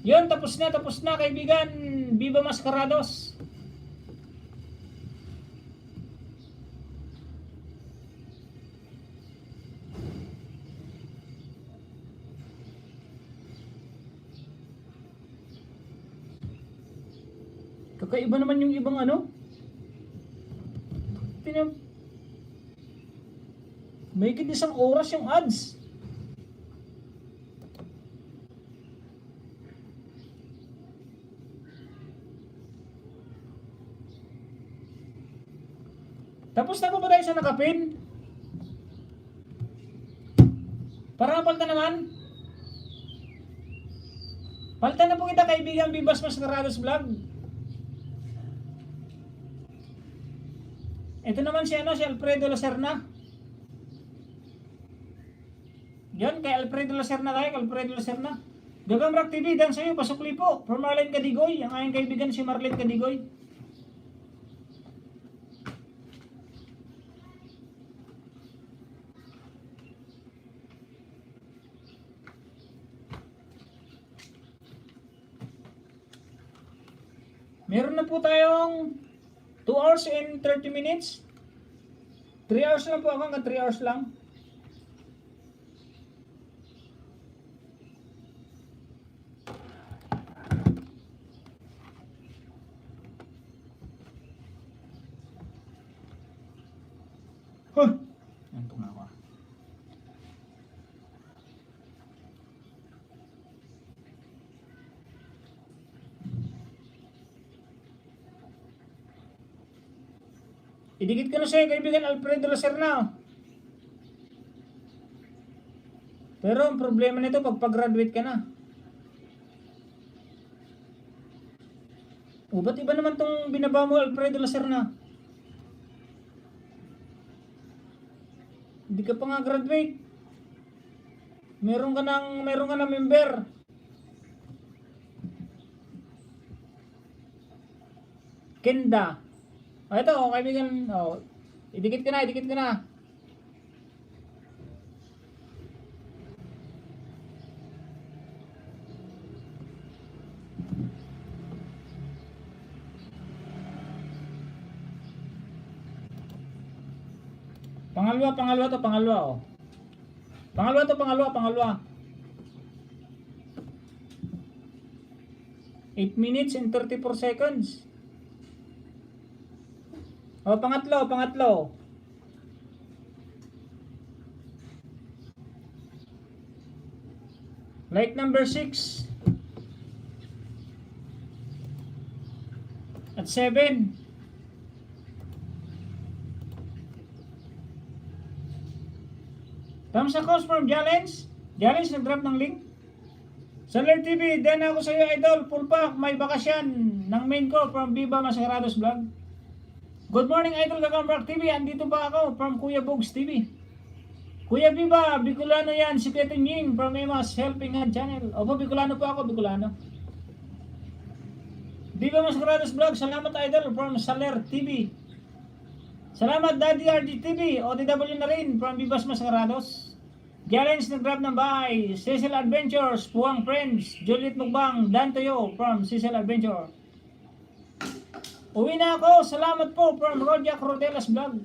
Yun, tapos na kaibigan. Viva Mascarados. Kakaiba naman yung ibang may higit isang oras yung ads. Tapos na po ba tayo sa nakapin? Para palta naman. Palta na po kita kaibigan Vivas Mascarados Vlog. Ito naman si Alfredo Lacerna. Yan, kay Alfredo Lacerna tayo, Alfredo Lacerna. Gagamrak TV, dan sa'yo, pasukli po. From Marlene Cadigoy, ang aking kaibigan si Marlene Cadigoy. Meron na po tayong 2 hours and 30 minutes. 3 hours lang po ako, hanggang 3 hours lang. Huh! Nanto na ako. Idikit ko na sa'yo, kaibigan Alfredo Lacerna. Pero ang problema nito, pag-graduate ka na. O, ba't iba naman tong binaba mo, Alfredo Lacerna? Hindi ka pa nga graduate. Meron ka ng member. Kenda. Ito, kaibigan, idikit ko na, idikit ko na. Pangalawa to, pangalawa. Pangalawa. 8 minutes and 34 seconds. Pangatlo. Like number 6. At 7. Thumbs across from Challenge, nag-drop ng link. Saler TV, then ako sa iyo idol, full pack, may bakasyan ng main ko from Viva Mascarados Vlog. Good morning idol, Kakambrak TV, andito pa ako from Kuya Bogs TV. Kuya Viva, Bicolano yan, si Kuya Tunying from Emma's Helping Hand Channel. Opo, Bicolano po ako, Bicolano. Viva Mascarados Vlog, salamat idol from Saler TV. Salamat Daddy RG TV, OTW na rin from Vivas Mascarados. Challenge nag-grab ng bahay, Cecil Adventures, Puwang Friends, Juliet Mugbang, Dan Toyo from Cecil Adventure. Uwi na ako, salamat po from Rojak Rodelas Vlog.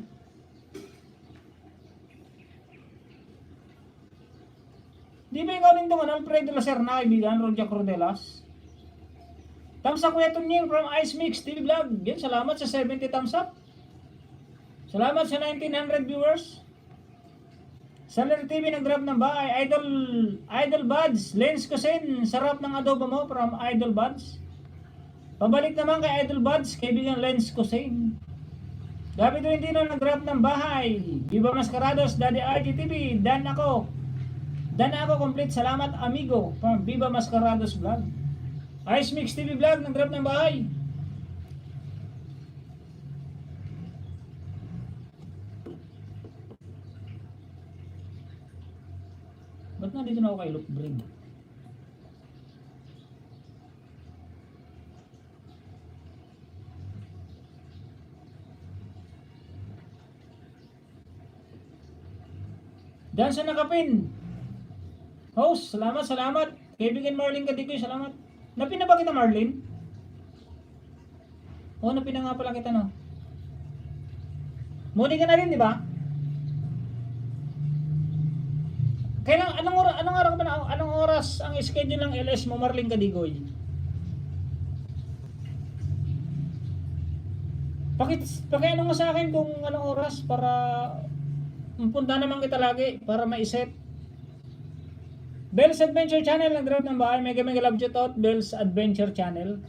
Di ba ikaw rin itong Alfredo Lacer na kaibigan, Rojak Rodelas? Thumbs up Kuya Tunying from Ice Mix TV Vlog. Yan, salamat sa 70 thumbs up. Salamat sa 1900 viewers. Saler TV nag-drop ng bahay. Idol Buds, Lens Kusin, sarap ng adobo mo from Idol Buds. Pabalik naman kay Idol Buds, kaibigan Lens Kusin. David Wendino nag-drop ng bahay. Viva Mascarados, Daddy RG TV, Dan ako, complete. Salamat amigo from Viva Mascarados Vlog. Ice Mix TV Vlog nag-drop ng bahay. Ba't na dito na ako kay Loop Bring? Dan sa nakapin. Host, salamat. Kaibigan Marlene Kadikoy, salamat. Napin na ba kita Marlene? Oo, napin na nga pala kita no. Muni ka na rin, di ba? Kailang anong oras ang schedule ng LS mo Marlene Kadigoy? Pakiano mo sa akin kung anong oras para punta naman kita lagi para ma-set. Bell's Adventure Channel nag-drop ng bahay. Mega love shoutout Bell's Adventure Channel.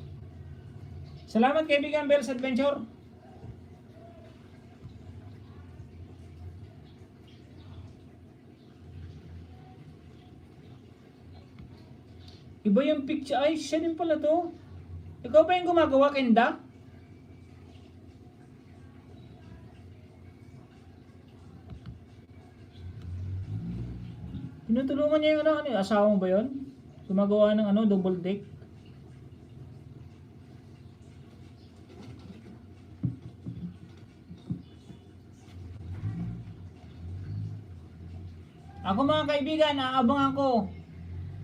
Salamat kaibigan Bell's Adventure. Iba yung picture. Ay, siya din pala to. Ikaw ba yung gumagawa, Kenda? Tinutulungan niya yung asawa mo ba yun? Gumagawa ng double deck. Ako mga kaibigan, aabangan ko.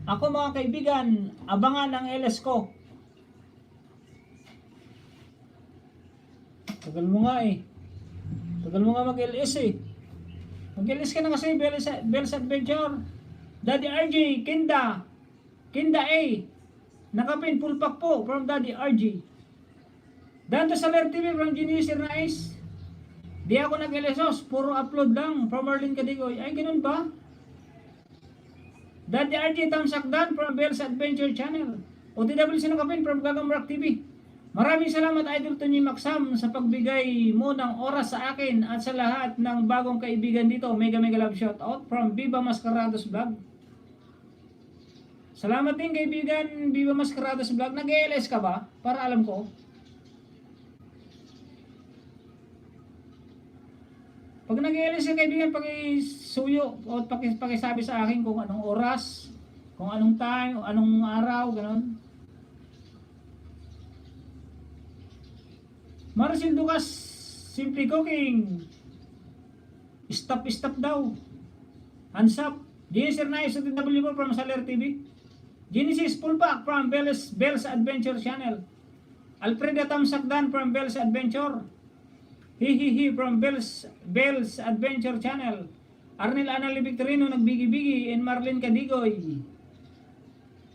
Ako mga kaibigan, abangan ang LS ko. Tagal mo nga eh. Tagal mo nga mag-LS eh. Mag-LS ka na kasi, Bell's Adventure. Daddy RJ, Kenda A. Nakapin, full pack po from Daddy RJ. Danto Saler TV from Genius Nice. Di ako nag-LSOS, puro upload lang from Marlene Kadigoy. Ay, ganun ba? Daddy RJ Tamsakdan from Bell's Adventure Channel. OTW Sinakapin from Kakambrak TV. Maraming salamat Idol Tony Maxam sa pagbigay mo ng oras sa akin at sa lahat ng bagong kaibigan dito. Mega love shout out from Viva Mascarados Vlog. Salamat din kaibigan Viva Mascarados Vlog. Nag-ELS ka ba? Para alam ko. Pag nag-ELS ka kaibigan, pakisuyo o pakisabi sa akin kung anong oras, kung anong time, o anong araw, gano'n. Maricel Ducas, Simply Cooking. Stop daw. Hands up. Genesis Nice TW from Saler TV. Genesis Pullback from Bell's Adventure Channel. Alfreda Tamsakdan from Bell's Adventure. Hihihi from Bell's Adventure Channel. Arnel Anali Victorino nagbigi-bigi and Marlene Cadigoy.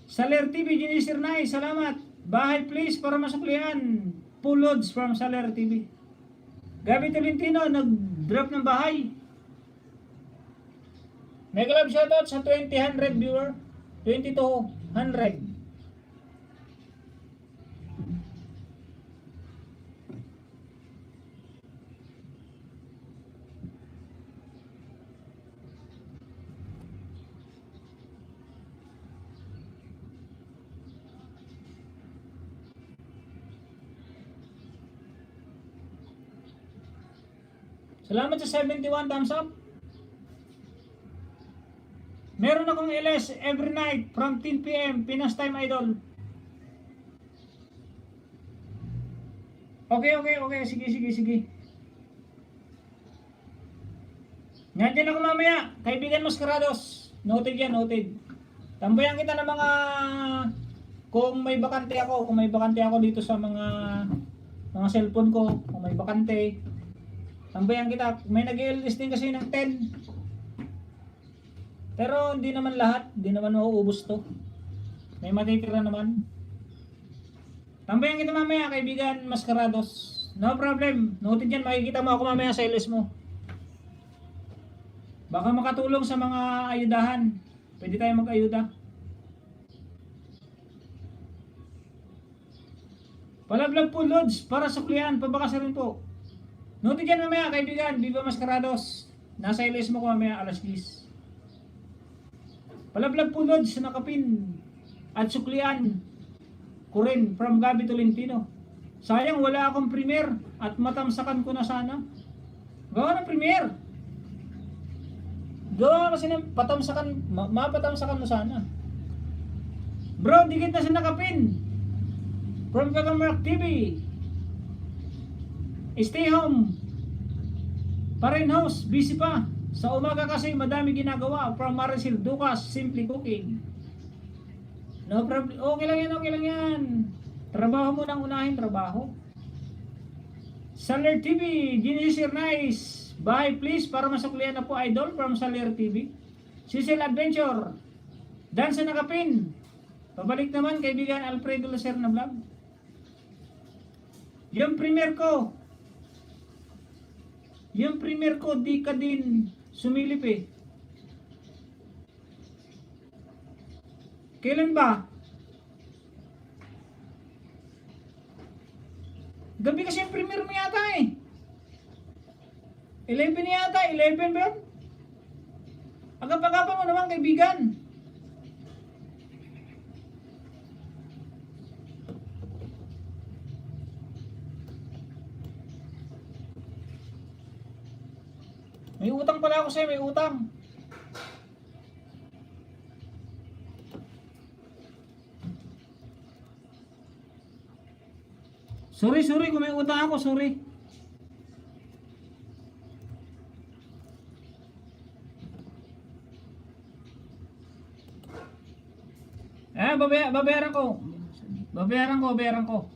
Saler TV, Genesis Nice, salamat. Bahay please para masuklian. Pulods from Saler TV. Gabi Tolentino nag-drop ng bahay. Mega love shoutout sa 20,100 viewer. 2200. Salamat sa 71 thumbs up. Meron akong LS every night from 10 PM, Pinas Time Idol. Okay. Sige. Nandiyan ako mamaya, kaibigan Mascarados. Noted yan, noted. Tambayan kita ng mga, kung may bakante ako dito sa mga cellphone ko, kung may bakante. Tambayan kita, may nag-i-LS din kasi ng 10. Pero hindi naman lahat, hindi naman mauubos to. May matitira naman. Tambayan kita mamaya, kaibigan Mascarados. No problem. Noted yan, makikita mo ako mamaya sa LS mo. Baka makatulong sa mga ayudahan. Pwede tayo mag-ayuda. Palablag po Lods, para suklian, pabakasa rin po. Noted yan mamaya, kaibigan, Viva Mascarados. Nasa LS mo ko mamaya, alas 10. Palablag po Lods, nakapin at suklian ko rin from Gabi Tolentino. Sayang wala akong premier at matamsakan ko na sana. Gawa ng premier. Gawa kasi ng patamsakan, mapatamsakan mo sana. Bro, dikit na sa nakapin. From Kagamrak TV. Stay home. Parin house, busy pa. Sa umaga kasi madami ginagawa. From Maricel Ducas, Simply Cooking. No problem. Okay lang yan. Trabaho mo nang unahin, trabaho. Saler TV, Genesis Nice. Bye please para masuklian na po idol from Saler TV. Cecil Adventure. Dan sa nakapin. Pabalik naman kaibigan Alfredo Lacer na vlog. Yung premier ko di ka din sumilip eh. Kailan ba? Gabi kasi yung premier mo yata eh. 11 yata, 11 ba? Agap-agapan mo naman kaibigan. May utang pala ako sa'yo, may utang. Sorry kung may utang ako, sorry. Babayaran ko.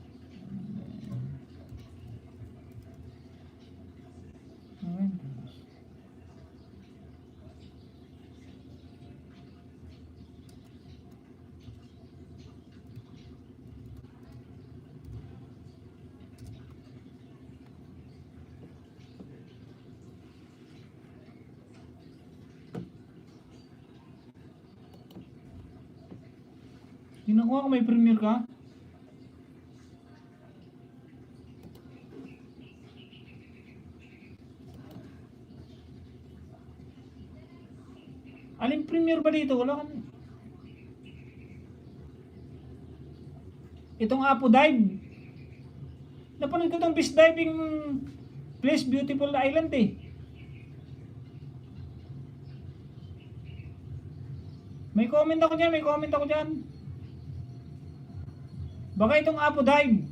Ginakuha ko may premier ka? Alin premier ba dito? Wala kan. Itong Apo Dive. Napanood ko itong beach diving place, beautiful island eh. May comment ako dyan. Baka itong Apo Dive.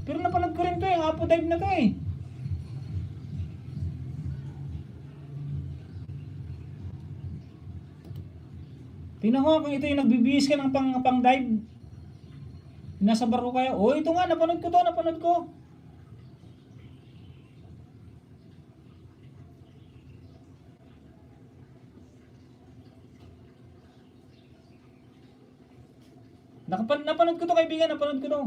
Pero napanood ko rin to eh, Apo Dive na to eh. Tingnan ko kung ito yung nagbibihis ka ng pang dive. Nasa baro kayo. Oh, ito nga, napanood ko to, napanood ko. Napanood ko to kaibigan, napanood ko to.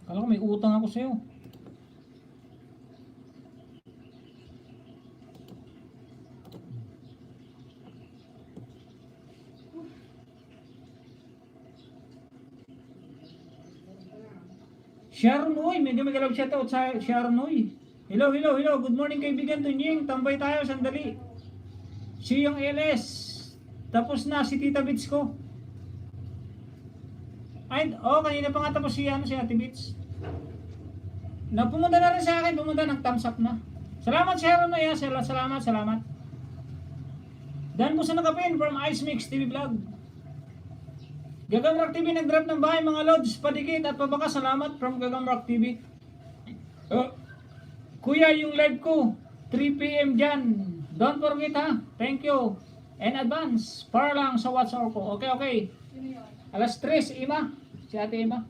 Kala ko may utang ako sa'yo. Sharon Uy, medyo may galap shoutout sa Sharon Uy. Hello. Good morning kaibigan Tunying. Tambay tayo, sandali. Si yung LS. Tapos na si Tita Bits ko. Ay, kanina pa nga tapos si Ate Bits. Pumunta na rin sa akin, nag-thumbs up na. Salamat Sharon Uy, salamat. Dan po sa nakapin from Ice Mix TV Vlog. Gagamrak TV nag-drop ng bahay mga lods, padikit at pabaka, salamat from Gagamrak TV. Kuya, yung live ko 3 PM dyan, don't forget ha, thank you in advance, para lang sa WhatsApp ko. Okay. Alas 3, Ima, si Ate Ima.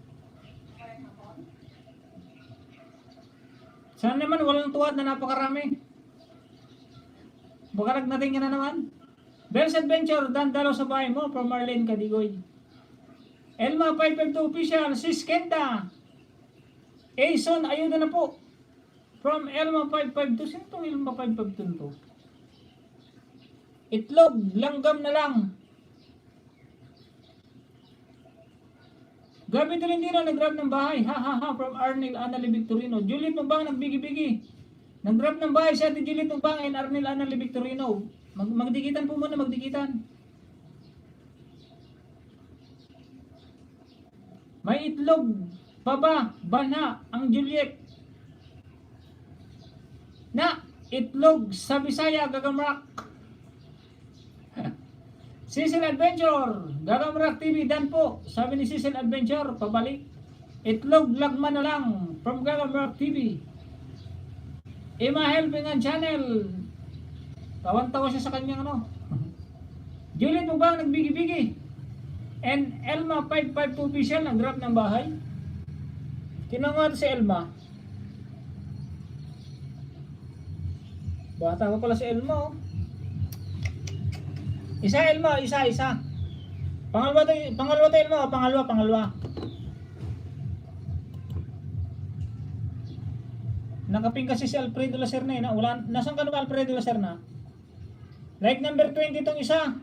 Sana naman walang tuwad na napakarami. Baka nagnating ka na naman. Bell's Adventure, dan dalaw sa bahay mo from Marlene Kadigoy. Elma 552 official, Sis Kenda. Ason, ayun na po. From Elma 552. Sino itong Elma 552 to? Itlog, langgam na lang. Gabi Tolentino, nag-grab ng bahay. Ha, from Arnel Anali Victorino. Juliet Mubang, nagbigi-bigi. Nag-grab ng bahay si Ate Juliet Mubang and Arnel Anali Victorino. Magdikitan po muna, magdikitan. May itlog, bana, ang Juliet. Na, itlog sa Bisaya, Gagamrak. Cecil Adventure, Gagamrak TV, dan po. Sabi ni Cecil Adventure, pabalik. Itlog, lagman na lang, from Gagamrak TV. Ima Helpingan Channel. Tawan-tawa siya sa kanyang Juliet mo ba nagbigi-bigi? And Elma 552 official, nag-drop ng bahay. Tinangat si Elma. Bata ko pala si Elma Isa Elma, isa. Pangalawa to Elma, pangalawa. Nakaping kasi si Alfredo Lacerna Nasaan ka naman Alfredo Lacerna? Like number 20 tong isa.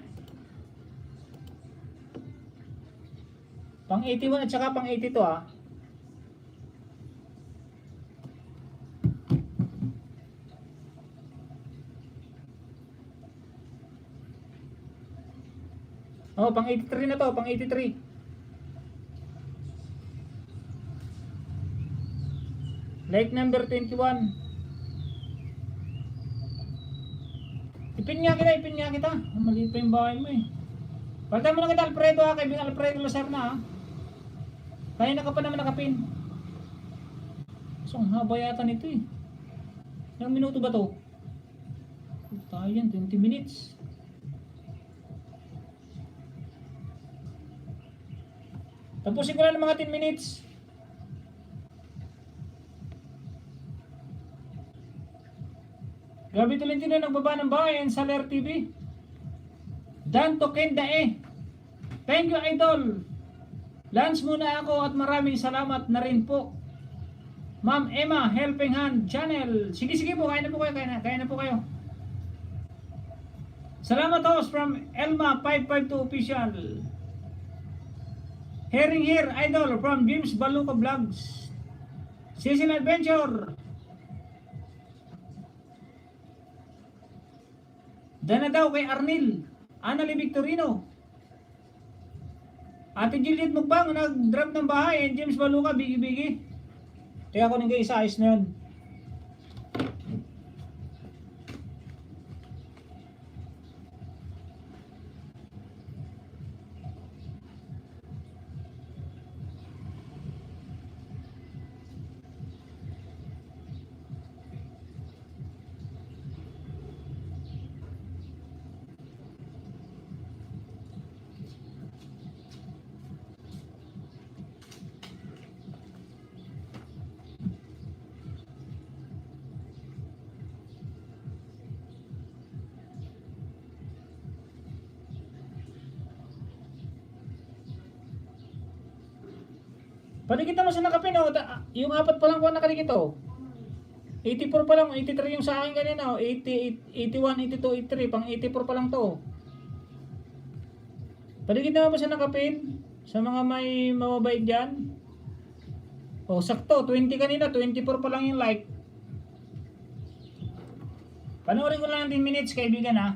Pang 81 at saka pang 82 pang 83 na to, pang 83. Like number 21. Ipin nga kita. Maliit pa yung bahay mo eh. Palitan mo na kita Alfredo kaibigan Alfredo Lacerna Kaya ka pa naman nakapin. So, ang haba yata nito eh. Ilang minuto ba to? Tayo yan, 20 minutes. Tapusin ko na ng mga 10 minutes. Gabi Tolentino nagbaba ng bahay and Saler TV. Dan Tokenda Thank you Idol. Lunch muna ako at maraming salamat na rin po. Ma'am Emma, Helping Hand Channel. Sige po, kaya na po kayo. Salamat host from Elma 552 official. Hearing here, Idol from James Baluca Vlogs. Cecil Adventure. Dana daw kay Arnil Anali Victorino. Ate Juliet Mugbang, nag-drop ng bahay, and James Baluca, bigi-bigi. Kaya ako nang isa, ayos na yun. Padikit naman sa nakapin, oh. Yung apat pa lang ko nakadikit, oh. 84 pa lang, 83 yung sa akin kanina, oh. 80, 81, 82, 83, pang 84 pa lang to. Padikit naman ba sa nakapin? Sa mga may mababait dyan? Oh, sakto, 20 kanina, 24 pa lang yung like. Panoorin ko lang 10 minutes, kaibigan, ha.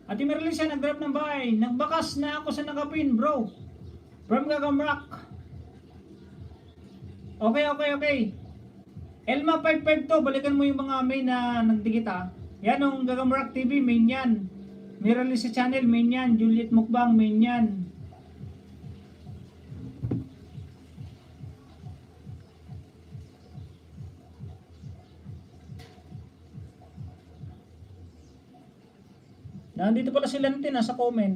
Ate Merlisa, nag-drop ng bahay. Nagbakas na ako sa nakapin, bro. From Gagamrak. Okay. Elma 552, balikan mo yung mga main na nagdikit, ha. Yan yung Gagamrak TV, main yan. Merlisa Channel, main yan. Juliet Mukbang, main yan. Nandito pala si Lante, nasa comment.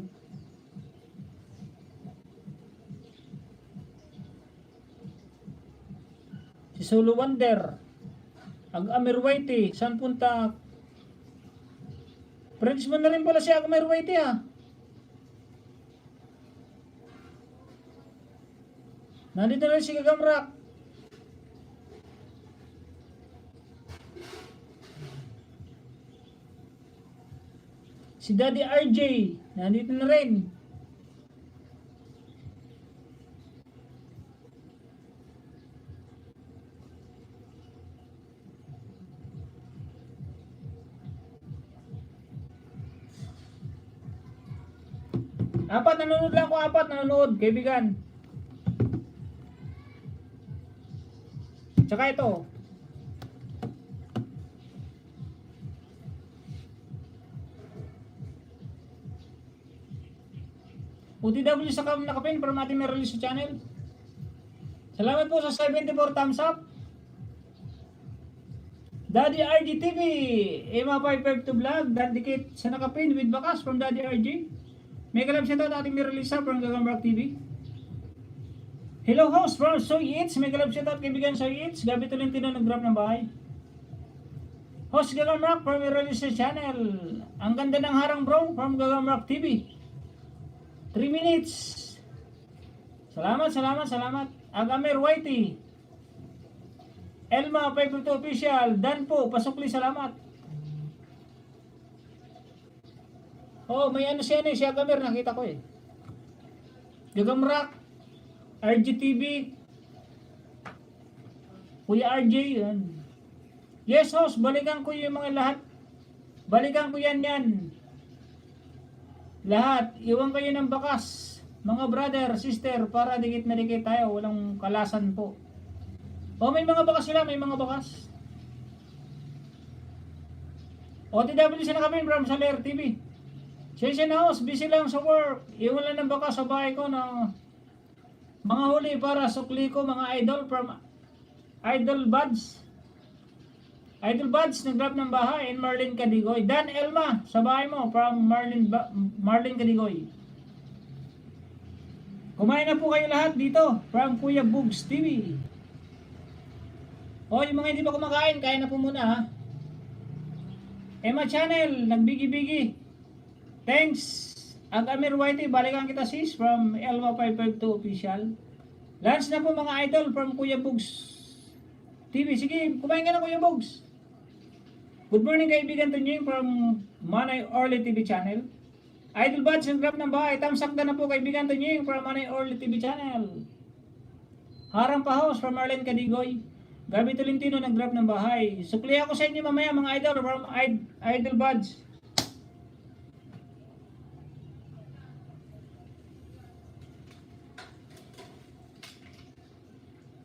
Si Solo Wonder. Ag-Amir Whitey. Saan punta? Friends mo na rin pala si Ag-Amir Whitey, ha. Nandito na rin si Gagamrak. Si Daddy RJ, nandito na rin. Nanonood lang ako, nanonood, kaibigan. Tsaka ito. OTW sa nakapin para natin may release sa channel. Salamat po sa 74 thumbs up. Daddy RG TV, Emma 552 Vlog, Dandikit sa nakapin with bakas from Daddy RG. May kalab siya ito at ating may release from Gagamrak TV. Hello host from Soy Eats, may kalab siya ito at kaibigan Soy Eats. Gabi Tolentino nag-drop ng bahay. Host Gagamrak from may release sa channel. Ang ganda ng harang bro from Gagamrak TV. 3 minutes. Salamat. Agamir Whitey. Elma 522 Official. Dan po, pasukli, salamat. Oh, may ano siya si Agamir, nakita ko eh. Gagamrak, RGTV, Kuya RJ, yan. Yes host, balikan ko yung mga lahat. Balikan ko yan. Lahat, iwan kayo ng bakas. Mga brother, sister, para dikit na dikit tayo. Walang kalasan po. O may mga bakas sila, may mga bakas. OTW sila kami from Saler TV. Session house, busy lang sa work. Iwan lang ng bakas sa bahay ko na mga huli para sukli ko, mga idol from Idol Buds. Idol Buds, nag-drop ng bahay in Marlin Cadigoy. Dan Elma, sa bahay mo from Marlin Cadigoy. Kumain na po kayo lahat dito from Kuya Bugs TV. O, yung mga hindi pa kumakain, kain na po muna, ha. Emma Channel, nagbigi-bigi. Thanks. Ag-Amir Whitey, balikan kita sis from Elma 552 Official. Lunch na po mga idol from Kuya Bugs TV. Sige, kumain ka na Kuya Bugs. Good morning kaibigan Tunying from Manay Orly TV channel. Idol Buds, nag-drop ng bahay. Tamsakda na po kaibigan Tunying from Manay Orly TV channel. Harang pa house from Marlin Cadigoy. Gabi Tolentino nag-drop ng bahay. Sukli ako sa inyo mamaya mga idol from Idol Buds.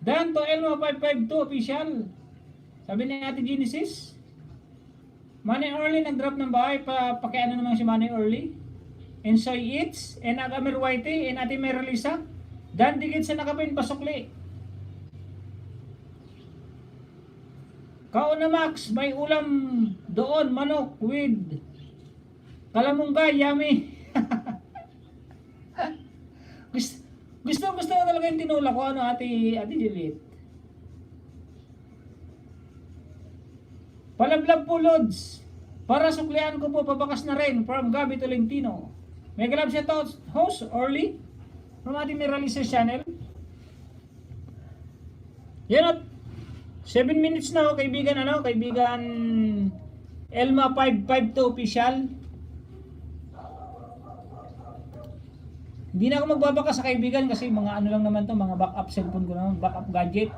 Dan to Elma 552 Official. Sabi ni Ate Genesis. Manay Orly nag-drop ng bahay, pakiano naman si Manay Orly. And Soy Eats, and Agamir Whitey, and Ate Merlisa. Dan dikit sa nakapin, pasukli. Kauna Max, may ulam doon, manok with kalamunggay, yummy. gusto ko talaga yung tinula ko, ano, Ate Juliet. Palablag po, Lods. Para suklian ko po, pabakas na rin from Gabi Tolentino. May galab siya to, host Orly from ating Miralises channel. Yan at 7 minutes na ho, kaibigan kaibigan Elma 552 official. Hindi na ako magbabaka sa kaibigan kasi mga ano lang naman to, mga backup cellphone ko naman, backup gadget.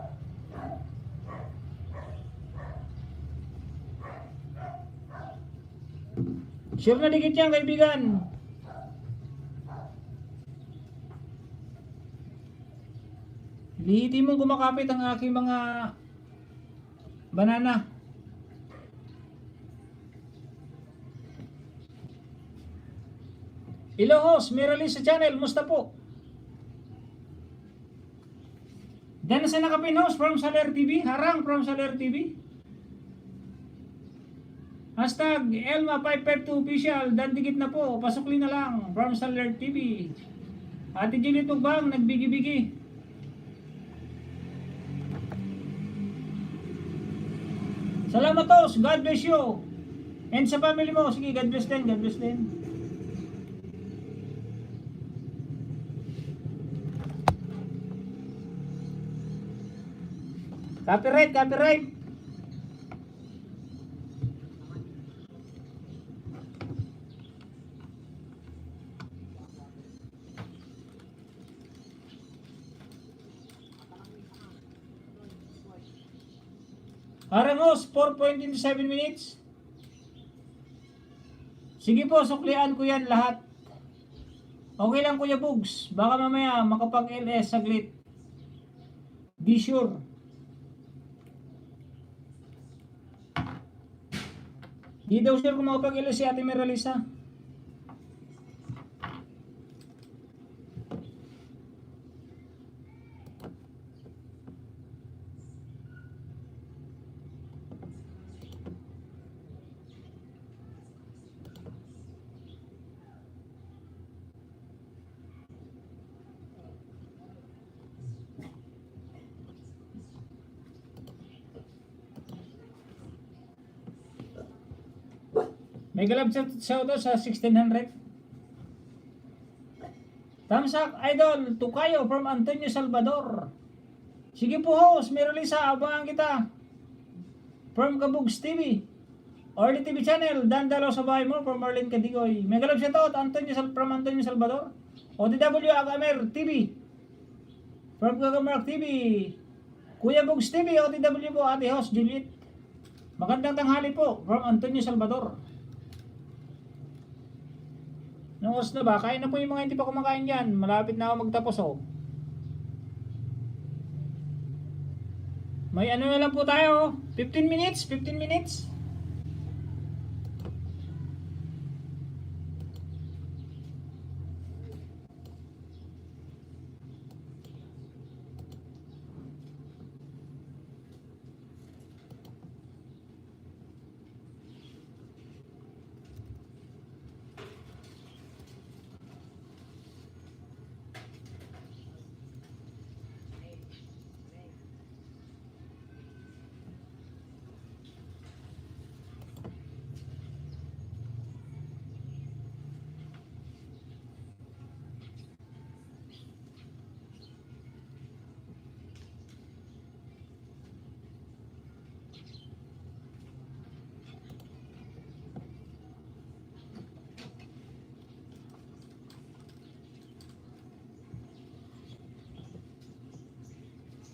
Sure na dikit yan kaibigan. Lihitin mong kumakapit ang aking mga banana. Hello host, Miralises sa channel, musta po? Dan sa nakapin host from Saler TV, harang from Saler TV. Hashtag Elma552 official, dan dikit na po, pasukli na lang from Saler TV. Ate Juliet Tugbang, nagbigi-bigi. Salamat host, God bless you. And sa family mo, sige, God bless din, God bless din. Copyright, copyright. Arangos, 4.27 minutes. Sige po, suklian ko yan lahat. Okay lang Kuya Bugs. Baka mamaya makapag-LS saglit. Be sure. Di daw sure kung makapag-LS si Ate Miralisa. May galab shoutout sa 1600. Thumbs up, idol, Tukayo from Antonio Salvador. Sige po host, Miralisa, abangan kita. From Kabugs TV. Orly TV channel, Dan Dalaw sa bahay mo from Marlene Cadigoy. May galab shoutout, from Antonio Salvador. OTW Agamer TV. From Kagamark TV. Kuya Bugs TV, OTW po, Ate host, Juliet. Magandang tanghali po, from Antonio Salvador. Noos na ba? Kain na po yung mga hindi pa kumakain dyan. Malapit na ako magtapos oh. May ano na lang po tayo. 15 minutes. 15 minutes.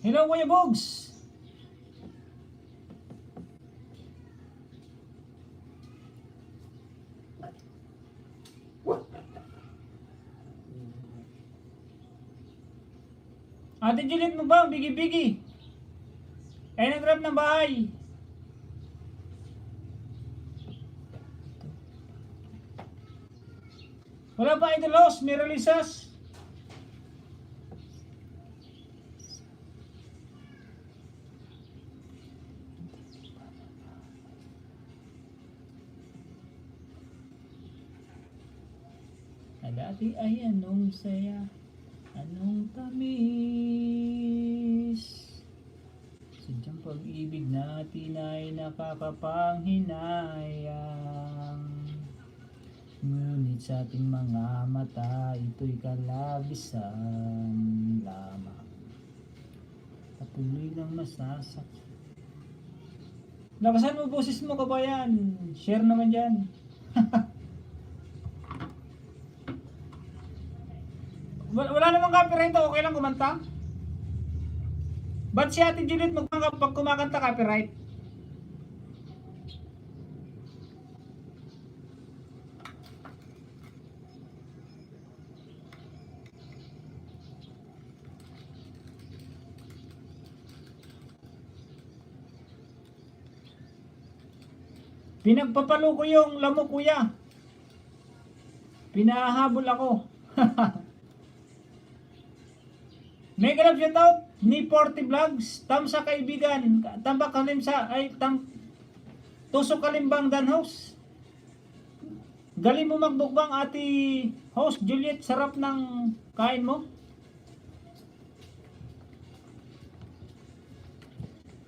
Hello Kuya Bugs. Ate Juliet mo ba? Bigi-bigi. Ay nag-grab ng bahay. Wala pa idolos, Miralisas. Dati ay anong saya, anong tamis. Sadyang pag-ibig natin ay nakakapanghinayang. Ngunit sa ating mga mata, ito'y kalabisan lamang. Patuloy lang masasakit. Lakasan mo boses mo, kabayan. Share naman dyan. Wala namang copyright, okay lang kumanta. Ba't si Ate Juliet pag kumakanta copyright? Pinagpapalo ko yung lamok, kuya. Pinahabol ako. Mega love shoutout ni 40 Vlogs. Tam sa kaibigan. Tambak kalim sa tusok kalimbang dan host. Galing mo magbukbang, ati host Juliet. Sarap ng kain mo.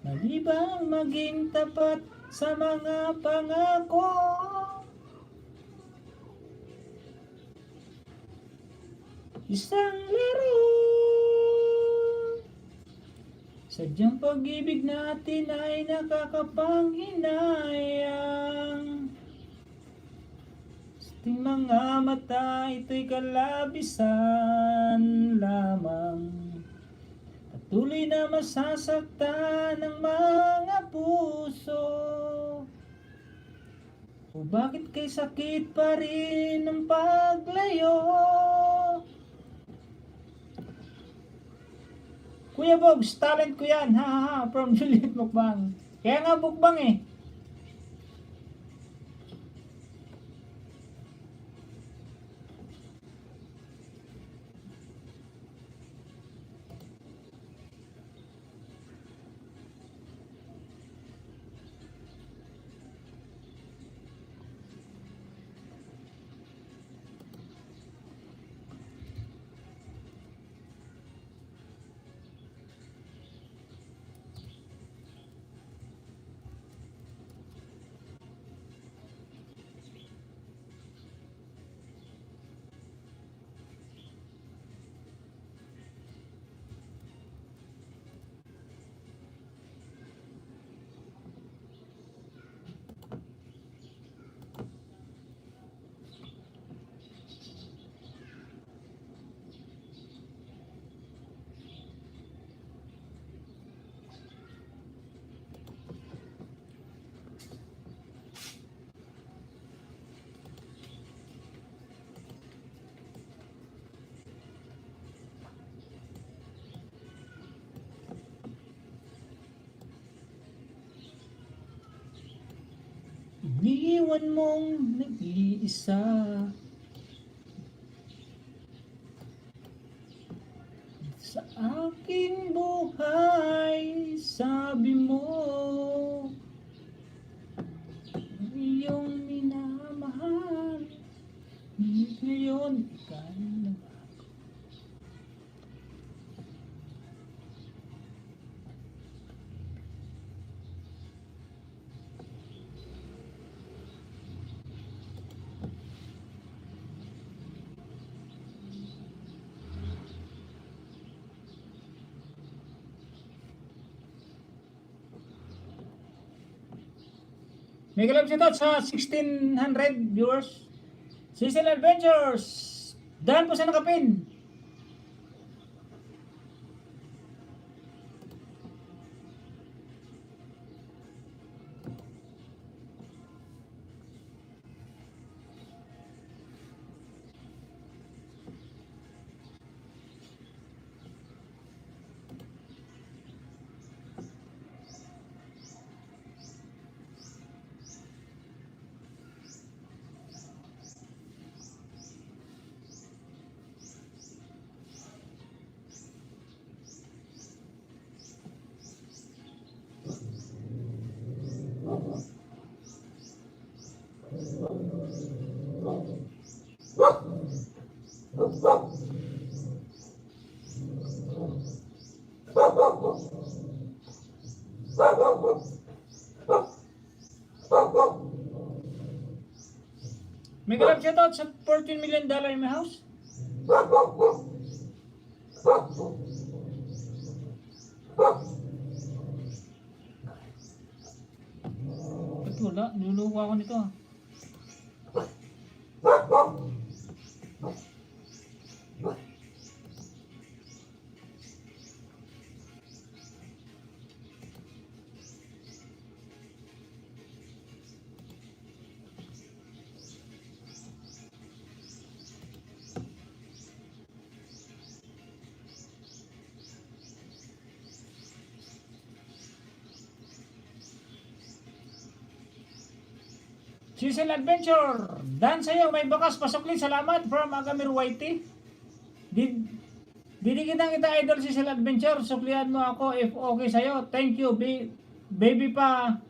Mali bang maging tapat sa mga pangako? Isang laro. Sadyang pag-ibig natin ay nakakapanghinayang. Sa ating mga mata, ito'y kalabisan lamang. Patuloy na masasaktan ng mga puso. O bakit kay sakit pa rin ang paglayo? Kuya Bogs, talent ko yan, ha, from Juliet Mukbang. Kaya nga mukbang eh. Iniwan mong nag-iisa. Sa aking buhay, sabi mo, iyong minamahal. Ngunit ngayon, ika'y nagbago. May galap siya sa 1,600 viewers. Cecil Adventures. Daan po sa nakapin. May galap shoutout sa $14 million in my house. Ba't wala? Niluluwa ako nito ah. Cecil Adventure, dan sa'yo, may bakas pasukli, salamat from Agamir Whitey. Didikitang kita idol Cecil Adventure, suklihan mo ako if okay sa'yo. Thank you, baby pa.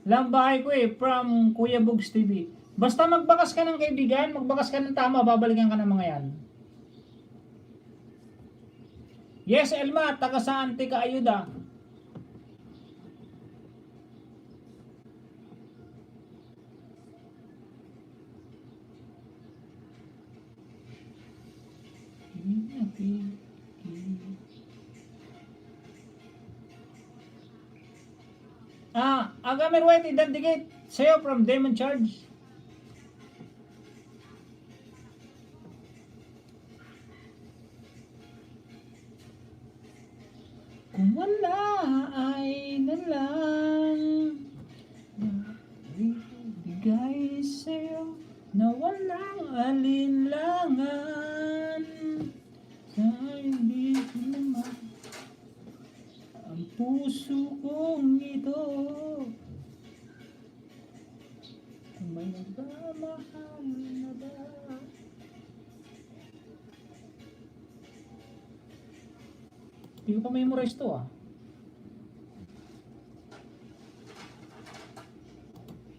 Lang bahay ko from Kuya Bugs TV. Basta magbakas ka ng kaibigan, magbakas ka ng tama, babalikan ka ng mga yan. Yes, Elma, taga saan ka ayuda? Agamir White, identicate sa'yo from Demon Charge. Kung wala ay nalang bigay sa'yo na walang alinlangan. Sa hindi ko naman ang puso kong ito may nagmamahal na ba? Hindi ko pa memorize to ah.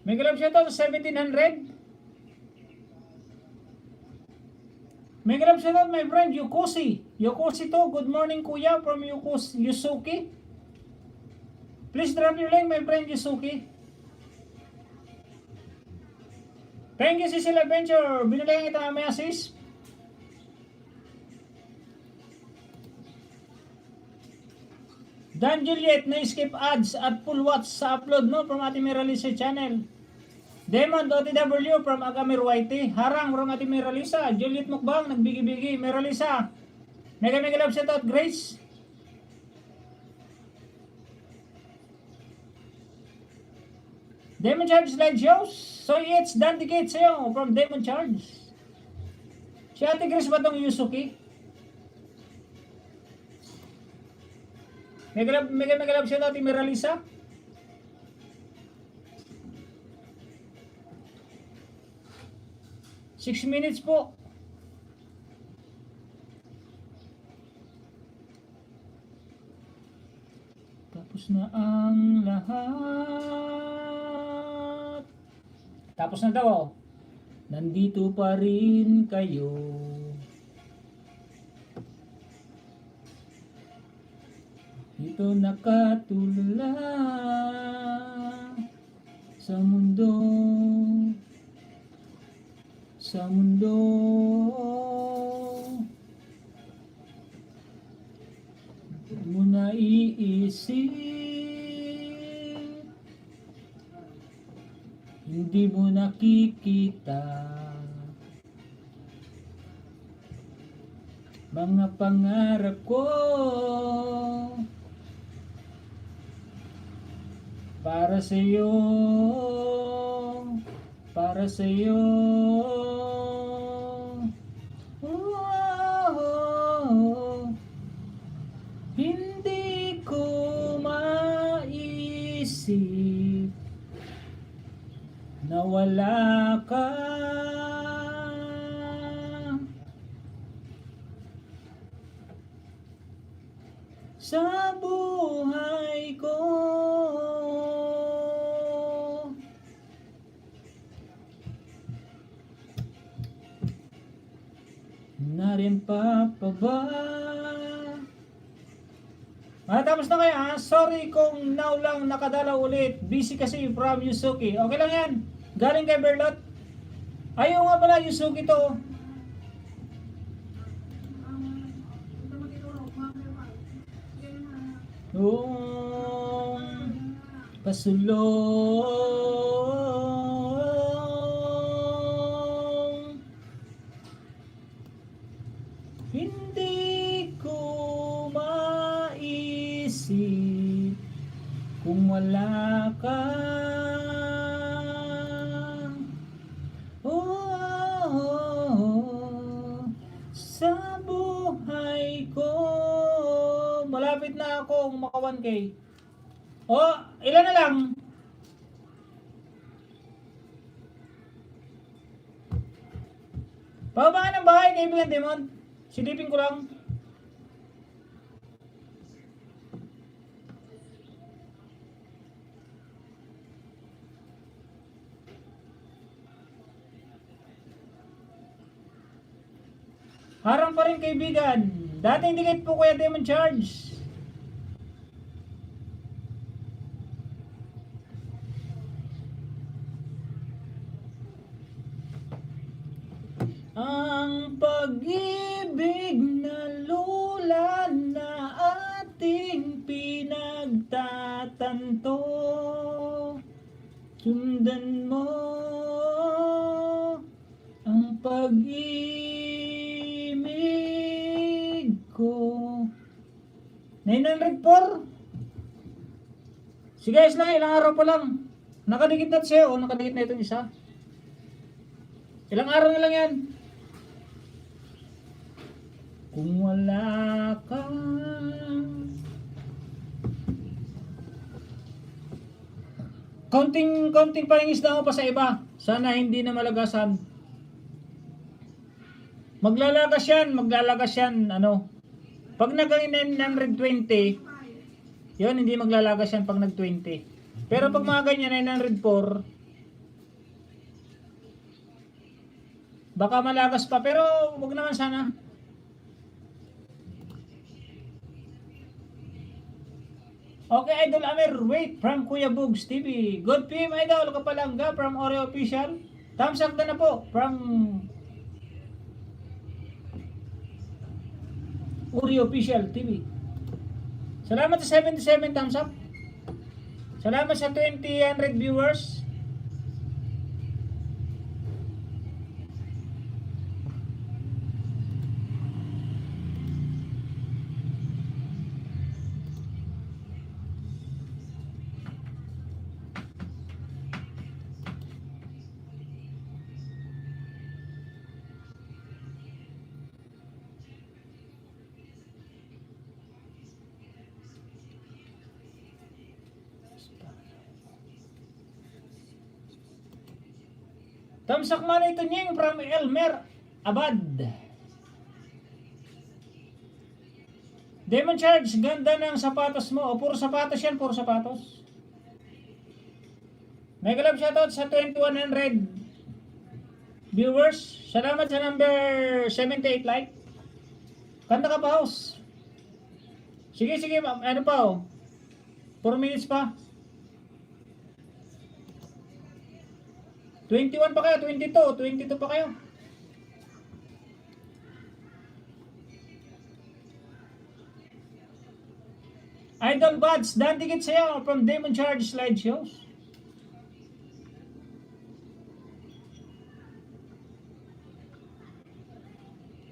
May galap siya to 1700. May galap siya to my friend Yukosi. Yukosi to, good morning kuya from Yusuki. Please drop your link my friend Yusuki. Thank you, Cecil Adventure. Binulayan kita mamaya, sis. Dan Juliet, na-skip ads at full watch sa upload no from ating Meralisa channel. Demon OTW from Agamir Whitey. Harang from ating Meralisa. Juliet Mukbang, nagbigi-bigi. Meralisa. Mega love shoutout, Grace. Demon Charge slideshows. So it's done ticket sa'yo from Demon Charge. Si Ate Grace ba itong Yusuki? Mega love siya natin Meralisa. Six minutes po. Tapos na ang lahat. Tapos na daw oh. Nandito pa rin kayo. Dito nakatulala sa mundo. Sa mundo. Hindi mo naiisip. Hindi mo nakikita mga pangarap ko para sa iyo, para sa iyo. Hindi ko maisip na wala ka. Sa buhay ko. Na rin pa ba Matapos na kayo ha. Sorry kung now lang nakadalaw ulit. Busy kasi from Yusuki. Okay lang yan. Galing kay Berlot. Ayaw nga pala Yusuki to. Noong pasulong hindi ko maisip kung wala ka. Sa buhay ko. Malapit na akong maka 1K. Ilan na lang? Pababa ng bahay, kaibigan Demon. Silipin ko lang. Harang pa rin kaibigan. Dating dikit po Kuya Demon Charge. Ang pag-ibig na lula na ating pinagtatanto, sundan mo ang pag-ibig ko. 904. Sige guys lang, ilang araw pa lang. Nakadikit na siya o nakadikit na itong isa. Ilang araw na lang yan. Kung wala ka. Konting pahingis na ako pa sa iba. Sana hindi na malagasan. Maglalagas yan. Pag nag-920, yun, hindi maglalagas yan pag nag-20. Pero pag mga ganyan, 904, baka malagas pa. Pero wag naman sana. Okay, Idol Amer, wait, from Kuya Bugs TV. Good PM, Idol, Kapalangga, from Oreo Official. Thumbs up na po, from Oreo Official TV. Salamat sa 77 thumbs up. Salamat sa 200 viewers. Tamsak man ito nying from Elmer Abad. Demon Charge, ganda ng sapatos mo. O puro sapatos yan, puro sapatos. Mega love shoutout sa 2100 viewers. Salamat sa number 78 like. Kanta ka pa, house. Sige, ano pa 4 minutes pa. 21 pa kayo, 22 pa kayo. Idol Buds, dan ticket sa'yo from Demon Charge Slideshows.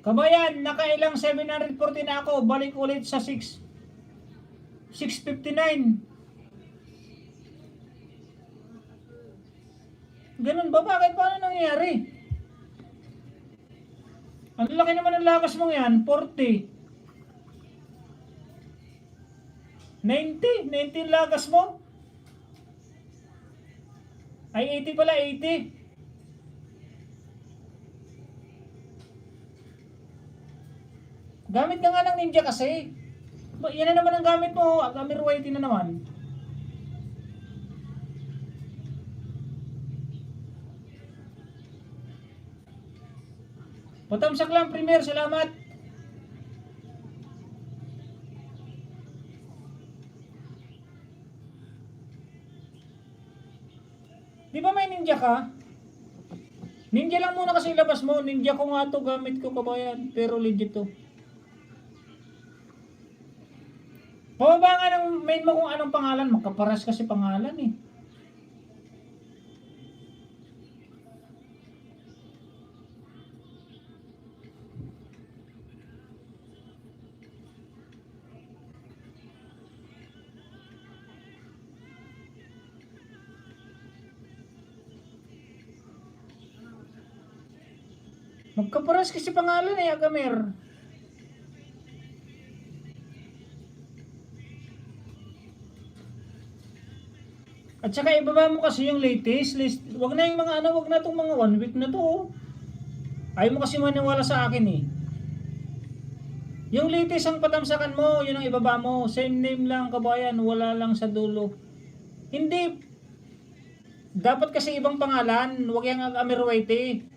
Kabayan, nakailang 740 na ako, balik ulit sa 659. Ganun ba? Bakit? Paano nangyayari? Ang laki naman ng lakas mong yan, 40. 90 lagas mo? Ay, 80 pala, 80. Gamit ka nga ng ninja kasi. Yan na naman ang gamit mo, Agamir Whitey na naman. Patamsak lang, Premier. Salamat. Di ba may ninja ka? Ninja lang muna kasi ilabas mo. Ninja ko nga to, gamit ko kabayan. Pero legit to. Pababa nga ng main mo kung anong pangalan. Magkaparas kasi pangalan eh. Magkaparas kasi pangalan eh, Agamer. At saka ibaba mo kasi yung latest list. Wag na yung mga ano, wag na tong mga 1 week na to. Oh. Ayaw mo kasi maniwala sa akin eh. Yung latest ang patamsakan mo, yun ang ibaba mo. Same name lang kabayan, wala lang sa dulo. Hindi. Dapat kasi ibang pangalan, wag yung Agamer White eh.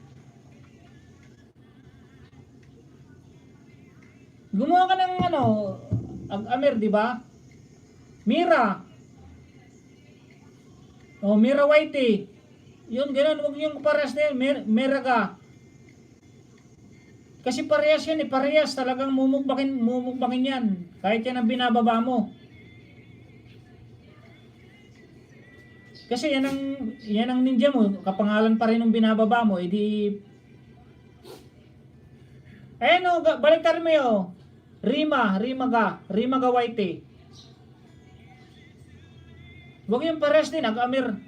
Gumawa ka ng ano, Agamer, di ba? Mira. O, Mira Whitey. Yun, ganun. Huwag yung parehas na yun. Mira ka. Kasi parehas yan eh. Parehas. Talagang mumukbakin yan. Kahit yan ang binababa mo. Kasi yan ang ninja mo. Kapangalan pa rin ng binababa mo. Edi... Ayan o, baliktad mo yun. Rima ka Whitey. Huwag yung pares din, Agamer.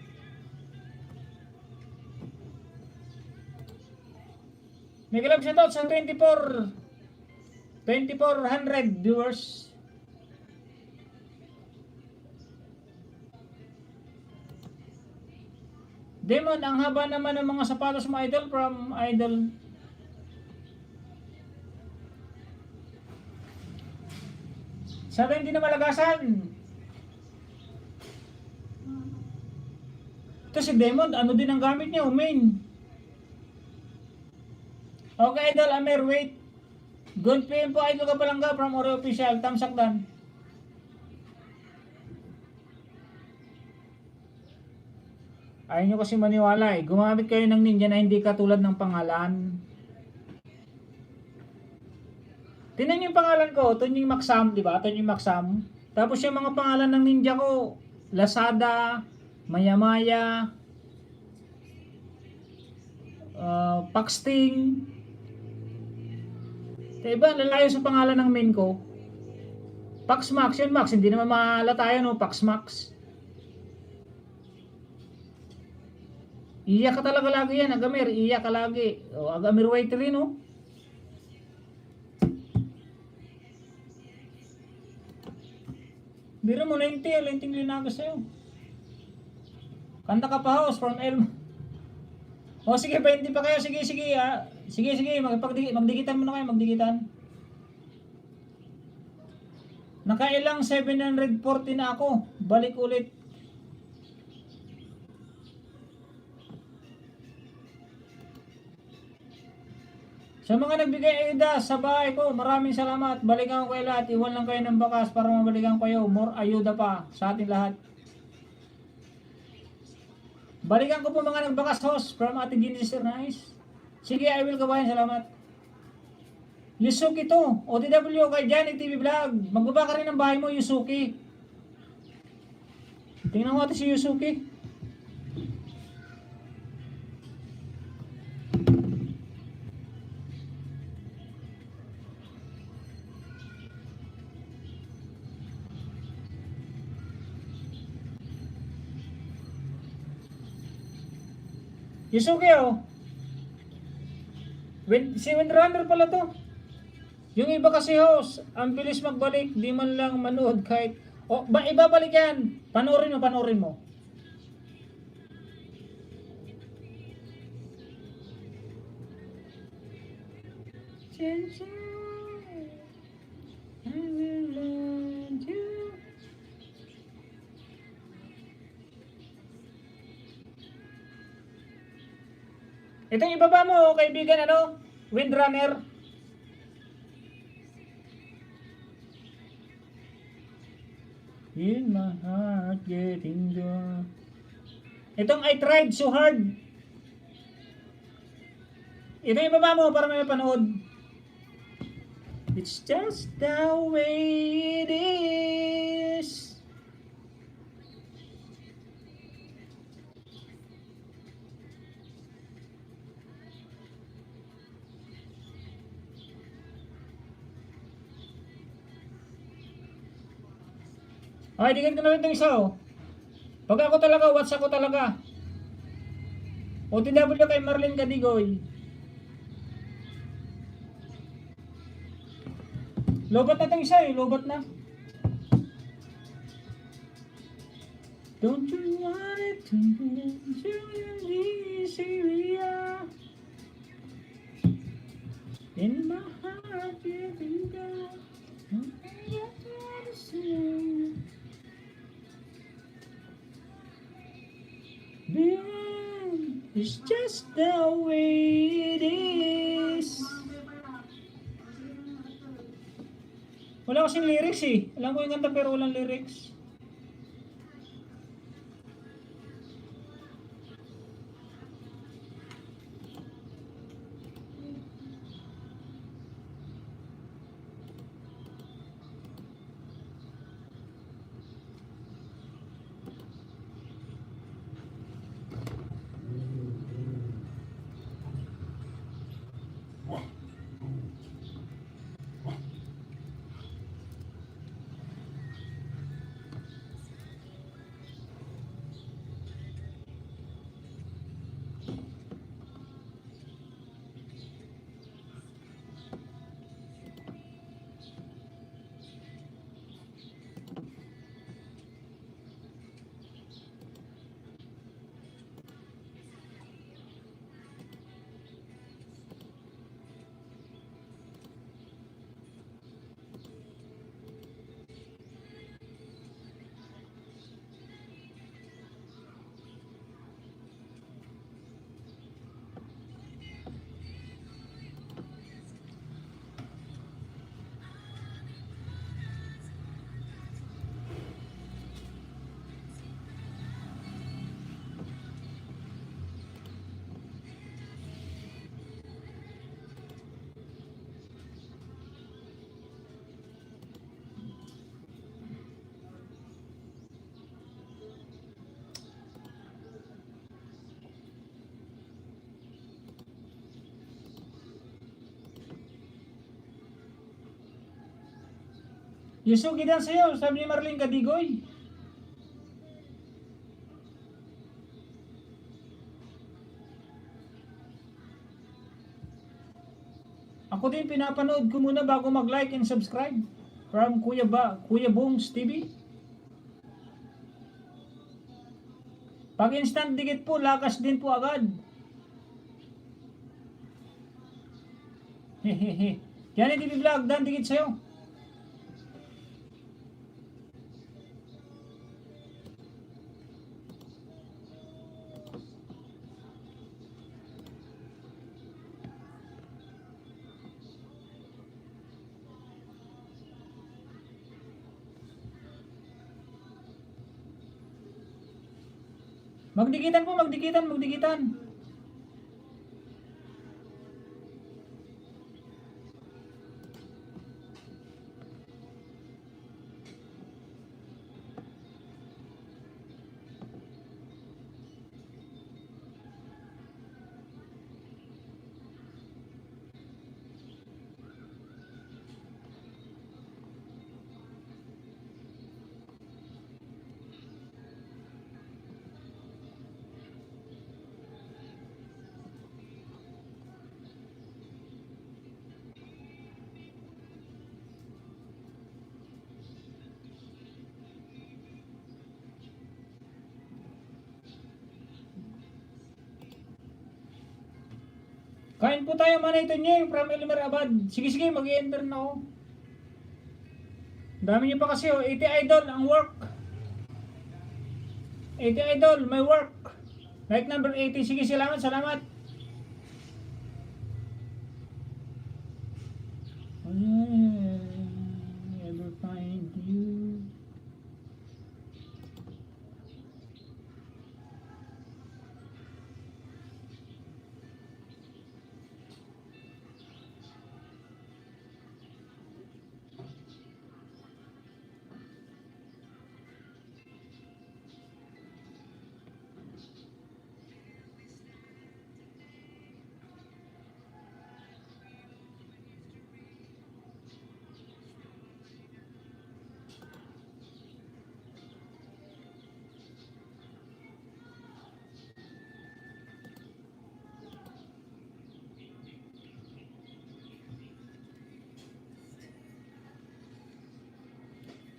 May galap siya daw sa 2400 viewers. Demon, ang haba naman ng mga sapatos mo, idol, from idol. Sana hindi na malagasan. Ito si Demon, ano din ang gamit niya, main. Okay, idol, Amer, wait. Good PM po, idol ka palangga from Ore Official, tamsak dan. Ayaw nyo kasi maniwala eh. Gumamit kayo ng ninja na hindi katulad ng pangalan. Tingnan nyo yung pangalan ko, Tunying Maksam, di ba? Tunying Maksam. Tapos yung mga pangalan ng ninja ko, Lazada, Maya-Maya, Paxting. Diba, lalayo sa pangalan ng main ko. Paxmax, yun Max, hindi naman maalata yun, no? Paxmax. Iyak ka talaga lagi yan, Agamer, iyak ka lagi. O, Agamer White rin, no? Biro mo, 90 linagas sa'yo. Kanta ka pa house from Elm. O sige, 20 pa kayo. Sige. Sige. Magdigitan muna kayo. Nakailang 740 na ako. Balik ulit. Sa mga nagbigay ayuda sa bahay ko, maraming salamat. Balikan ko kayo lahat. Iwan lang kayo ng bakas para mabalikan ko kayo. More ayuda pa sa ating lahat. Balikan ko po mga nagbakas host from Ate Genesis Nice. Sige, I will kabayan. Salamat. Yusuki to. OTW kay Johnny TV Vlog. Magbaba ka rin ng bahay mo, Yusuki. Tingnan mo natin si Yusuki. Yusuki oh. Si Windrunner pala to. Yung iba kasi host, ang bilis magbalik, di man lang manood kahit ibabalik yan. Panoorin mo. I will love you. Itong ibaba mo, kaibigan, Windrunner. In my heart getting dark. Itong I tried so hard. Ito yung baba mo para may mapanood. It's just the way it is. Okay, digit ko na rin itong isa oh. Pag ako talaga, what's ako talaga? OTW kay Marlene Gadigoy. Lobat na itong isa eh, lobat na. Don't you want it to be Syria? In my heart, you can go. It's just the way it is. Wala kasing lyrics eh. Alam ko yung kanta pero walang lyrics. Yusugi dan sa'yo, sabi ni Marlene Gadigoy. Ako din pinapanood ko muna bago mag-like and subscribe. From Kuya Bongs TV. Pag instant dikit po, lakas din po agad. Hehehe. Yan yung TV vlog, dan dikit sa'yo. Magdikitan po, magdikitan. Kain po tayo manay Tonye from Elimer Abad. Sige, mag-i-enter na ako. Dami niyo pa kasi oh. 80 idol ang work. 80 idol, may work. Like number 80. Sige, salamat. Ever find you?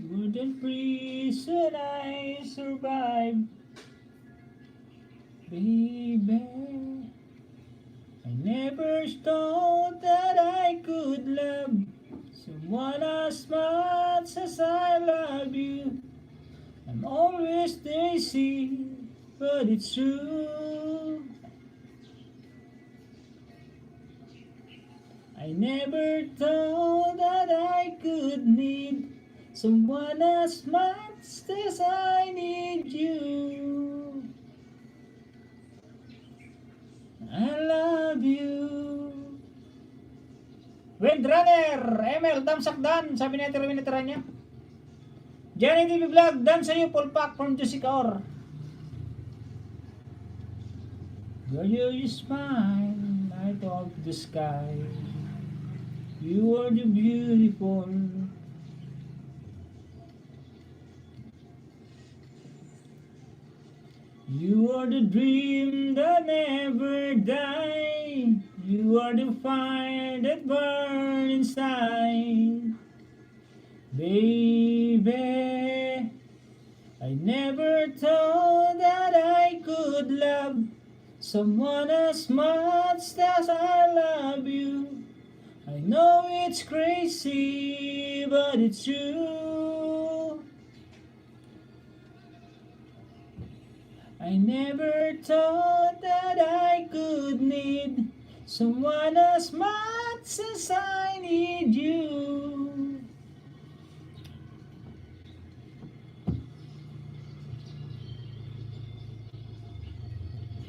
More than prison I survived. Baby, I never thought that I could love someone as much as I love you. I'm always crazy, but it's true. I never thought that I could need someone as much as I need you. I love you. Windrunner, ML, Damsak Dan, sabi ni Ate Rowena niya. Johnny TV Vlog, dan sa'yo, full pack from Jessica Or. Girl, you smile, light of the sky. You are the beautiful. You are the dream that never dies. You are the fire that burns inside. Baby, I never thought that I could love someone as much as I love you. I know it's crazy, but it's true. I never thought that I could need someone as much as I need you.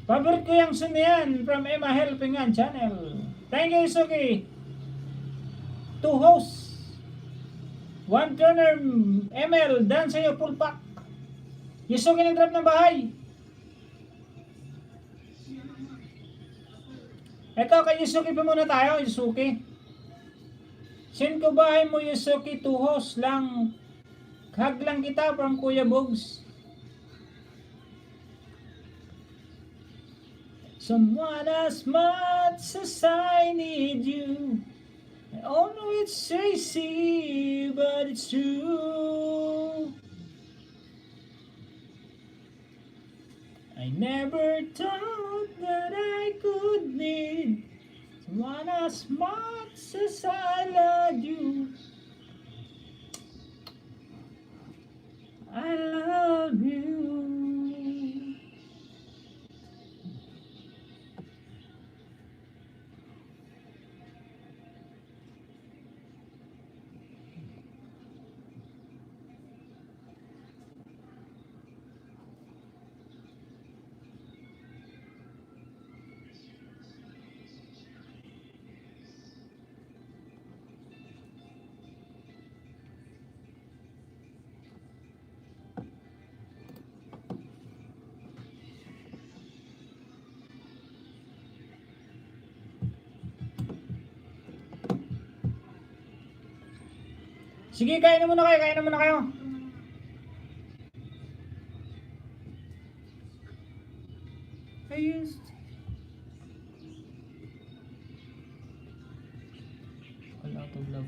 Favorite ko yung song na yan from Emma Helpingan Channel. Thank you, Suki. 2 hosts. 1 turner ML. Dan sa'yo, full pack. Yusuki nag-drop ng bahay. Eto, kay Yusuki pa muna tayo, Yusuki. Send ko bahay mo, Yusuki, 2 hosts lang. Hug lang kita from Kuya Bugs. Someone as much as I need you. I all know it's crazy, but it's true. I never thought that I could need someone as much as I love you. I love you. Sige, kain na muna kayo. Ayos. All out of love.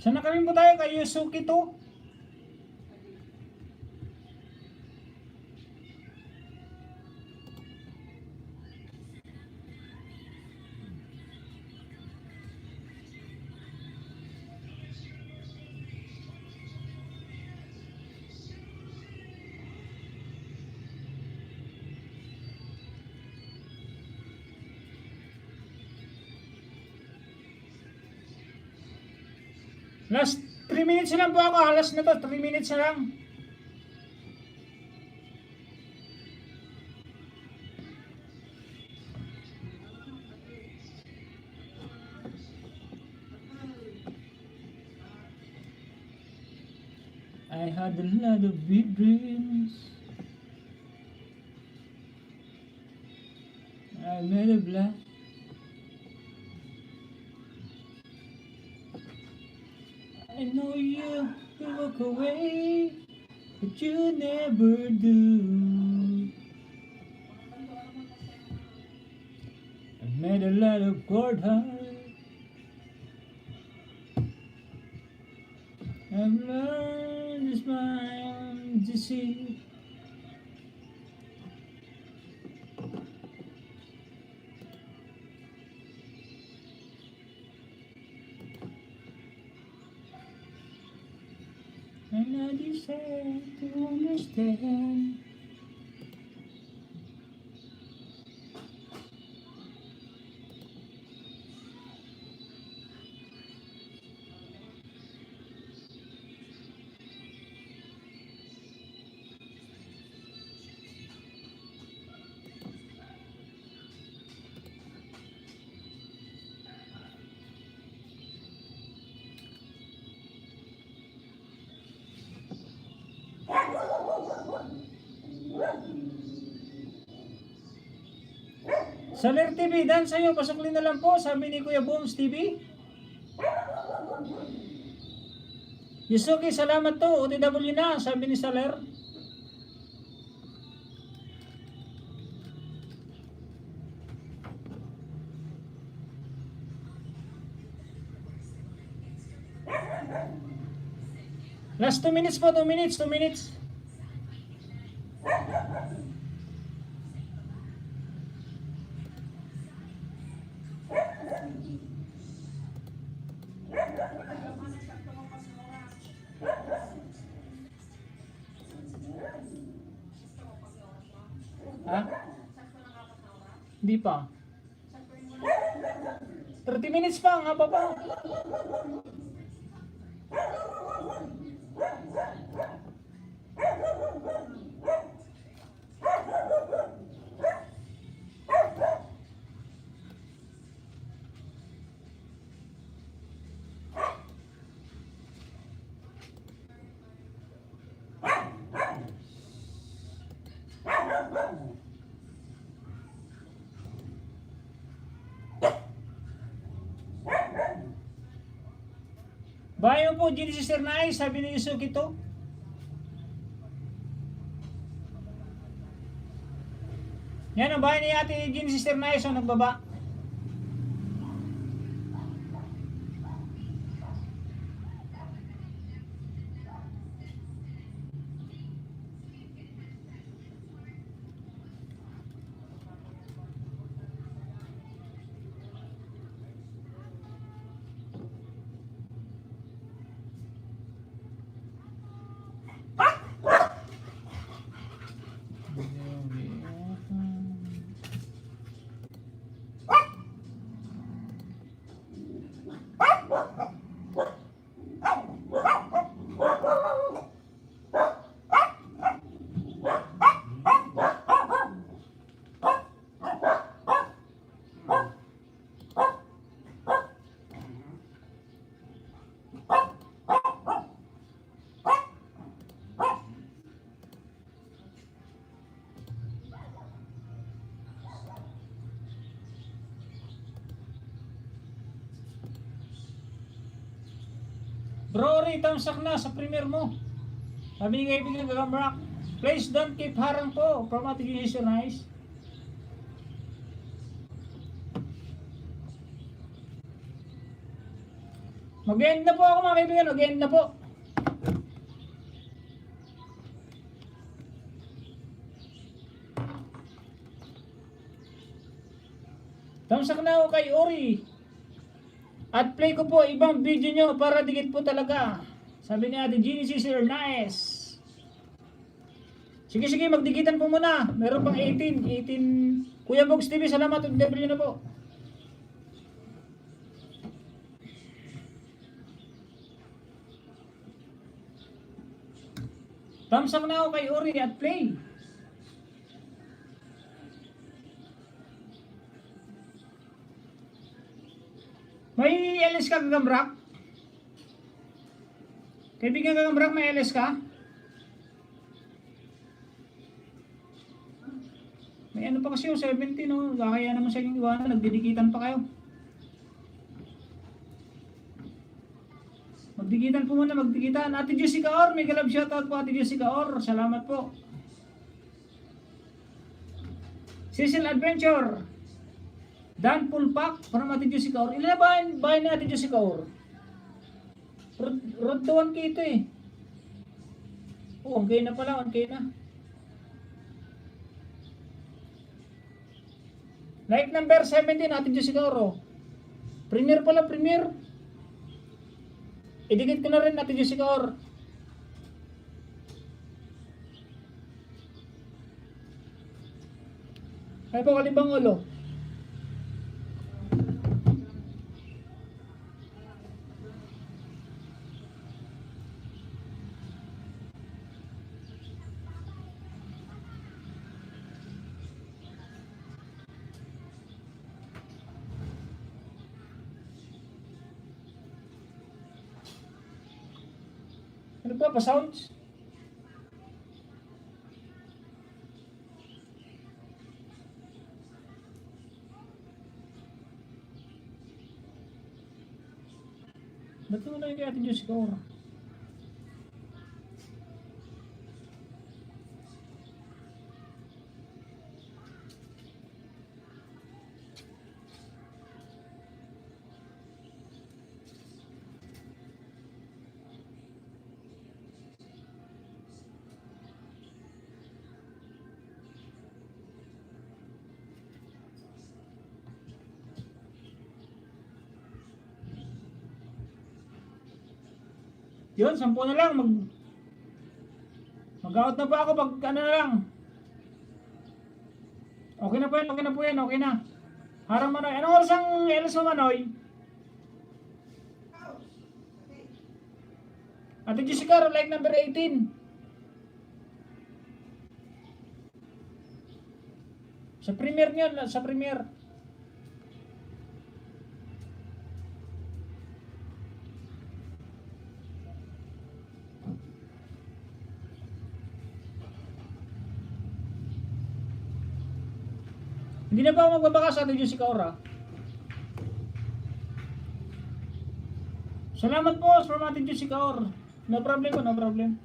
Saan na kami po tayo kay Yusuki to? Last 3 minutes na lang po ako. Halas na to. 3 minutes na lang. I had a lot of big dreams. I made a black. I know you will walk away, but you never do. I made a lot of cold heart. I've learned to smile to see. And I decided to understand. Saler TV, dan sa'yo, pasukli na lang po, sabi ni Kuya Booms TV. Yusuki, salamat to, OTW na, sabi ni Saler. Last 2 minutes po, 2 minutes, 2 minutes. Ha? Hindi pa. 30 minutes pa, nga pa. Bayo po, Genesis Sernay, sabi ni Yusuki to. Yan ang bahay ni Ate Genesis Sernay, so nagbaba. Bro, Ray, tamsak na sa premiere mo. Sabi ni kaibigan Gagamrak, please don't keep harang po from Ate Genesis Sernay. Mag-end na po ako mga kaibigan, mag-end na po. Tamsak na ako kay Ori. At play ko po ibang video nyo para dikit po talaga. Sabi ni Ate Genesis Sernay. Sige, magdikitan po muna. Meron pang 18. Kuya Box TV, salamat. W na po. Thumbs up na ako kay Ori at Play. May LS ka, Gagambrak? Kaibigan Gagambrak, may LS ka? May ano pa kasi yung 17, no? Kaya naman sa inyong iwanan, nagdidikitan pa kayo. Magdikitan po muna, magdikitan. Ate Jessica Or, may galab shoutout po Ate Jessica Or. Salamat po. Cecil Adventure. Dan Pulpak, from Ate Jessica Or. Ilan na bahay ni Ate Jessica Or? Road to 1K ito eh. Oh, 1K na pala, 1K na. Like number 17, Ate Jessica Or. Premier pala, premier. Idikit ko na rin Ate Jessica Or. Ay po, Kalibang Ulo. Ano pa? Pa-sounds? Ba't naman na yung kay Ate Jessica Or? Yun, 10 na lang. Mag-out na pa ako pag ano na lang. Okay na po yan, okay na po yan, okay na. Harang Manoy. Anong oras ang LS mo, Manoy? Ate Jessica, like number 18. Sa premiere niyo, sa premiere. Hindi na ba ako magbabaka sa Ate Jessica Or? Salamat po from Ate Jessica Or. No problem po, no problem.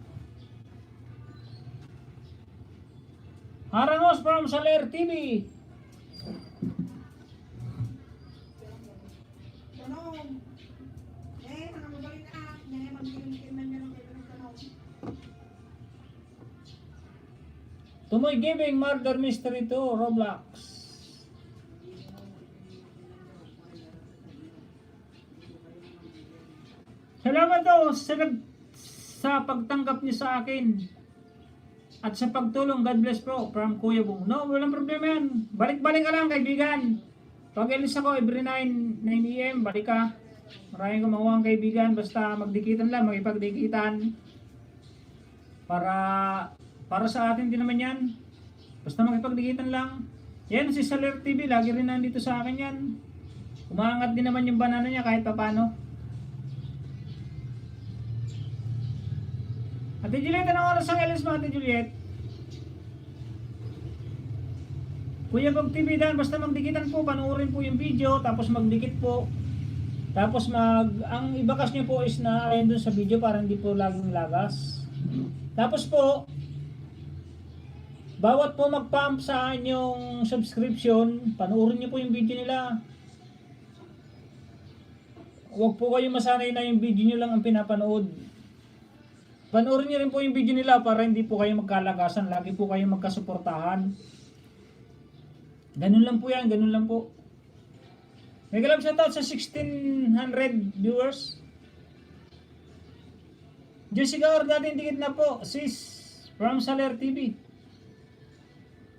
Harangos from Saler TV. Tumoy Giving Murder Mystery 2 Roblox. Salamat daw sa pagtanggap niyo sa akin at sa pagtulong. God bless po from Kuya Bong. No, walang problema yan. Balik-balik ka lang, kaibigan. Pag alis ako every 9 AM, balik ka. Maraming kumawang kaibigan. Basta magdikitan lang, magipagdikitan. Para sa atin din naman yan. Basta magipagdikitan lang. Yan, si Saler TV, lagi rin nandito sa akin yan. Umangat din naman yung banana niya kahit papano. Ate Juliet, anong oras ang LS mo, Ate Juliet? Kuya Bog TV dan, basta magdikitan po, panoorin po yung video, tapos magdikit po. Tapos ang ibakas nyo po is na ayon dun sa video para hindi po laging lagas. Tapos po, bawat po mag-pump sa inyong subscription, panoorin nyo po yung video nila. Huwag po kayo masanay na yung video nyo lang ang pinapanood. Panoorin niyo rin po yung video nila para hindi po kayo magkalagasan. Lagi po kayo magkasuportahan. Ganun lang po yan, ganun lang po. May galap shoutout sa 1,600 viewers. Jessica Or, dating dikit na po. Sis, from Saler TV.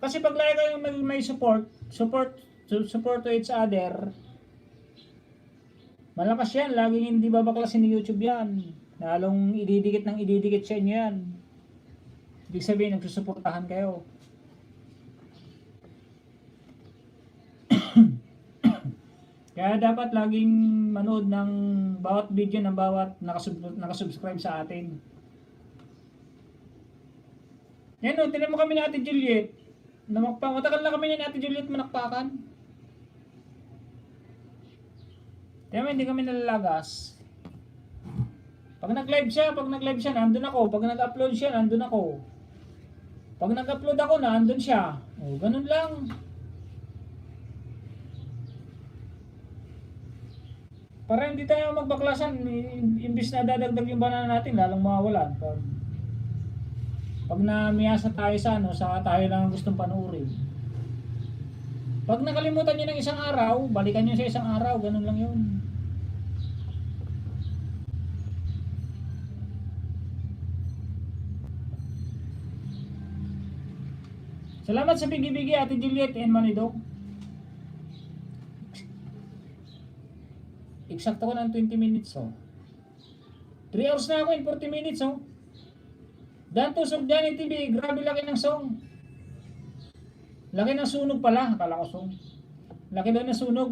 Kasi pag lagi kayong may support to each other, malakas yan. Laging hindi babaklasin ni YouTube yan. Lalong ididikit ng ididikit sa inyo yan. Ibig sabihin, nagsusuportahan kayo. Kaya dapat laging manood ng bawat video ng bawat nakasubscribe sa atin. Yan o, tinan mo kami ni Ate Juliet. Matagal na kami ni Ate Juliet manakpakan. Tiyan mo, hindi kami nalalagas. Pag nag-live siya, nandun ako. Pag nag-upload siya, nandun ako. Pag nag-upload ako, nandun siya. O, ganun lang. Para hindi tayo magbaklasan, imbis na dadagdag yung banana natin, lalong mawawalan. Pag namiyasa tayo sa tayo lang ang gustong panuorin. Pag nakalimutan nyo ng isang araw, balikan nyo sa isang araw, ganun lang yun. Salamat sa bigi-bigi, Ate Juliet and Manidog. Eksakto ko ng 20 minutes, oh. 3 hours na ako in 40 minutes, oh. Dan tusok dyan, TV, grabe laki ng song. Laki ng sunog pala, akala ko song. Laki daw ng sunog.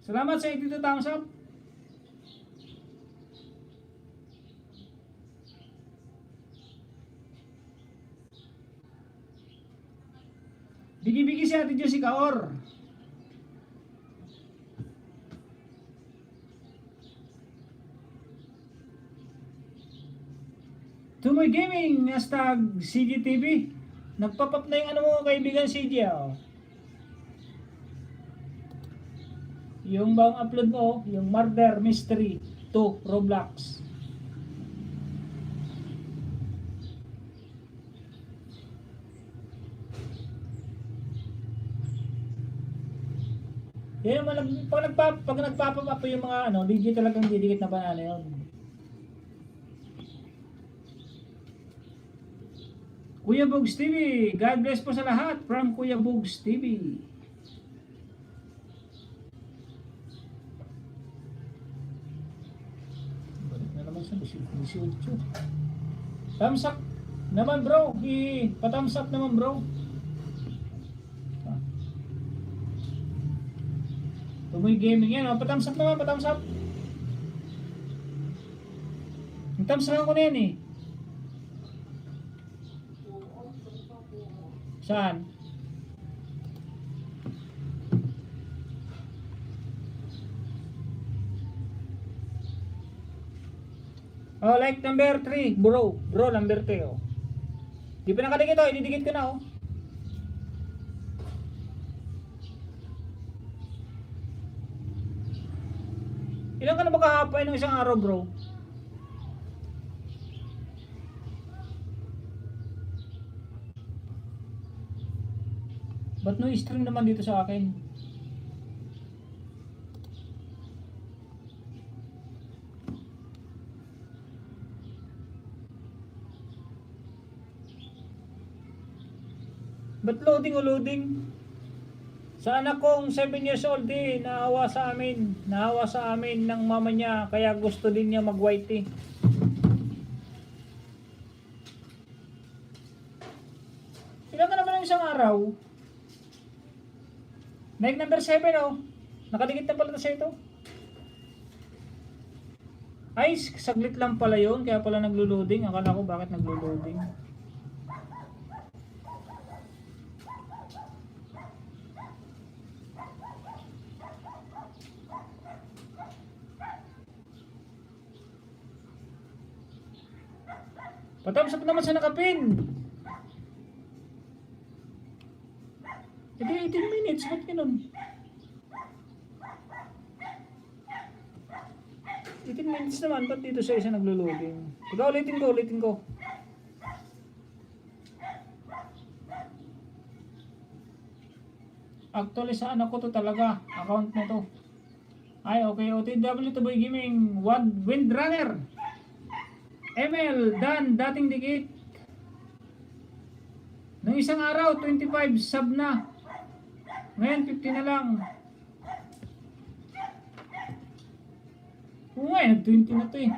Salamat sa 82 thumbs up. Bigi-bigi si Ate Jessica Or. Tumoy Gaming, hashtag CGTV. Nagpapap na yung ano mo kaibigan CG, oh. Yung bang upload mo, yung Murder Mystery 2 Roblox. Yan naman, pag nagpapap yung mga ano, legit talagang didikit na banana yun. Kuya Bugs TV, God bless po sa lahat from Kuya Bugs TV. Balik na naman sa 18. Thumbs up naman bro, pa-thumbs up naman bro. Tumoy Gaming yan, oh. Pa-thumbs up naman, pa-thumbs up. Yung thumbs up ko na yan eh. Saan? Oh, like number 3, bro. Bro, number 3, oh. Di pa nakadikit, oh. Ididikit ko na, oh. Ilan ka na ba kahapay ng isang araw, bro? Ba't no stream naman dito sa akin? Ba't loading o loading? Sa anak kong 7 years old naawa sa amin ng mama niya, kaya gusto din niya mag-whitey. Ilan ka naman ng isang araw? Like number 7, oh. Nakadikit na pala na sa ito. Ay, saglit lang pala yun, kaya pala naglo-loading. Akala ko bakit naglo-loading. Patapos naman sa nakapin. Ito 18 minutes, ba't ganun? 18 minutes naman, ba't dito sa isa naglo-loading? Ikaw, ulitin ko. Actually, sa anak ko to talaga, account na to. Ay, okay, OTW to Boy Gaming, Windrunner. ML, Dan, dating dikit. Nung isang araw, 25 sub na. Ngayon, 50 na lang. Oo nga, nag-20 na to eh.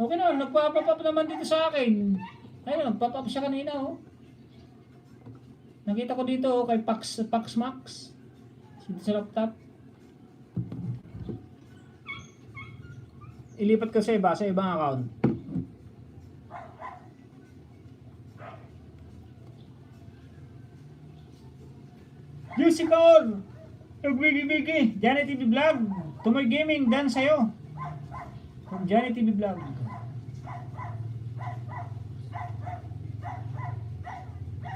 Okay na, nagpa-pop up naman dito sa akin. Ayun, nagpa-pop up siya kanina oh. Nakita ko dito oh, kay Pax Max. Dito sa laptop. Ilipat ko sa iba, sa ibang account. Musical! Nagbigi-bigi! Johnny TV Vlog! Tumoy Gaming, dan sa'yo! From Johnny TV Vlog.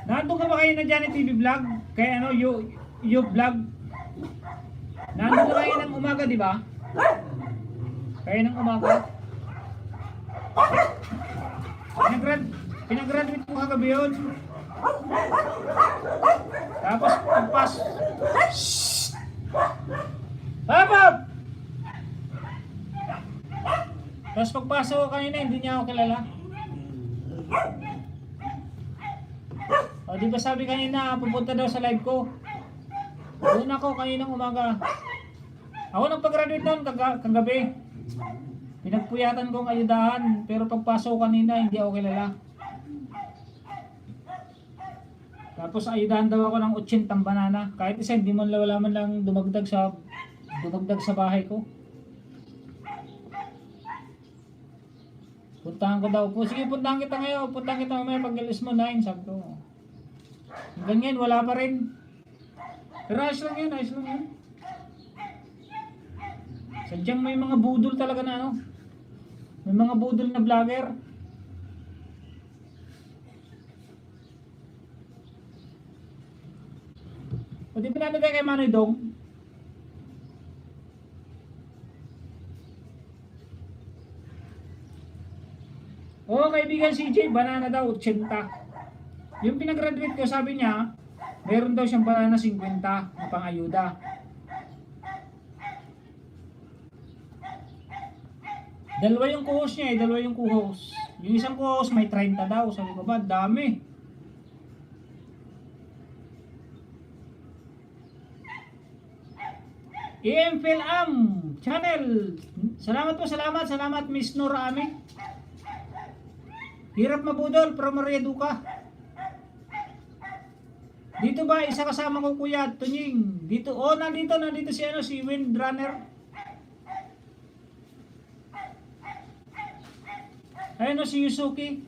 Nandun ka ba kayo na Johnny TV Vlog? Kaya ano, you vlog? Nandun ka kayo ng umaga, di ba? Kayo ng umaga? Pinagraduate ko kagabi yun. Tapos pagpas. Habab! Tapos pagpasok ko kanina, hindi niya ako kilala. O di ba sabi kanina, pupunta daw sa live ko. Doon ako kaninang umaga. Ako nagpag-graduate noon kagabi. Pinagpuyatan kong ayudahan, pero pagpasok ko kanina, hindi ako kilala. Tapos ayudahan daw ako ng 80 banana. Kahit isa, hindi man wala man lang dumagdag sa bahay ko. Puntahan ko daw po. Sige, puntahan kita ngayon. Puntahan kita mamaya pag alis mo 9. Sabi ko. Hanggang ngayon, wala pa rin. Pero ayos lang yun, ayos lang yun. Sadyang may mga budol talaga na ano. May mga budol na vlogger. O di pinamit tayo kay Manoy Dong? Oo, kaibigan CJ, banana daw, 80. Yung pinag-graduate ko, sabi niya, meron daw siyang banana 50 na pang-ayuda. Dalawa yung co-host niya dalawa yung co-host. Yung isang co-host may 30 daw, sabi ko ba, dami. EMFL channel. Salamat po, salamat Miss Nora Ami. Hirap mabudol, pero Maria Duca. Dito ba isa kasama ko kuya Tunying? Dito, oh nandito si ano si Windrunner. Ayun o si Yusuki.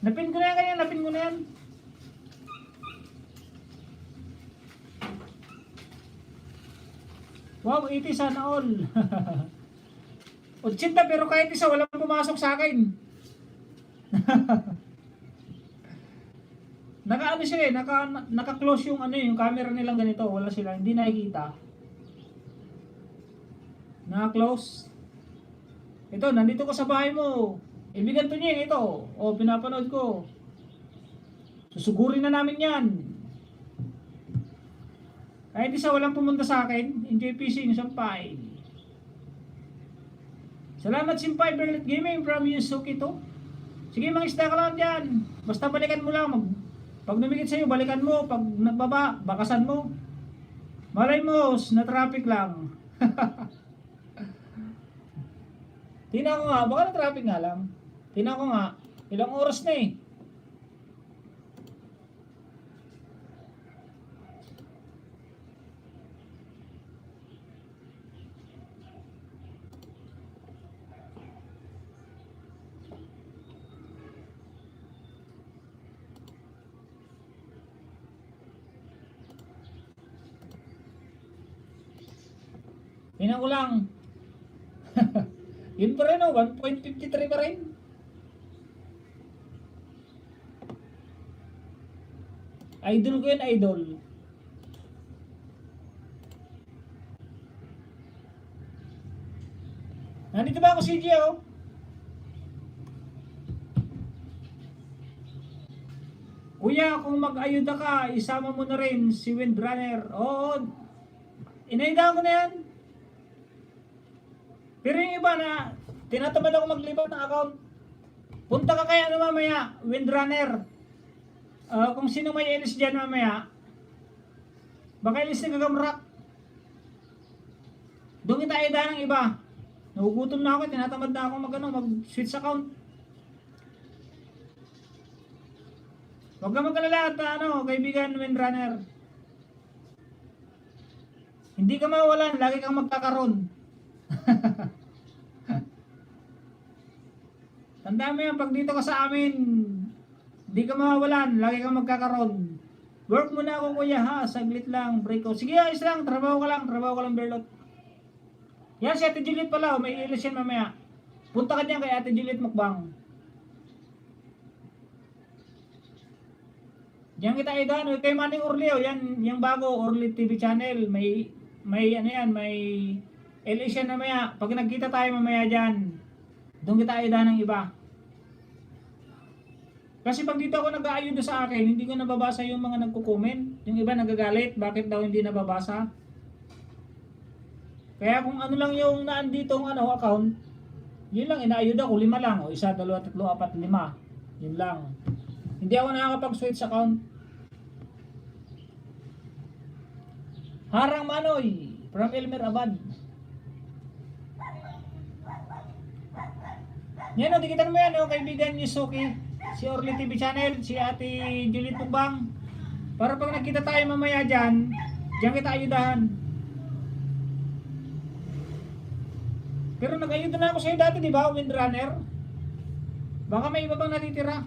Napin ko na yan kanya, napin ko na yan. Wow, 80 sana all. 80 pero kahit isa walang pumasok sa akin. Naka-ano sila naka-close yung ano yung camera nilang ganito, wala sila, hindi nakikita. Naka-close. Ito, nandito ko sa bahay mo. Ibigan to niya ito. O, pinapanood ko. Susugurin na namin yan. Kahit isa walang pumunta sa akin, enjoy fishing, sampay. Salamat Simpay Berlet Gaming from Yusuki to. Sige, mga isda ka lang dyan. Basta balikan mo lang. Pag numikit sa'yo, balikan mo. Pag nagbaba, bakasan mo. Malay mo, na traffic lang. Tingnan ko nga, baka na traffic nga lang. Tingnan ko nga, ilang oras na eh. Tingnan ko lang. Yun pa rin o, 1.53 pa rin. Idol ko yun, idol. Nandito ba ako CJ oh? Kuya, kung mag-ayuda ka, isama mo na rin si Windrunner. Oo, inaidahan ko na yan. Pero yung iba na, tinatamad ako maglipat ng account. Punta ka kaya ano mamaya, Windrunner. Kung sino may ilis dyan mamaya, baka ilis na gagamrak. Doon kita ida ng iba. Nagugutom na ako, tinatamad na ako mag-switch account. Huwag ka mag-alala at kaibigan windrunner. Hindi ka mawawalan, lagi kang magkakaroon. Tandaan mo yan, pag dito ka sa amin, hindi ka mawawalan, lagi kang magkakaroon. Work muna ako kuya ha, saglit lang, break ko. Sige, ayos lang, trabaho ka lang, Berlot. Yan si Ate Juliet pala, may ilis yan mamaya. Punta ka dyan kay Ate Juliet Mukbang. Diyan kita idan, kay Manning Orleo, yan, yung bago, Orly TV channel, may ilis yan mamaya. Pag nagkita tayo mamaya dyan, doon kita idan ng iba. Kasi pag dito ako nag-aayuda sa akin, hindi ko nababasa yung mga nagko-comment. Yung iba nagagalit, bakit daw hindi nababasa? Kaya kung ano lang yung naandito ang account, yun lang inaayuda ko, 5 lang. O 1, 2, 3, 4, 5. Yun lang. Hindi ako nakakapag-switch account. Harang Manoy, from Elmer Abad. Yan o, dikitan mo yan o, kaibigan Yusuki. Si Orly TV channel, si Ate Juliet Mukbang. Para pag nakita tayo mamaya dyan, dyan kita ayudahan. Pero nag-ayuda na ako sa'yo dati, di ba, windrunner? Baka may iba pang natitira.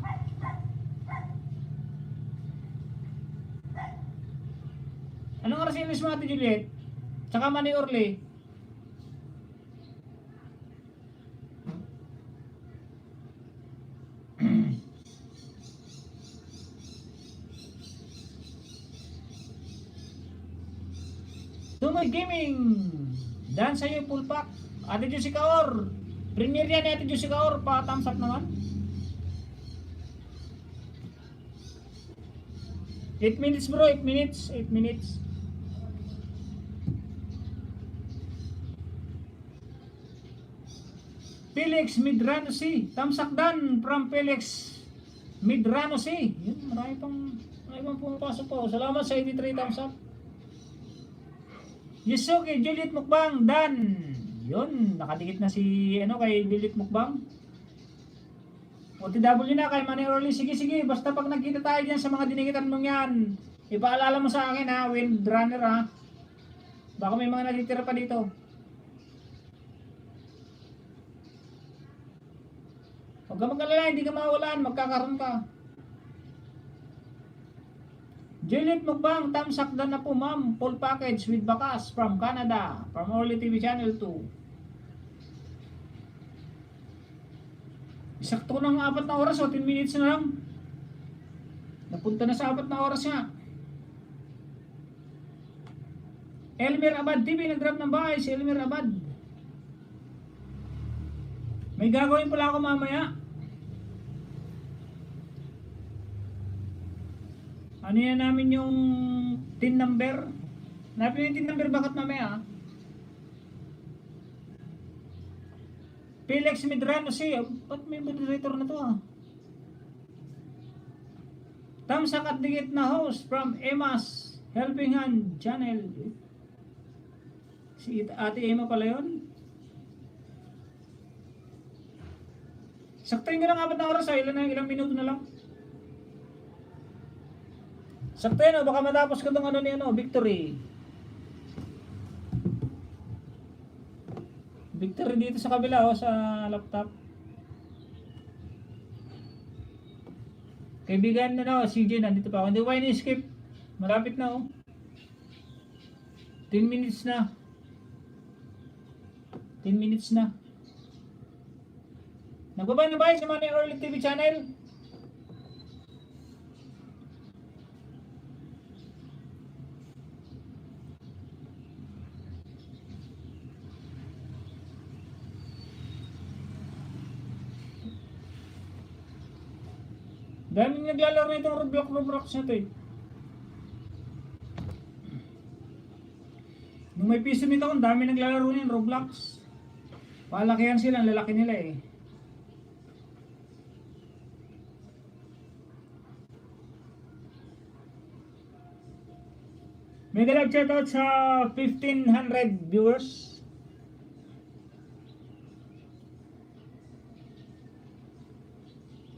Anong oras ilis mo, Ate Juliet? Tsaka Manny Orly. Tumoy Gaming. Dan sa'yo full pack. Ate Josie Kaor. Premier yan ni Ate Josie Kaor. Pa-thumbs up naman. 8 minutes bro. 8 minutes. 8 minutes. Felix Midrano C. Thumbs up dan from Felix Midrano C. Yun, marami pang pumapasok po. Salamat sa 83 thumbs up. Yusuki, Juliet Mukbang, Dan. Yun, nakadikit na si kay Juliet Mukbang. OTW na kay Manny Orly. Sige, basta pag nagkita tayo dyan sa mga dinikitan mong yan, ipaalala mo sa akin ha, windrunner ha. Baka may mga natitira pa dito. Huwag ka mag-alala, hindi ka mawalan, magkakaroon ka. Juliet Mukbang, thumbs up na po ma'am. Full package with bakas from Canada. From Orly TV Channel 2. Isakto ng 4 na oras o 10 minutes na lang. Napunta na sa 4 na oras nga. Elmer Abad TV, nag-drop ng bahay si Elmer Abad. May gagawin pala ako mamaya. Ano yan namin yung tin number? Napin yung tin number bakit mamaya? Felix Midrano C. Ba't may moderator na to Tamsak at digit na host from Emma's Helping Hand Channel. Si Ate Emma pala yun. Saktayin ko lang 4 na oras ilang minuto na lang. Sakto yan baka matapos ko itong victory. Victory dito sa kabila sa laptop. Kaibigan CJ nandito pa ako. Hindi ko kayo ni-skip. Malapit na 10 minutes na. 10 minutes na. Nagbabay na ba sa mga Orly TV channel? Daming naglalaro itong Roblox na ito Nung may piso nito, ang dami naglalaro niyan Roblox. Palakihan sila, ang lalaki nila Mega live shoutout sa 1,500 viewers.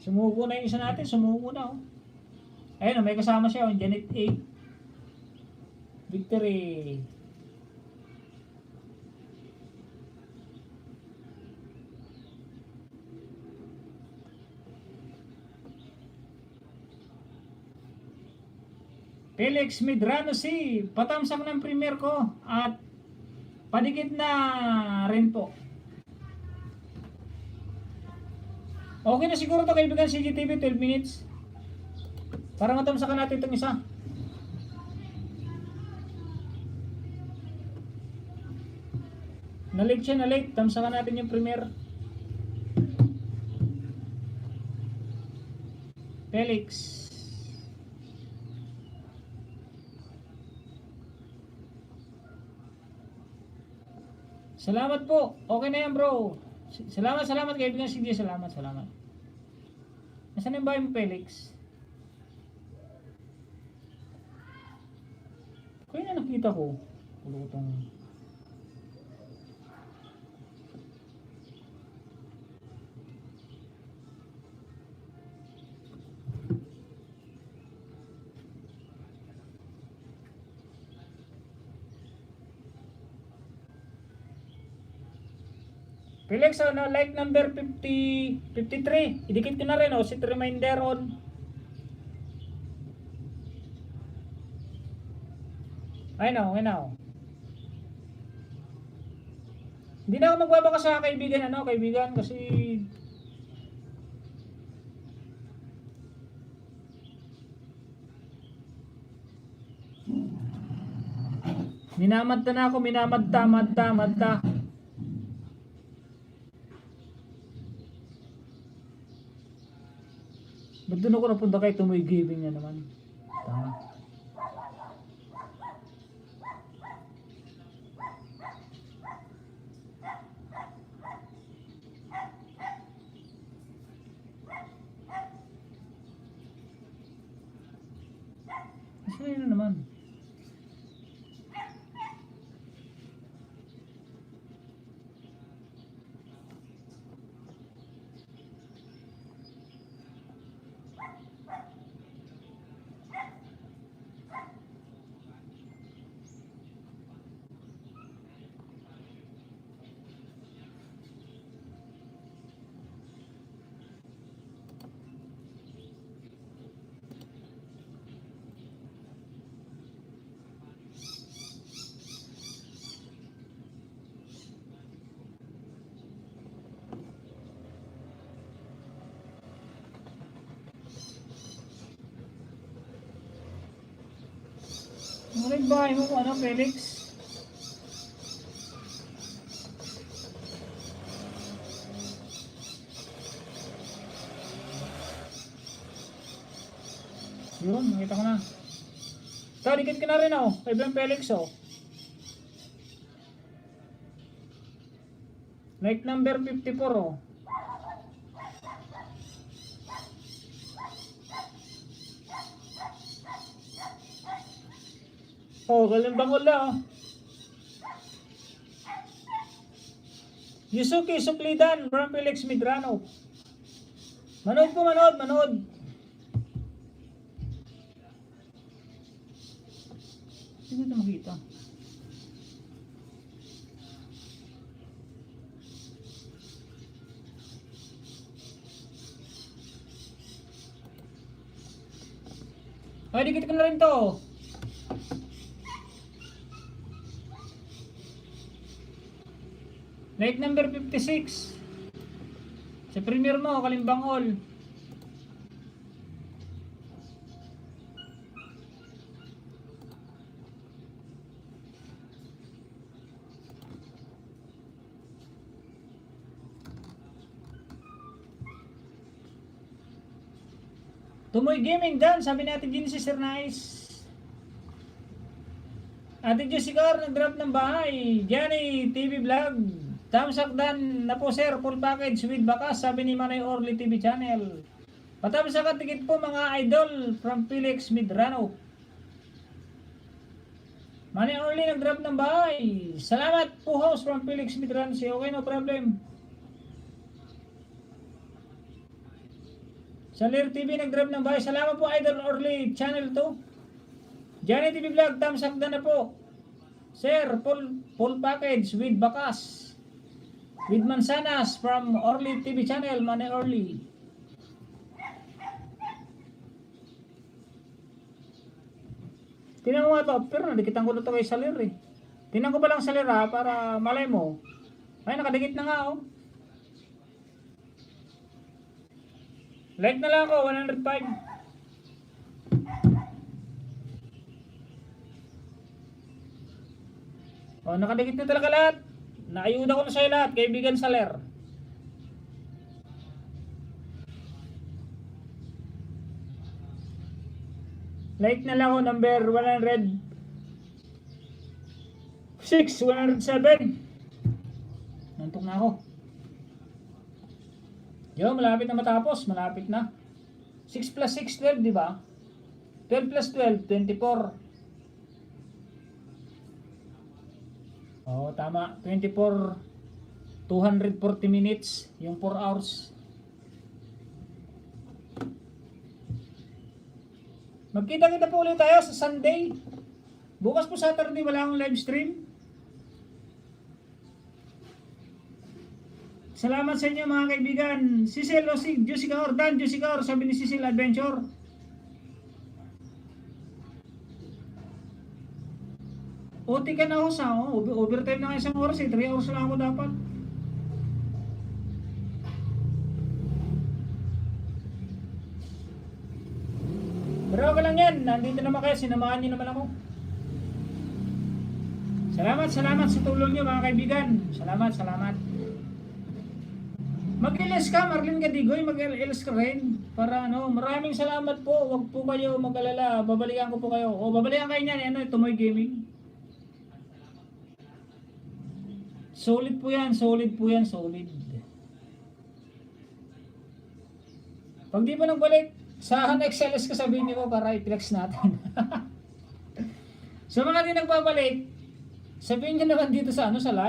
Sumuko na yung isa natin, sumuko na oh. Ayun, may kasama siya, Janet 8. Victory. Felix Medrano si patamsak ng premier ko at padikit na rin po. Okay na siguro to kaibigan, CGTV 12 minutes. Para matamsakan natin itong isa. Na-late siya, na-late. Tamsakan natin yung premier. Felix. Salamat po. Okay na yan bro. Salamat kaibigan CJ. Salamat. Nasaan yung bahay mo Felix? Kaya na nakita ko. Pulutang. Felix, like number 53. Idikit ko na rin, set reminder on. I know. Hindi na ako magbabaka sa kaibigan, kasi minamadta na ako, madta. Ba't doon ako napunta kay Tumoy Giving na naman? Tama. Saan na naman? Ano bahay mo Felix? Yun, nakita ko na. Ito, dikit ka na rin kay Felix Like number 54 galing bangula Yusuki Suplidan from Felix Medrano. Manood po, manood. Hindi ito makita. Ay, dikit ko na rin to. Like number 56. Sa premier mo, Kalimbang Hall. Tumoy Gaming dyan, sabi natin din si Sir Nice. Ate Jessica, nag-drop ng bahay. Johnny TV Vlog. Tamsak dan na po sir, full package with bakas, sabi ni Manay Orly TV channel. Patamsak at tikit po mga idol from Felix Medrano. Manay Orly nag-drop ng bahay. Salamat po host from Felix Medrano. Okay, no problem. Salir TV nag-drive ng bahay. Salamat po Idol Orly Channel 2. Johnny TV Vlog, thumbs up na po. Sir, full package with bakas. With mansanas from Orly TV Channel, Mane Orly. Tinan ko nga to, pero nadikitan ko na to kay Salir eh. Tinan ko pa lang Salir ha, para malay mo. Ay, nakadikit na nga oh. Like na lang ako, 105. O, nakadikit na talaga lahat. Naayuda ko na sa'yo lahat, kaibigan Saler. Like na lang ako, number 106, 107. Nantok na ako. Yo, malapit na matapos, malapit na. 6 plus 6, 12, di ba? 12 plus 12, 24. Oo, tama. 24, 240 minutes, yung 4 hours. Magkita-kita po ulit tayo sa Sunday. Bukas po Saturday, wala akong live stream. Salamat sa inyo mga kaibigan. Cecil Osig, Jessica Dan, Jessica sabi ni Cecil Adventure. OT ka na ako sa, overtime na nga isang oras eh. 3 hours lang ako dapat. Pero okay lang yan. Nandito naman kayo. Sinamahan nyo naman ako. Salamat sa tulong nyo mga kaibigan. Salamat. Mag-LS ka, Marlene Gadigoy, mag-LS ka rin. Para maraming salamat po. Huwag po kayo mag-alala. Babalikan ko po kayo. O, babalikan kayo niyan. Tumoy Gaming. Solid po yan. Pag di pa nagbalik, sa next LS ka sabihin niyo para i-flex natin. Sa mga di nagbabalik, sabihin niyo naman dito sa sa live.